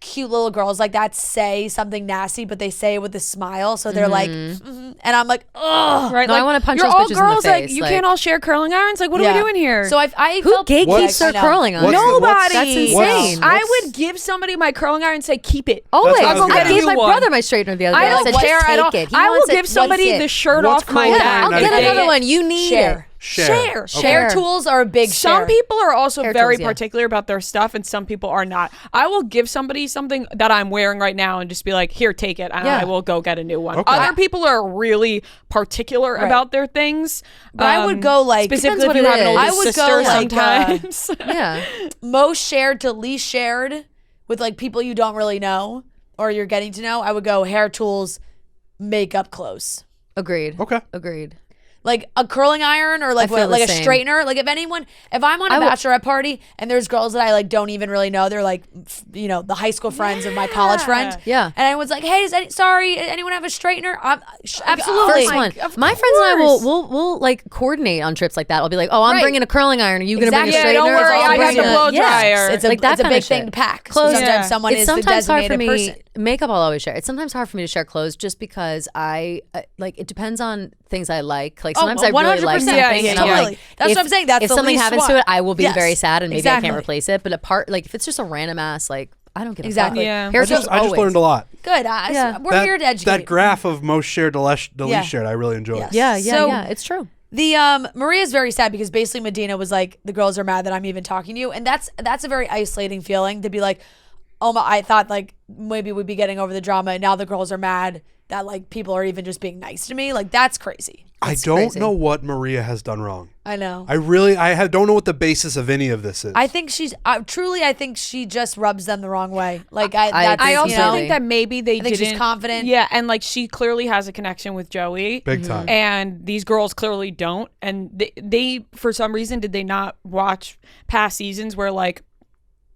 cute little girls like that say something nasty, but they say it with a smile, so they're like, and I'm like, ugh. Right? No, I like, wanna punch you're those all bitches in the girls, like, face, you like- can't all share curling irons. Like, what are Yeah. we doing here? So I Who felt gatekeeps I their know. curling on? What's the- Nobody. That's insane. I would give somebody my curling iron and say, keep it. Always. That's what I was I gonna gave ask. my One. brother my straightener the other day. I don't said, care just at all. take it. He I will wants it. give somebody What's it? the shirt What's off my curling back. iron I'll that get they- another one. You need Share. it. Share. Share tools are a big Some share. people are also Hair very tools, yeah. particular about their stuff, and some people are not. I will give somebody something that I'm wearing right now and just be like, here, take it, and Yeah. I will go get a new one. Okay. Other people are really particular about their things. But I would go like specifically if what you it have an is. older I would go sister like, sometimes. Yeah. most shared to least shared with like people you don't really know or you're getting to know. I would go hair tools, makeup, clothes. Agreed. Okay. Agreed. Like a curling iron or like I feel what, like the a same. straightener. Like if I'm on a bachelorette party and there's girls that I like don't even really know, they're like, the high school friends of my college friend. Yeah. And everyone's like, hey, sorry, anyone have a straightener? Absolutely. First one. of My friends and I course. we'll like coordinate on trips like that. I'll be like, oh, I'm Right. bringing a curling iron. Are you going to bring a Exactly. straightener? Yeah, don't worry, I'll I got bring the a- blow Yeah. dryer. It's a, Like that it's a kind big of thing shit. to pack. Clothes. So sometimes Yeah. someone It's is the sometimes hard for designated me. person. Makeup, I'll always share. It's sometimes hard for me to share clothes just because I like. It depends on things I like. Like sometimes I really like 100%. something, Yeah, and I'm yeah. like, That's if, what I'm saying. That's if the something least happens one. to it, I will be Yes. very sad, and maybe I Exactly. can't replace it. But apart, like if it's just a random ass, like I don't give a Exactly. fuck. Yeah. Hair I tools just always. learned a lot. Good. Yeah. We're here to educate. That graph of most shared to least Yeah. shared, I really enjoyed. Yes. Yeah, So- it's true. The Maria's very sad because basically Medina was like, the girls are mad that I'm even talking to you, and that's a very isolating feeling to be like, oh my, I thought like maybe we'd be getting over the drama, and now the girls are mad that like people are even just being nice to me. Like that's crazy. I It's don't crazy. know what Maria has done wrong. I know. Don't know what the basis of any of this is. I think she's truly. I think she just rubs them the wrong way. Like I that's, I agree also you know, think that maybe they I think didn't. she's confident. Yeah, and like she clearly has a connection with Joey. Big time. And these girls clearly don't. And they for some reason, did they not watch past seasons where like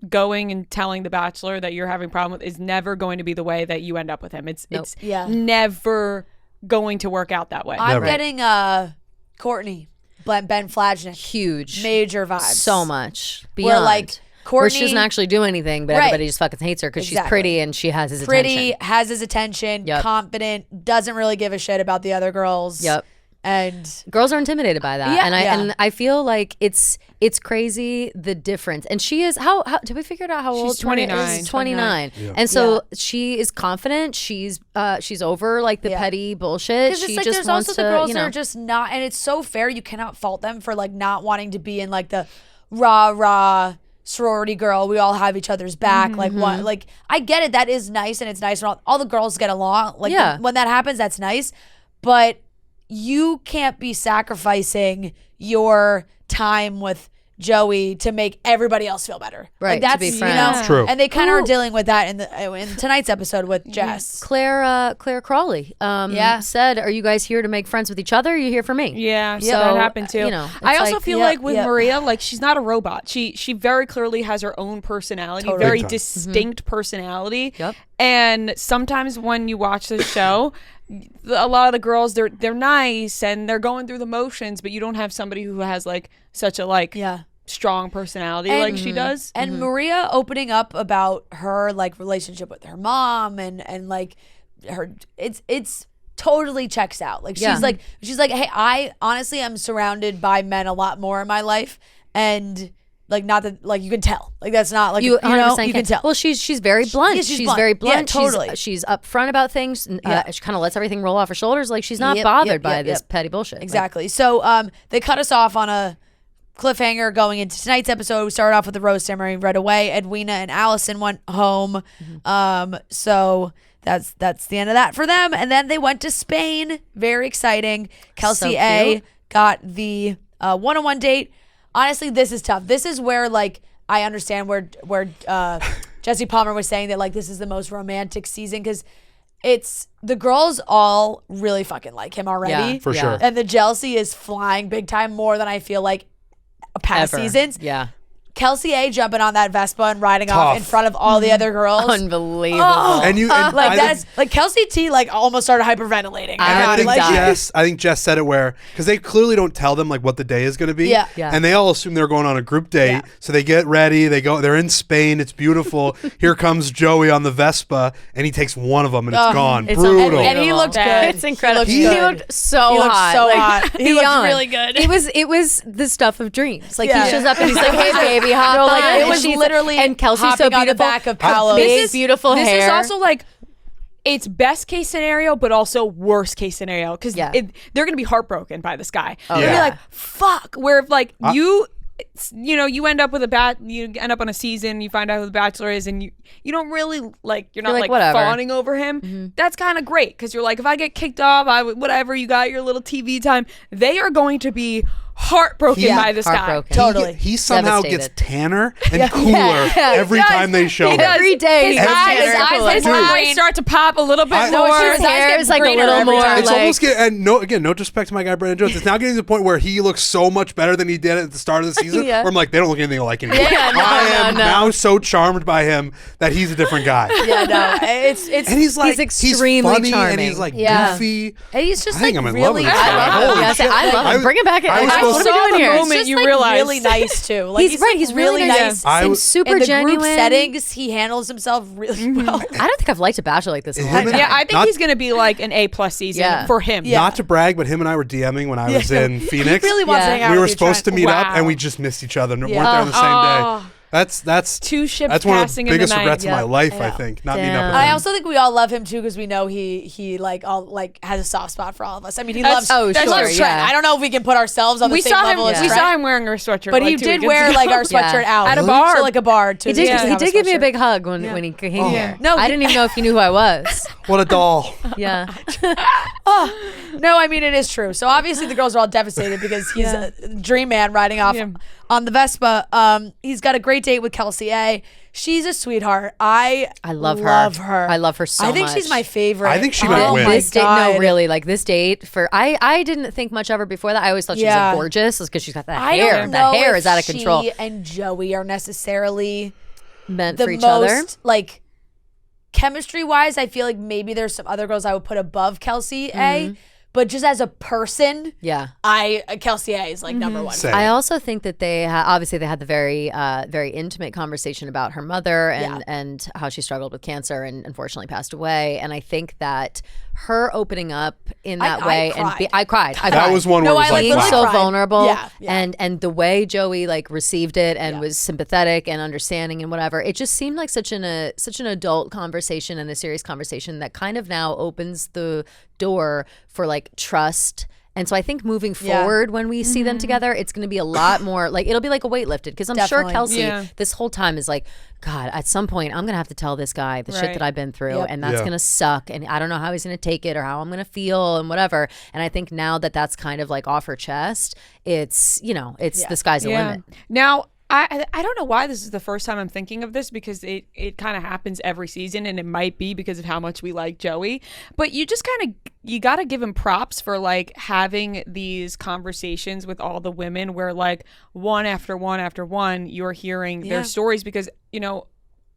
going and telling the Bachelor that you're having a problem with is never going to be the way that you end up with him. It's Yeah. never going to work out that way. I'm Never. getting Courtney, Ben Flagnick, Huge. major vibes. So much. Where Beyond. like Where Courtney she doesn't actually do anything, but Right. everybody just fucking hates her because she's Exactly. pretty and she has his pretty, attention. has his attention, Yep. confident, doesn't really give a shit about the other girls. Yep. And Girls are intimidated by that, Yeah. and Yeah. and I feel like it's crazy the difference. And she is how did we figure out how She's old? 29. She's 29, and so she is confident. She's over like the Yeah. petty bullshit. because She it's like just there's wants also to, the girls you that know. are just not, and it's so fair. You cannot fault them for like not wanting to be in like the rah sorority girl. We all have each other's back. Like what? Like I get it. That is nice, and it's nice when all the girls get along. Like Yeah. when that happens, that's nice. But you can't be sacrificing your time with Joey to make everybody else feel better. Right, Like to that's be you friends. know. It's true. And they kind of are dealing with that in tonight's episode with Jess. Claire Crawley said, "Are you guys here to make friends with each other? Or are you here for me?" Yeah, So, so that happened too. you know, I it's also like- feel Yep, like with yep. Maria, like she's not a robot. She very clearly has her own personality, Totally. very Big time. distinct personality. Yep. And sometimes when you watch the show, a lot of the girls they're nice and they're going through the motions, but you don't have somebody who has like such a like Yeah. strong personality And- like she does. And Maria opening up about her like relationship with her mom and like her it's totally checks out. Like she's like, hey, I honestly am surrounded by men a lot more in my life, and like not that like you can tell, like that's not like you can tell. Well, she's very blunt. Yeah, she's very blunt. Yeah, totally. She's upfront about things. She kind of lets everything roll off her shoulders. Like she's not bothered by this petty bullshit. Exactly. So they cut us off on a cliffhanger going into tonight's episode. We started off with the rose ceremony right away. Edwina and Allison went home. So that's the end of that for them. And then they went to Spain. Very exciting. Kelce A got the one-on-one date. Honestly, this is tough. This is where like I understand where Jesse Palmer was saying that like this is the most romantic season, because it's the girls all really fucking like him already. Yeah, for sure. And the jealousy is flying big time, more than I feel like past seasons. Yeah. Kelce A jumping on that Vespa and riding off in front of all the other girls. Unbelievable. And like that's like Kelce T like almost started hyperventilating. I think Jess said it where, because they clearly don't tell them like what the day is going to be. Yeah. And they all assume they're going on a group date. Yeah. So they get ready. They're in Spain. It's beautiful. Here comes Joey on the Vespa, and he takes one of them, and it's gone. Brutal. And he looked good. It's incredible. He looked so hot. He looked really good. It was the stuff of dreams. Like he shows up and he's like, "Hey baby, hop on." Like, it was literally and Kelsey's so hopping beautiful. on the back of Paolo's beautiful hair. This is also like it's best case scenario, but also worst case scenario, because they're gonna be heartbroken by this guy. They're gonna be like, "Fuck." Where if like you end up with you end up on a season, you find out who the Bachelor is, and you don't really like you're not like fawning over him. Mm-hmm. That's kind of great, because you're like, if I get kicked off, whatever, you got your little TV time. They are going to be heartbroken by this guy. Totally. He somehow gets tanner and cooler every time they show him. Every day. His eyes start to pop a little bit more. His hair is like a little more. It's almost no disrespect to my guy Brandon Jones. It's now getting to the point where he looks so much better than he did at the start of the season. Where I'm like, they don't look anything like him. I am now so charmed by him that he's a different guy. It's and he's like extremely funny, charming, and he's like goofy. And he's just like really. I love him. Bring it back. I saw the moment you realized. Really nice too. Like, he's really nice. Seems super in the genuine. Group settings, he handles himself really well. I don't think I've liked a Bachelor like this in a long time. Yeah, I think he's gonna be like an A+ season for him. Not to brag, but him and I were DMing when I was in Phoenix. He really wants to hang out. We were supposed to meet up, and we just missed each other. Weren't there on the same day. That's two ships that's one of the passing in the biggest night. regrets of my life. I think not meeting up with him. I also think we all love him too, because we know he like has a soft spot for all of us. I mean, he loves Trent. I don't know if we can put ourselves on the same level as Trent. We saw him wearing a sweatshirt, but he did wear like our sweatshirt out at a bar, so, like a bar. He did give me a big hug when he came here. No, I didn't even know if he knew who I was. What a doll. Yeah. No, I mean, it is true. So obviously the girls are all devastated because he's a dream man riding off on the Vespa. He's got a great date with Kelce A. She's a sweetheart. I love her. I love her so much. I think she's my favorite. I think she might win. This date, no, really, like this date I didn't think much of her before that. I always thought she was like, gorgeous because she's got that hair. That hair is out of control. She and Joey are necessarily meant for each other. Like chemistry wise, I feel like maybe there's some other girls I would put above Kelce A. But just as a person, Kelce A is like number one. Same. I also think that they obviously they had the very very intimate conversation about her mother and how she struggled with cancer and unfortunately passed away. And I think that her opening up in that way I cried. That was one where I was like, being so cried. vulnerable and the way Joey like received it and was sympathetic and understanding and whatever. It just seemed like such an adult conversation and a serious conversation that kind of now opens the door for like trust. And so I think moving forward when we see them together, it's going to be a lot more like it'll be like a weight lifted, because I'm sure Kelce this whole time is like, God, at some point I'm going to have to tell this guy the shit that I've been through and that's going to suck and I don't know how he's going to take it or how I'm going to feel and whatever. And I think now that that's kind of like off her chest, it's the sky's the limit. Now, I don't know why this is the first time I'm thinking of this, because it kind of happens every season, and it might be because of how much we like Joey. But you just you got to give him props for like having these conversations with all the women where like one after one after one you're hearing their stories, because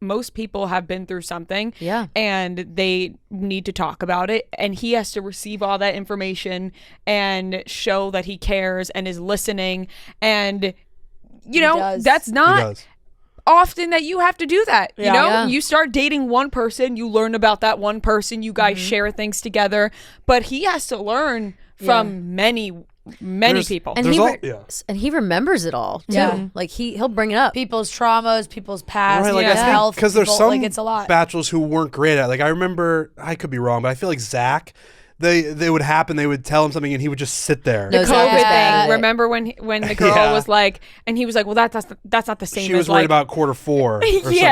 most people have been through something and they need to talk about it, and he has to receive all that information and show that he cares and is listening. And that's not, often that you have to do that. You Yeah. know, Yeah. you start dating one person, you learn about that one person, you guys share things together, but he has to learn from many people. And There's he all- re- yeah. and he remembers it all too. Yeah. Like he'll bring it up. People's traumas, people's past, Right, like people's I think health. because there's people- some like it's a lot. bachelors who weren't great at it. Like I remember, I could be wrong, but I feel like Zach, they would happen, they would tell him something and he would just sit there. No, The Zach COVID is thing. bad. Remember when the girl Yeah. was like, and he was like, well, that's not the same. She was as worried like, about quarter 4 or yeah, something.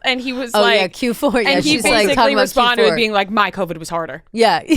and he was Oh like, yeah, Q4. Yeah, and he she's like basically talking about responded with Q4. being like, my COVID was harder. yeah. So,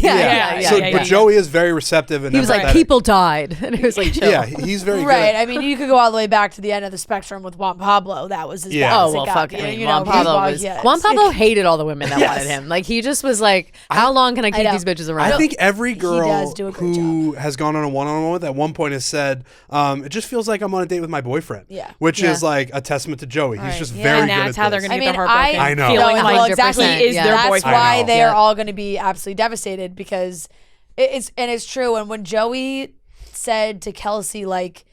yeah. but Joey is very receptive and He was like, empathetic. people died, and it was like, chill. Yeah, he's very Right. good. I mean, you could go all the way back to the end of the spectrum with Juan Pablo. That was as Yeah. bad Oh as it well, got. fuck. You I know, mean, you Juan know, Pablo he was. yeah, Juan it's- Pablo hated all the women that Yes. wanted him. Like he just was like, how long can I keep know. these bitches around? I think every girl does do a great who has gone on a one-on-one with at one point has said, it just feels like I'm on a date with my boyfriend. Yeah. Which Yeah. is like a testament to Joey. He's just Yeah. very And good that's at how they're this. going to I get mean, the heartbroken. I know. Feeling No, like well, exactly. he is Yeah. their That's boyfriend. why I know. they're Yeah. all going to be absolutely devastated because it's true. And when Joey said to Kelce, like,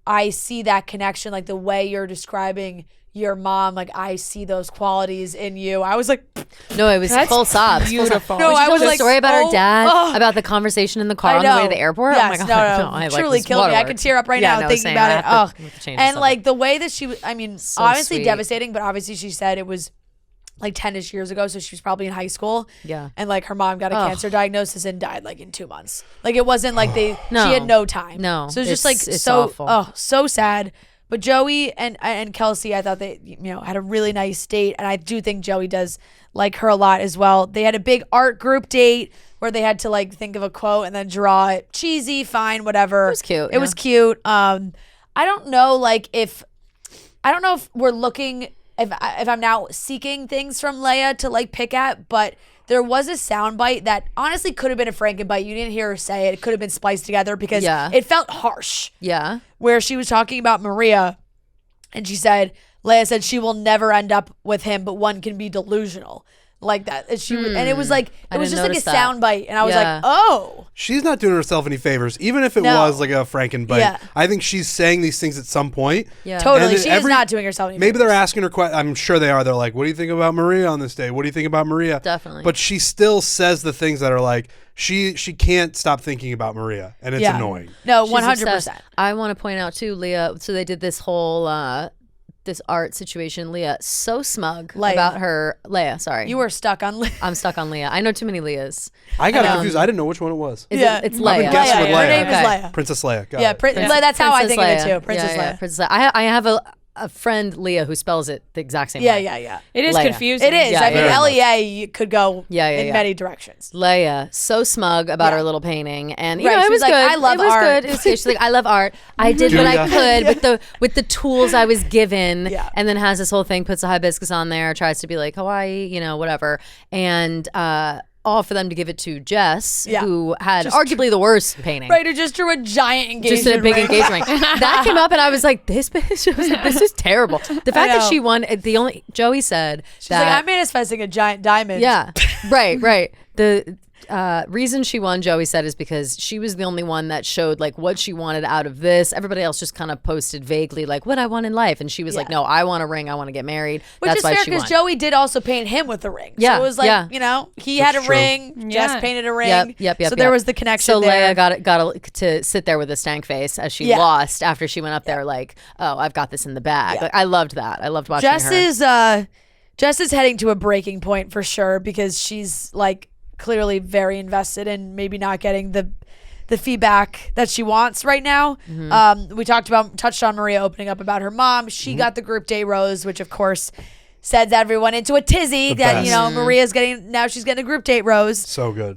I see that connection, like the way you're describing your mom, like I see those qualities in you. I was like, no, it was That's full sobs. beautiful. No, When she I told was the like, story about oh, her dad, oh. about the conversation in the car I on the way know. to the airport. Yes, oh my god, no, I like truly this killed me. I waterworks. could tear up right Yeah, now no, thinking same. about I it. have Oh, to change this and up. like the way that she was, I mean, So obviously sweet. devastating, but obviously she said it was like 10ish years ago, so she was probably in high school. Yeah. And like her mom got a Ugh. cancer diagnosis and died like in 2 months. Like it wasn't like she No. had no time. No, So it's just like it's so awful. so sad. But Joey and Kelce, I thought they had a really nice date, and I do think Joey does like her a lot as well. They had a big art group date where they had to like think of a quote and then draw it. Cheesy, fine, whatever. It was cute, It was cute. I don't know, like if we're looking if I'm now seeking things from Leia to like pick at, but there was a soundbite that honestly could have been a Frankenbite. You didn't hear her say it. It could have been spliced together because Yeah. it felt harsh. Yeah. Where she was talking about Maria, and she said, Leia said she will never end up with him, but one can be delusional like that. And and it was like I it was didn't just like a notice that. soundbite, and I was Yeah. like, oh. She's not doing herself any favors, even if it No. was like a Frankenbite. Yeah. I think she's saying these things at some point. Yeah. Totally. And She every- is not doing herself any Maybe they're favors. asking her. I'm sure they are. They're like, "What do you think about Maria on this day? What do you think about Maria?" Definitely. But she still says the things that are like she can't stop thinking about Maria, and it's Yeah. annoying. No, She's 100%. obsessed. I want to point out too, Leah. So they did this whole this art situation. Leah so smug Leia. about her. Leah, sorry, You were stuck on I'm stuck on Leah. I know too many Leahs. I got confused. I didn't know which one it was. Is Yeah. it's I've Leia. been guessing with Leia. Her name is Okay. Leia. Princess Leia. Got Yeah, it. that's how I Princess think of it Leia. too. Princess yeah, Leia. Princess Leia. I have a friend Leah who spells it the exact same Yeah, way. yeah. It is Leia. confusing. It is. Yeah, I mean, very much. LEA could go Yeah, in yeah. many directions. Leia, so smug about Yeah. her little painting, and you Right, know she it was was like, good. "I love it was art." good. It was good. She's like, I love art. I did Do what ya? I could with the tools I was given, Yeah. and then has this whole thing, puts a hibiscus on there, tries to be like Hawaii, whatever, and all for them to give it to Jess, Yeah. who had arguably the worst painting. Right, who just drew a giant engagement Just a big ring. engagement ring. That came up, and I was like, "This bitch, I was like, this is terrible." The fact that know. she won, Joey said She's that like, I'm manifesting a giant diamond. yeah, right. The reason she won, Joey said, is because she was the only one that showed like what she wanted out of this. Everybody else just kind of posted vaguely like what I want in life, and she was like, "No, I want a ring. I want to get married." Which That's is why fair she because won. Joey did also paint him with the ring. Yeah, So it was like, yeah. he had a That's true. ring, Yeah. Jess painted a ring. Yep. So there was the connection So there. Leia got to sit there with a stank face as she Yeah. lost after she went up there like, "Oh, I've got this in the bag." Like, I loved that. I loved watching her. Jess is heading to a breaking point for sure because she's like clearly very invested in maybe not getting the feedback that she wants right now. Mm-hmm. We touched on Maria opening up about her mom. She got the group day rose, which of course sends everyone into a tizzy The that best. Maria's she's getting a group date rose. So good.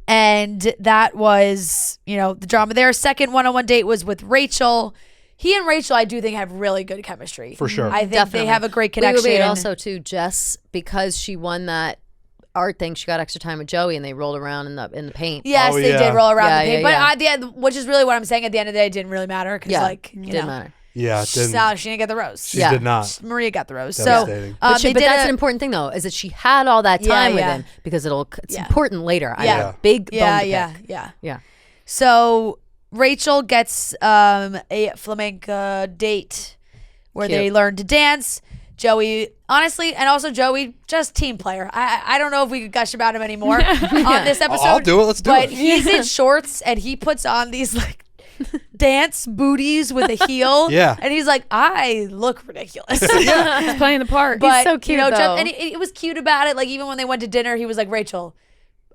And that was, the drama there. Second one-on-one date was with Rachel. He and Rachel, I do think, have really good chemistry. For sure. I think Definitely. they have a great Wait, connection. also too, Jess, because she won that art thing, she got extra time with Joey, and they rolled around in the paint. Yes, Oh, they yeah. did roll around Yeah, the paint. yeah, But yeah. at the end, which is really what I'm saying, at the end of the day, it didn't really matter because, didn't matter. yeah, it didn't. she didn't get the rose. She Yeah. did not. Maria got the rose. So Devastating. But, they but did that's an important thing, though, is that she had all that time with yeah. him because it's Yeah. important later. I Yeah. have a big bone to pick. yeah. So Rachel gets a flamenco date where Cute. they learned to dance. Joey, honestly, and also Joey, just team player. I don't know if we could gush about him anymore on this episode. I'll do it. Let's do but it. he's in shorts and he puts on these like dance booties with a heel. Yeah. And he's like, I look ridiculous. He's playing the part. But, so cute, you know, though. and it was cute about it. Like even when they went to dinner, he was like, Rachel,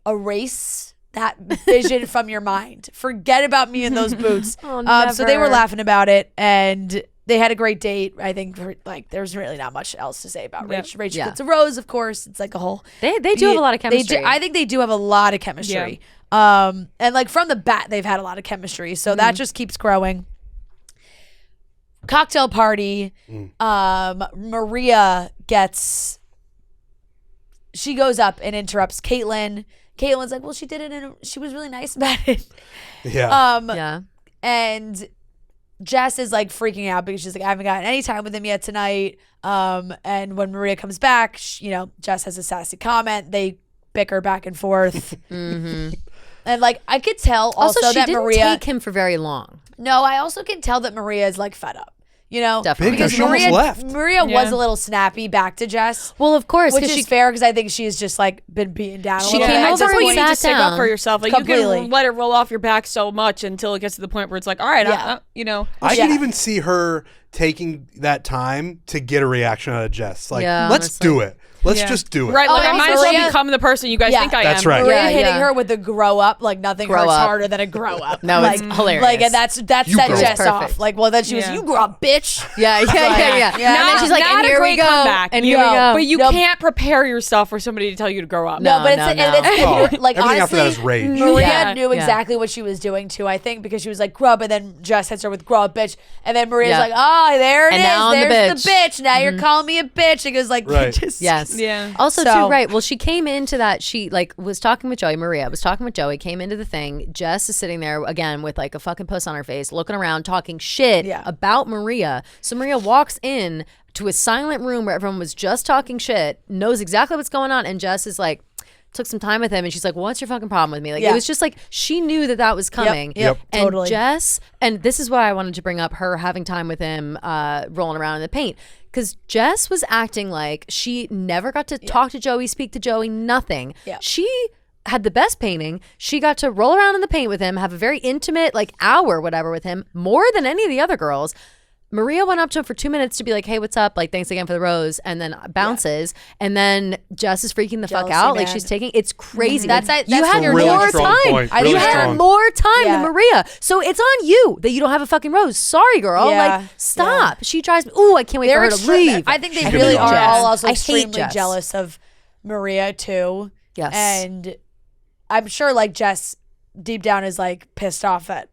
erase that vision from your mind. Forget about me in those boots. So they were never. laughing about it, and they had a great date. I think like there's really not much else to say about Rachel. Rachel Yeah. gets a rose, of course. It's like a whole. They do have a lot of They chemistry. I think they do have a lot of chemistry. And like from the bat, they've had a lot of chemistry. So that just keeps growing. Cocktail party. Maria she goes up and interrupts Caitlyn. Caitlin's like, well, she did it and she was really nice about it. Yeah. yeah. And Jess is like freaking out because she's like, I haven't gotten any time with him yet tonight. And when Maria comes back, Jess has a sassy comment. They bicker back and forth. And like, I could tell also she that didn't Maria. take him for very long. No, I also can tell that Maria is like fed up. You know, Definitely. because She almost left. Maria was a little snappy back to Jess. Well, of course, Which because is fair because I think she's just like been beaten down. She a little came bit. over At some and point, you need to sat stick up down. for yourself. Like Completely. you can let it roll off your back so much until it gets to the point where it's like, all right, Yeah. you know. I Yeah. can even see her taking that time to get a reaction out of Jess. Like, Yeah, let's honestly. do it. Let's Yeah. just do it. Right, like I and might as well Maria- become the person you guys Yeah. think I That's am. right. Maria Yeah, hitting yeah. her with the grow up, like nothing Grow hurts up. harder than a grow up. No, like, it's hilarious. Like, and that You set grow Jess up. off. Perfect. Like, well, then she was, Yeah. you grow up, bitch. Yeah. Yeah. And then she's like, Not and a here we great go. comeback. And here we No. go. But you No. can't prepare yourself for somebody to tell you to grow up. No, but no, it's no. like Everything honestly, after that is rage. Maria Yeah. knew Yeah. exactly what she was doing too. I think because she was like grow up, and then Jess hits her with grow up, bitch, and then Maria's Yeah. like, oh, there it And is. now I'm the There's the bitch. bitch. Now you're calling me a bitch. It goes like, Right. just Yes. Yeah. Also, So- too, right. Well, she came into that. She like was talking with Joey. Maria was talking with Joey. Came into the thing. Jess is sitting there again with like a fucking puss on her face, looking around, talking shit Yeah. about Maria. So Maria walks in to a silent room where everyone was just talking shit, knows exactly what's going on, and Jess is like, took some time with him, and she's like, what's your fucking problem with me? Like, Yeah. it was just like she knew that was coming. Yep. And Totally. Jess, and this is why I wanted to bring up her having time with him, rolling around in the paint. Because Jess was acting like she never got to talk to Joey, speak to Joey, nothing. Yeah. She had the best painting. She got to roll around in the paint with him, have a very intimate, like, hour, whatever, with him, more than any of the other girls. Maria went up to him for 2 minutes to be like, hey, what's up? Like, thanks again for the rose. And then bounces. And then Jess is freaking the fuck Jealousy, out. Like, man. she's taking, it's crazy. That's you a had really more strong time. point. I You Really think had strong. more time Yeah. than Maria. So it's on you that you don't have a fucking rose. Sorry, girl. Yeah. Like, stop. She drives me. Ooh, I can't wait for her to leave. I think they She's really gonna be are gone. all also I hate extremely Jess. jealous of Maria too. Yes. And I'm sure like Jess deep down is like pissed off that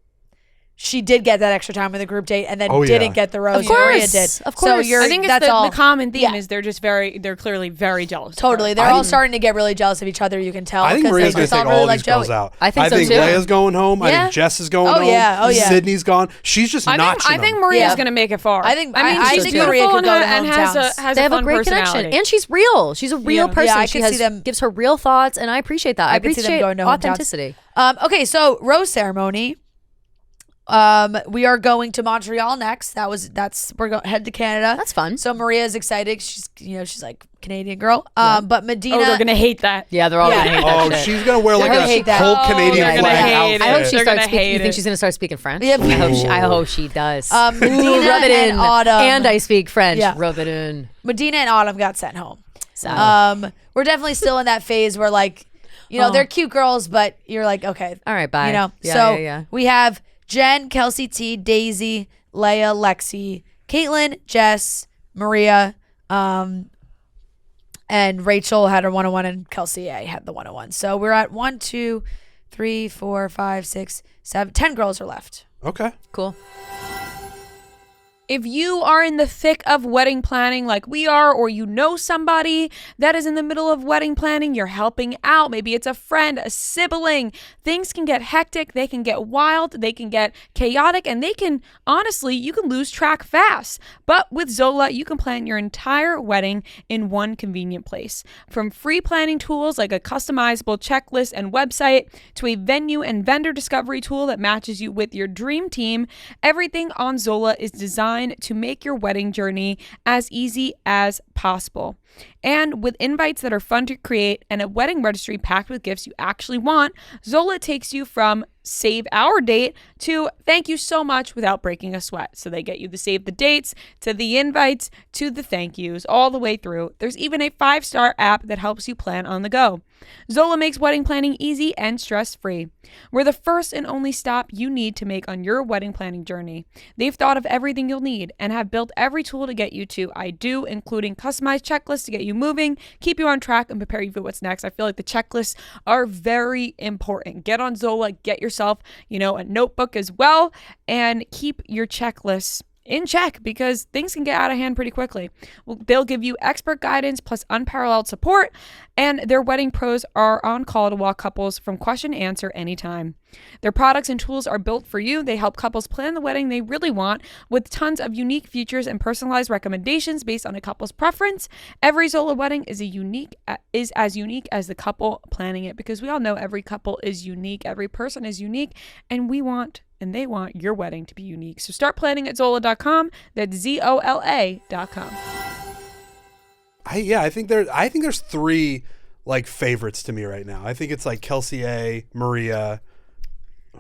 she did get that extra time with the group date and then Oh, yeah. didn't get the rose. Of course. Maria did. Of So course. you're, I think it's that's the all. common theme Yeah. is they're clearly very jealous. of her. Totally. They're all starting to get really jealous of each other, you can tell. I think because Maria's they going to just take really all like these girls Joey. out. I think so, too. Leia's going home. I Yeah. think Jess is going Oh, home. yeah. Oh, yeah. Sydney's gone. She's just I notching think them. Maria's Yeah. going to make it far. I think- I mean, I she's think beautiful Maria could go to and has hometowns. a They have a fun great personality. connection, and she's real. She's a real Yeah. person. Yeah, I she could see them- gives her real thoughts, and I appreciate that. I could see them appreciate going to hometowns. authenticity. Okay, so rose ceremony. We are going to Montreal next. We're going head to Canada. That's fun. So Maria is excited. She's like Canadian girl. But Medina. Oh, they're going to hate that. Yeah, they're all Yeah. gonna hate that Oh, shit. she's going to wear like gonna a hate that. whole Oh, Canadian they're gonna flag hate outfit. it. I hope she They're starts gonna speaking. hate You think it. she's gonna start speaking French? Yep. I hope she does. Medina Rub it in. and Autumn. And I speak French. Yeah. Rub it in. Medina and Autumn got sent home. So. We're definitely still in that phase where like, they're cute girls, but you're like, okay. All right, bye. Yeah, Yeah. we have Jen, Kelsey T, Daisy, Leia, Lexi, Caitlin, Jess, Maria, and Rachel had her 101 and Kelsey A had the 101. So we're at 1, 2, 3, 4, 5, 6, 7, 10 girls are left. Okay. Cool. If you are in the thick of wedding planning like we are, or you know somebody that is in the middle of wedding planning, you're helping out. Maybe it's a friend, a sibling. Things can get hectic. They can get wild. They can get chaotic. And honestly, you can lose track fast. But with Zola, you can plan your entire wedding in one convenient place. From free planning tools like a customizable checklist and website to a venue and vendor discovery tool that matches you with your dream team, everything on Zola is designed designed to make your wedding journey as easy as possible. And with invites that are fun to create and a wedding registry packed with gifts you actually want, Zola takes you from save our date to thank you so much without breaking a sweat. So they get you the save the dates, to the invites, to the thank yous, all the way through. There's even a 5-star app that helps you plan on the go. Zola makes wedding planning easy and stress-free. We're the first and only stop you need to make on your wedding planning journey. They've thought of everything you'll need and have built every tool to get you to I do, including customized checklists to get you moving, keep you on track, and prepare you for what's next. I feel like the checklists are very important. Get on Zola, get yourself, a notebook as well, and keep your checklists in check because things can get out of hand pretty quickly. Well, they'll give you expert guidance plus unparalleled support, and their wedding pros are on call to walk couples from question to answer anytime. Their products and tools are built for you. They help couples plan the wedding they really want with tons of unique features and personalized recommendations based on a couple's preference. Every Zola wedding is as unique as the couple planning it, because we all know every couple is unique, every person is unique, and they want your wedding to be unique. So start planning at Zola.com. That's ZOLA.com. I think there's 3 like favorites to me right now. I think it's like Kelce A, Maria.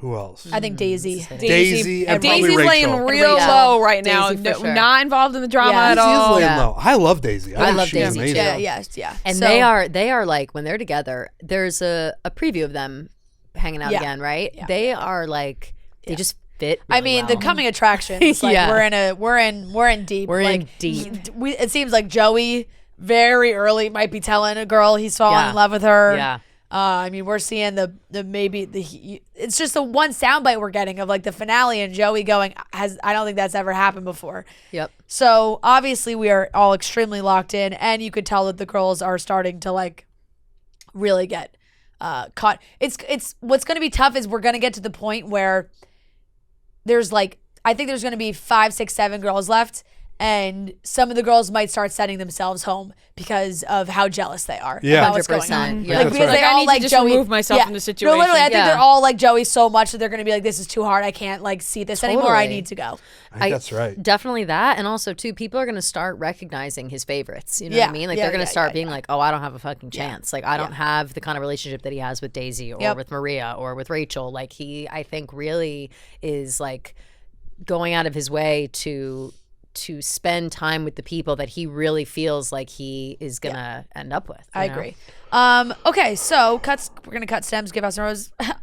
Who else? I think Daisy. Daisy and probably Daisy's Rachel. laying real low right now. Daisy for sure. Not involved in the drama Yeah. at all. She's laying low. I love Daisy. I think love she's Daisy, amazing. Yeah. And So- they are like, when they're together, there's a preview of them hanging out again, right? Yeah. They are like, they just fit. I really mean, well. the coming attractions. Like Yeah. we're in deep. We're like, in deep. It seems like Joey very early might be telling a girl he's falling Yeah. in love with her. Yeah. I mean, we're seeing it's just the one soundbite we're getting of like the finale and Joey going, I don't think that's ever happened before. Yep. So obviously we are all extremely locked in, and you could tell that the girls are starting to like really get caught. It's what's going to be tough is we're going to get to the point where there's like, I think there's going to be 5, 6, 7 girls left, and some of the girls might start sending themselves home because of how jealous they are about what's going on. 100%. Yeah. Like, That's because right. they I all need to like just Joey. remove myself from the situation. No, literally, I think Yeah. they're all like Joey so much that they're going to be like, this is too hard. I can't like see this anymore. I Totally. need to go. I think that's right. Definitely that. And also, too, people are going to start recognizing his favorites. You know what Yeah. I mean? Like, Yeah, they're going to yeah, start yeah, being yeah. like, oh, I don't have a fucking chance. Like, I don't have the kind of relationship that he has with Daisy or Yep. with Maria or with Rachel. Like, he, I think, really is like going out of his way to spend time with the people that he really feels like he is going to end up with. I you know? agree. Okay, so we're going to cut stems, give us a rose. I'm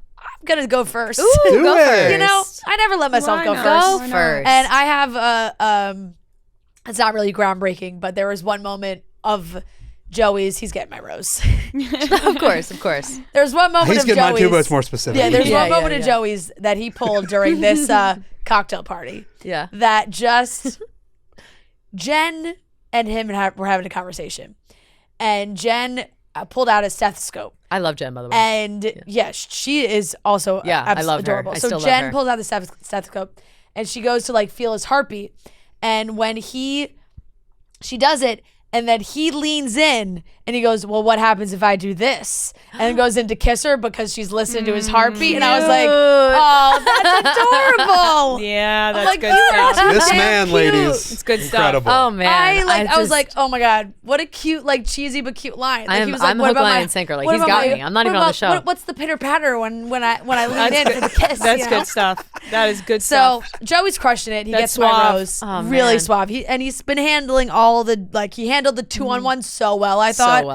going to go first. Do it. You know, I never let myself Why go not? first. Go Why not? first. And I have it's not really groundbreaking, but there was one moment of Joey's. He's getting my rose. Of course. There's one moment He's of getting mine Joey's. too, but it's more specific. Yeah, there's Yeah, one moment yeah, of yeah. Joey's that he pulled during this cocktail party Yeah. that just Jen and him were having a conversation, and Jen pulled out a stethoscope. I love Jen, by the way. And yes, she is also Yeah, I love her. adorable. I So still love Jen her. pulls out the stethoscope, and she goes to like feel his heartbeat, and when she does it, and then he leans in and he goes, well, what happens if I do this? And then goes in to kiss her because she's listening to his heartbeat. And I was like, oh, that's adorable. Yeah, that's like, good you are stuff. This damn man, cute. ladies. It's good stuff. Incredible. Oh, man. I was like, oh my God, what a cute, like cheesy but cute line. Like, I'm- he was like, I'm what hook, about line, my- and sinker. Like, what he's about got my- me. I'm not what even on the about- show. What's the pitter patter when I lean in for the kiss? That's you know? good stuff. That is good So stuff. Joey's crushing it. He That's gets suave. my rose. Oh, really man. suave. He's been handling all the he handled the 2-on-1 so well, I thought. so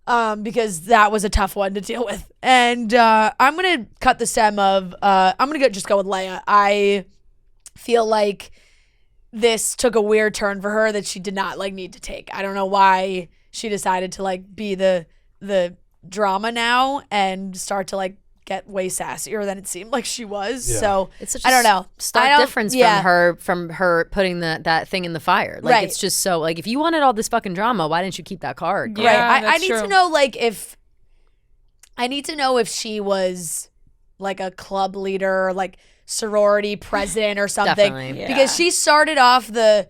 well. Because that was a tough one to deal with. And I'm gonna cut the stem of I'm gonna just go with Leia. I feel like this took a weird turn for her that she did not need to take. I don't know why she decided to be the drama now and start to get way sassier than it seemed like she was. Yeah. So It's such I don't know. stark difference yeah. from her putting that thing in the fire. Like, Right. it's just so if you wanted all this fucking drama, why didn't you keep that card? Yeah. Right. I that's need to true. know if she was a club leader, sorority president or something. Definitely. Yeah. Because she started off the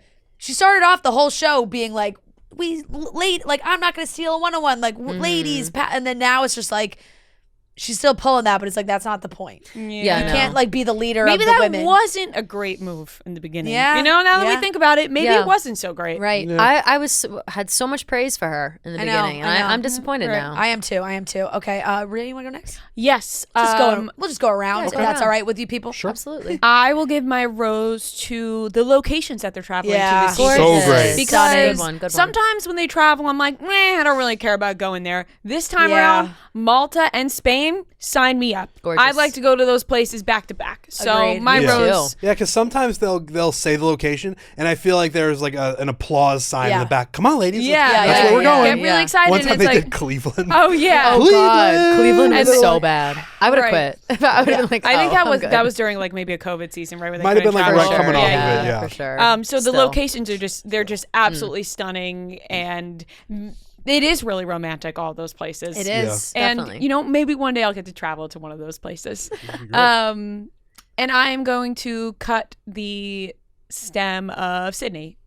whole show being I'm not gonna steal a 101, ladies, and then now it's just she's still pulling that, but it's like that's not the point. Yeah, You no. can't like be the leader Maybe of the that women. wasn't a great move in the beginning. Yeah. You know, now that Yeah. we think about it, maybe Yeah. it wasn't so great. Right. I had so much praise for her in the I know, beginning, and I know. I'm disappointed Right. now. I am too. Okay, Rhea, you want to go next? Yes. We'll just go around. If go that's around. all right with you people. Sure. Absolutely. I will give my rose to the locations that they're traveling Yeah. to this season. So great. Because Good one, good one. sometimes when they travel, I'm like, I don't really care about going there. This time Yeah. around, Malta and Spain, sign me up. Gorgeous. I'd like to go to those places back to back. So Agreed. my Me rose. Yeah, because sometimes they'll say the location, and I feel like there's like an applause sign in the back. Come on, ladies. Yeah, that's yeah, where we're yeah. going. Get really excited. One and time it's they like, did Cleveland. oh yeah. Oh God, Cleveland was And so like- bad. I would have Right. quit. I would have been like, I think oh, that I'm was good. that was during like maybe a COVID season, right? Where they Might have couldn't been, like, travel. right coming off of it, yeah. for sure. So the Still. locations are just absolutely stunning, and it is really romantic. All those places. It is. And Definitely. maybe one day I'll get to travel to one of those places. And I am going to cut the stem of Sydney.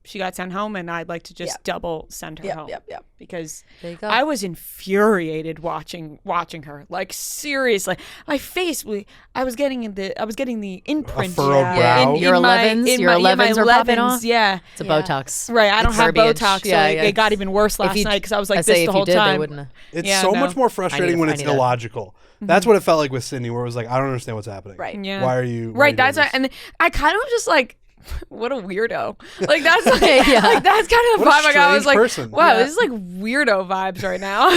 She got sent home, and I'd like to just double send her home. Yep. Because There you go. I was infuriated watching her. Like seriously, my face. I was getting the imprint. furrowed brow. Your 11s? Your 11s are popping off? Yeah. It's a Botox. Right, I don't have verbiage. Botox, so Yeah, it, yeah. it got even worse last you- night because I was like I say this if the you whole did, they time. wouldn't have. It's Yeah, so no. much more frustrating when I it's need it. illogical. That's what it felt like with Sydney, where it was like, I don't understand what's happening. Right. Yeah. Why are you? Right, that's why. why, and I kind of was just like, what a weirdo. Like that's like, Yeah. like that's kind of the What a vibe I got. I was strange like, person. wow, this is like weirdo vibes right now.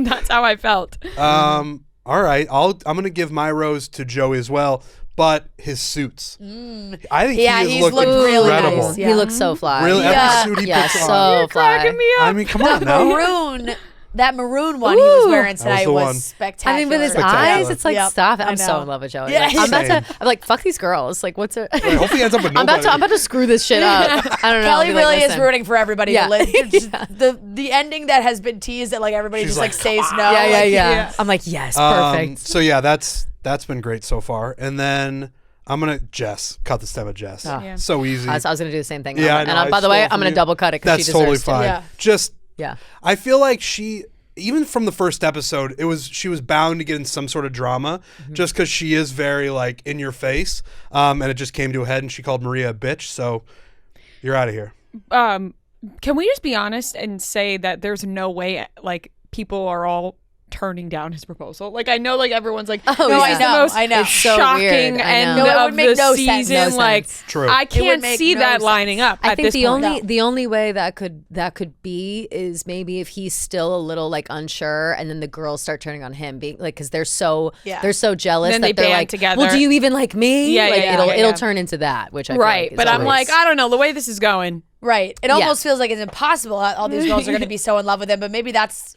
That's how I felt. All right, I'm gonna give my rose to Joey as well, but his suits. I think Yeah, he he's has looked looked really incredible. nice. He looks so fly. Really, Yeah. every suit he Yeah, puts on. so fly. Cracking me up. I mean, come on now. That maroon one he was wearing That was tonight the was one. spectacular. I mean, with his Spectacular. eyes, it's like, Yep. stop it. I I'm so know. in love with Joey. Yeah, I'm about same. to, I'm like, fuck these girls. Like, what's it? Hopefully he ends up with I'm nobody. about to screw this shit up. I don't know. Kelly I'll be like, really is listen. rooting for everybody Yeah. to live. It's just the ending that has been teased that like everybody She's just like, like says "Come no. on." Yeah, Like, yeah. I'm like, yes, perfect. So yeah, that's been great so far. And then I'm gonna cut the stem of Jess. Yeah. So easy. I was going to do the same thing. Yeah, I and know, I by the way, stole I'm from going to you. double cut it because That's she totally deserves to. fine. Yeah. Just Yeah. I feel like even from the first episode, she was bound to get in some sort of drama just because she is very like in your face, and it just came to a head, and she called Maria a bitch. So you're out of here. Can we just be honest and say that there's no way like people are all turning down his proposal? Like I know like everyone's like, Oh, no, yeah. it's the most I know. It's so shocking weird. I end know. No, it of would make the no sense. season. No Like sense. True. I would can't make see no that sense. lining up. I at think this the point. only way that could be is maybe if he's still a little like unsure, and then the girls start turning on him, being like because they're so jealous Then that they they're band like, together. well, do you even like me? Yeah, like, yeah, it'll yeah, it'll yeah. turn into that, which I feel Right, like is but I'm always- like, I don't know the way this is going. Right. It almost feels like it's impossible. All these girls are going to be so in love with him, but maybe that's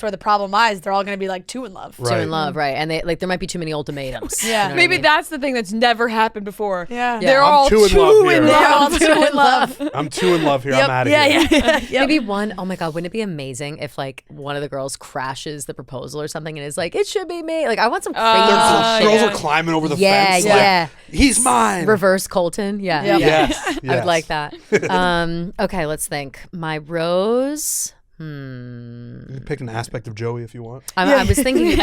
where the problem lies. They're all going to be like too in love. too Right. in love, right? And they like there might be too many ultimatums. Yeah. You know what I Maybe mean? that's the thing that's never happened before. Yeah. They're I'm all too in love here. They're all love. too in love. I'm too in love here. I'm out of Yeah, here. yeah. Yep. Maybe one, oh my God, wouldn't it be amazing if like one of the girls crashes the proposal or something and is like, it should be me. Like I want some crazy Girls shit. are climbing over the Yeah, fence. yeah. Like, he's mine. Reverse Colton. Yeah. Yep. Yeah. Yes. I would like that. Okay, let's think. My rose. You pick an aspect of Joey if you want. I was thinking,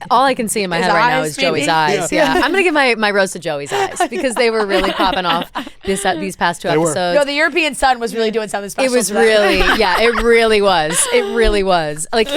all I can see in my His head right now eyes, is Joey's maybe? eyes. Yeah. I'm going to give my rose to Joey's eyes because they were really popping off these past two They were. episodes. No, the European sun was really doing something special. It was for them. really, yeah, it really was. It really was. Like,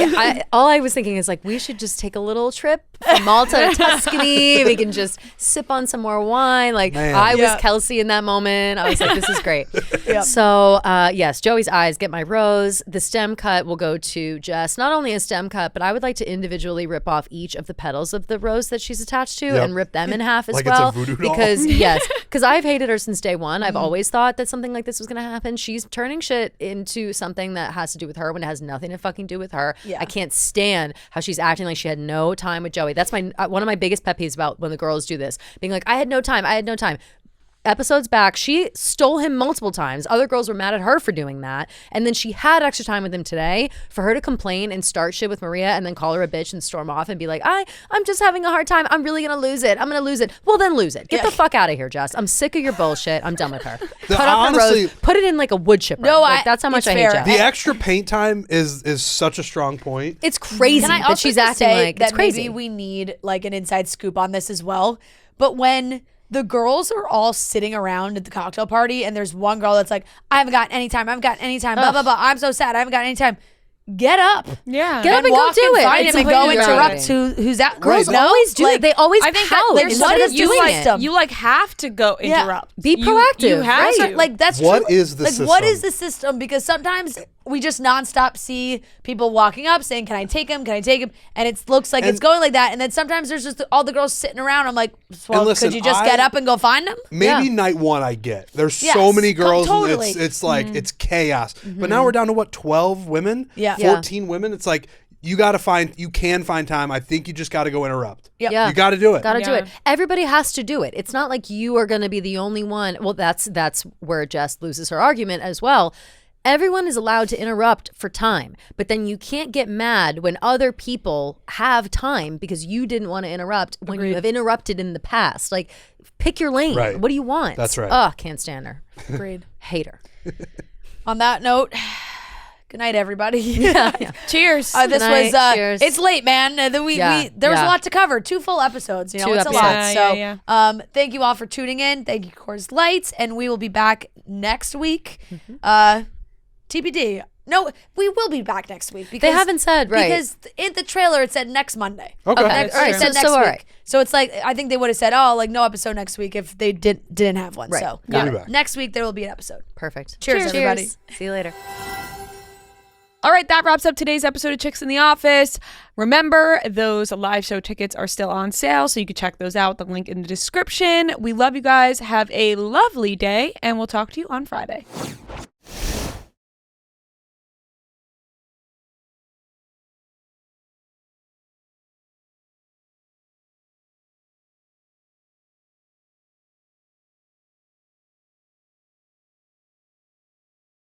all I was thinking is like, we should just take a little trip from Malta to Tuscany. We can just sip on some more wine. Like, Man. I was Yeah. Kelce in that moment. I was like, this is great. Yep. So, yes, Joey's eyes get my rose. The stem cut will go to Jess. Not only a stem cut, but I would like to individually rip off each of the petals of the rose that she's attached to Yep. and rip them in half as Like it's a well. voodoo doll. Because yes, because I've hated her since day one. I've always thought that something like this was going to happen. She's turning shit into something that has to do with her when it has nothing to fucking do with her. Yeah. I can't stand how she's acting like she had no time with Joey. That's my one of my biggest pet peeves about when the girls do this, being like, I had no time. episodes back, she stole him multiple times. Other girls were mad at her for doing that. And then she had extra time with him today. For her to complain and start shit with Maria and then call her a bitch and storm off and be like, I'm just having a hard time. I'm really going to lose it. I'm going to lose it. Well, then lose it. Get the fuck out of here, Jess. I'm sick of your bullshit. I'm done with her. Cut up her rose. Put it in like a wood chipper. No, that's how much I hate Jess. The extra paint time is such a strong point. It's crazy that she's acting like it's crazy. Maybe we need like an inside scoop on this as well. But when the girls are all sitting around at the cocktail party and there's one girl that's like, I haven't got any time, blah, blah, blah, I'm so sad, I haven't got any time. Get up. Yeah. Get up and go do it. Find him and go interrupt who's out. Girls always do it. They always pout instead of doing it. You like have to go interrupt. Be proactive. You have to. Like that's what true. Is the like system? what is the system? Because sometimes we just nonstop see people walking up saying, "Can I take him? Can I take him?" And it looks like it's going like that. And then sometimes there's just all the girls sitting around. I'm like, well, listen, could you just get up and go find them? Maybe night one I get. There's so many girls. Totally. It's like it's chaos. But now we're down to what, 12 women? Yeah. 14 women. It's like you can find time. I think you just got to go interrupt. Yep. Yeah. You got to do it. Got to do it. Everybody has to do it. It's not like you are going to be the only one. Well, that's where Jess loses her argument as well. Everyone is allowed to interrupt for time, but then you can't get mad when other people have time because you didn't want to interrupt when you have interrupted in the past. Like, pick your lane. Right. What do you want? That's right. Ugh, can't stand her. Agreed. Hate her. On that note, good night, everybody. Cheers. This night, was cheers. It's late, man. There was a lot to cover. 2 full episodes. You know, it's a lot. So, thank you all for tuning in. Thank you, Coors Lights, and we will be back next week. TBD. No, we will be back next week because They haven't said, right. Because in the trailer it said next Monday. Okay. It said next all week. right. So it's like I think they would have said, oh, like no episode next week if they didn't have one. Right. So We'll be back. next week there will be an episode. Perfect. Cheers, everybody. See you later. All right, that wraps up today's episode of Chicks in the Office. Remember, those live show tickets are still on sale, so you can check those out. The link in the description. We love you guys. Have a lovely day, and we'll talk to you on Friday.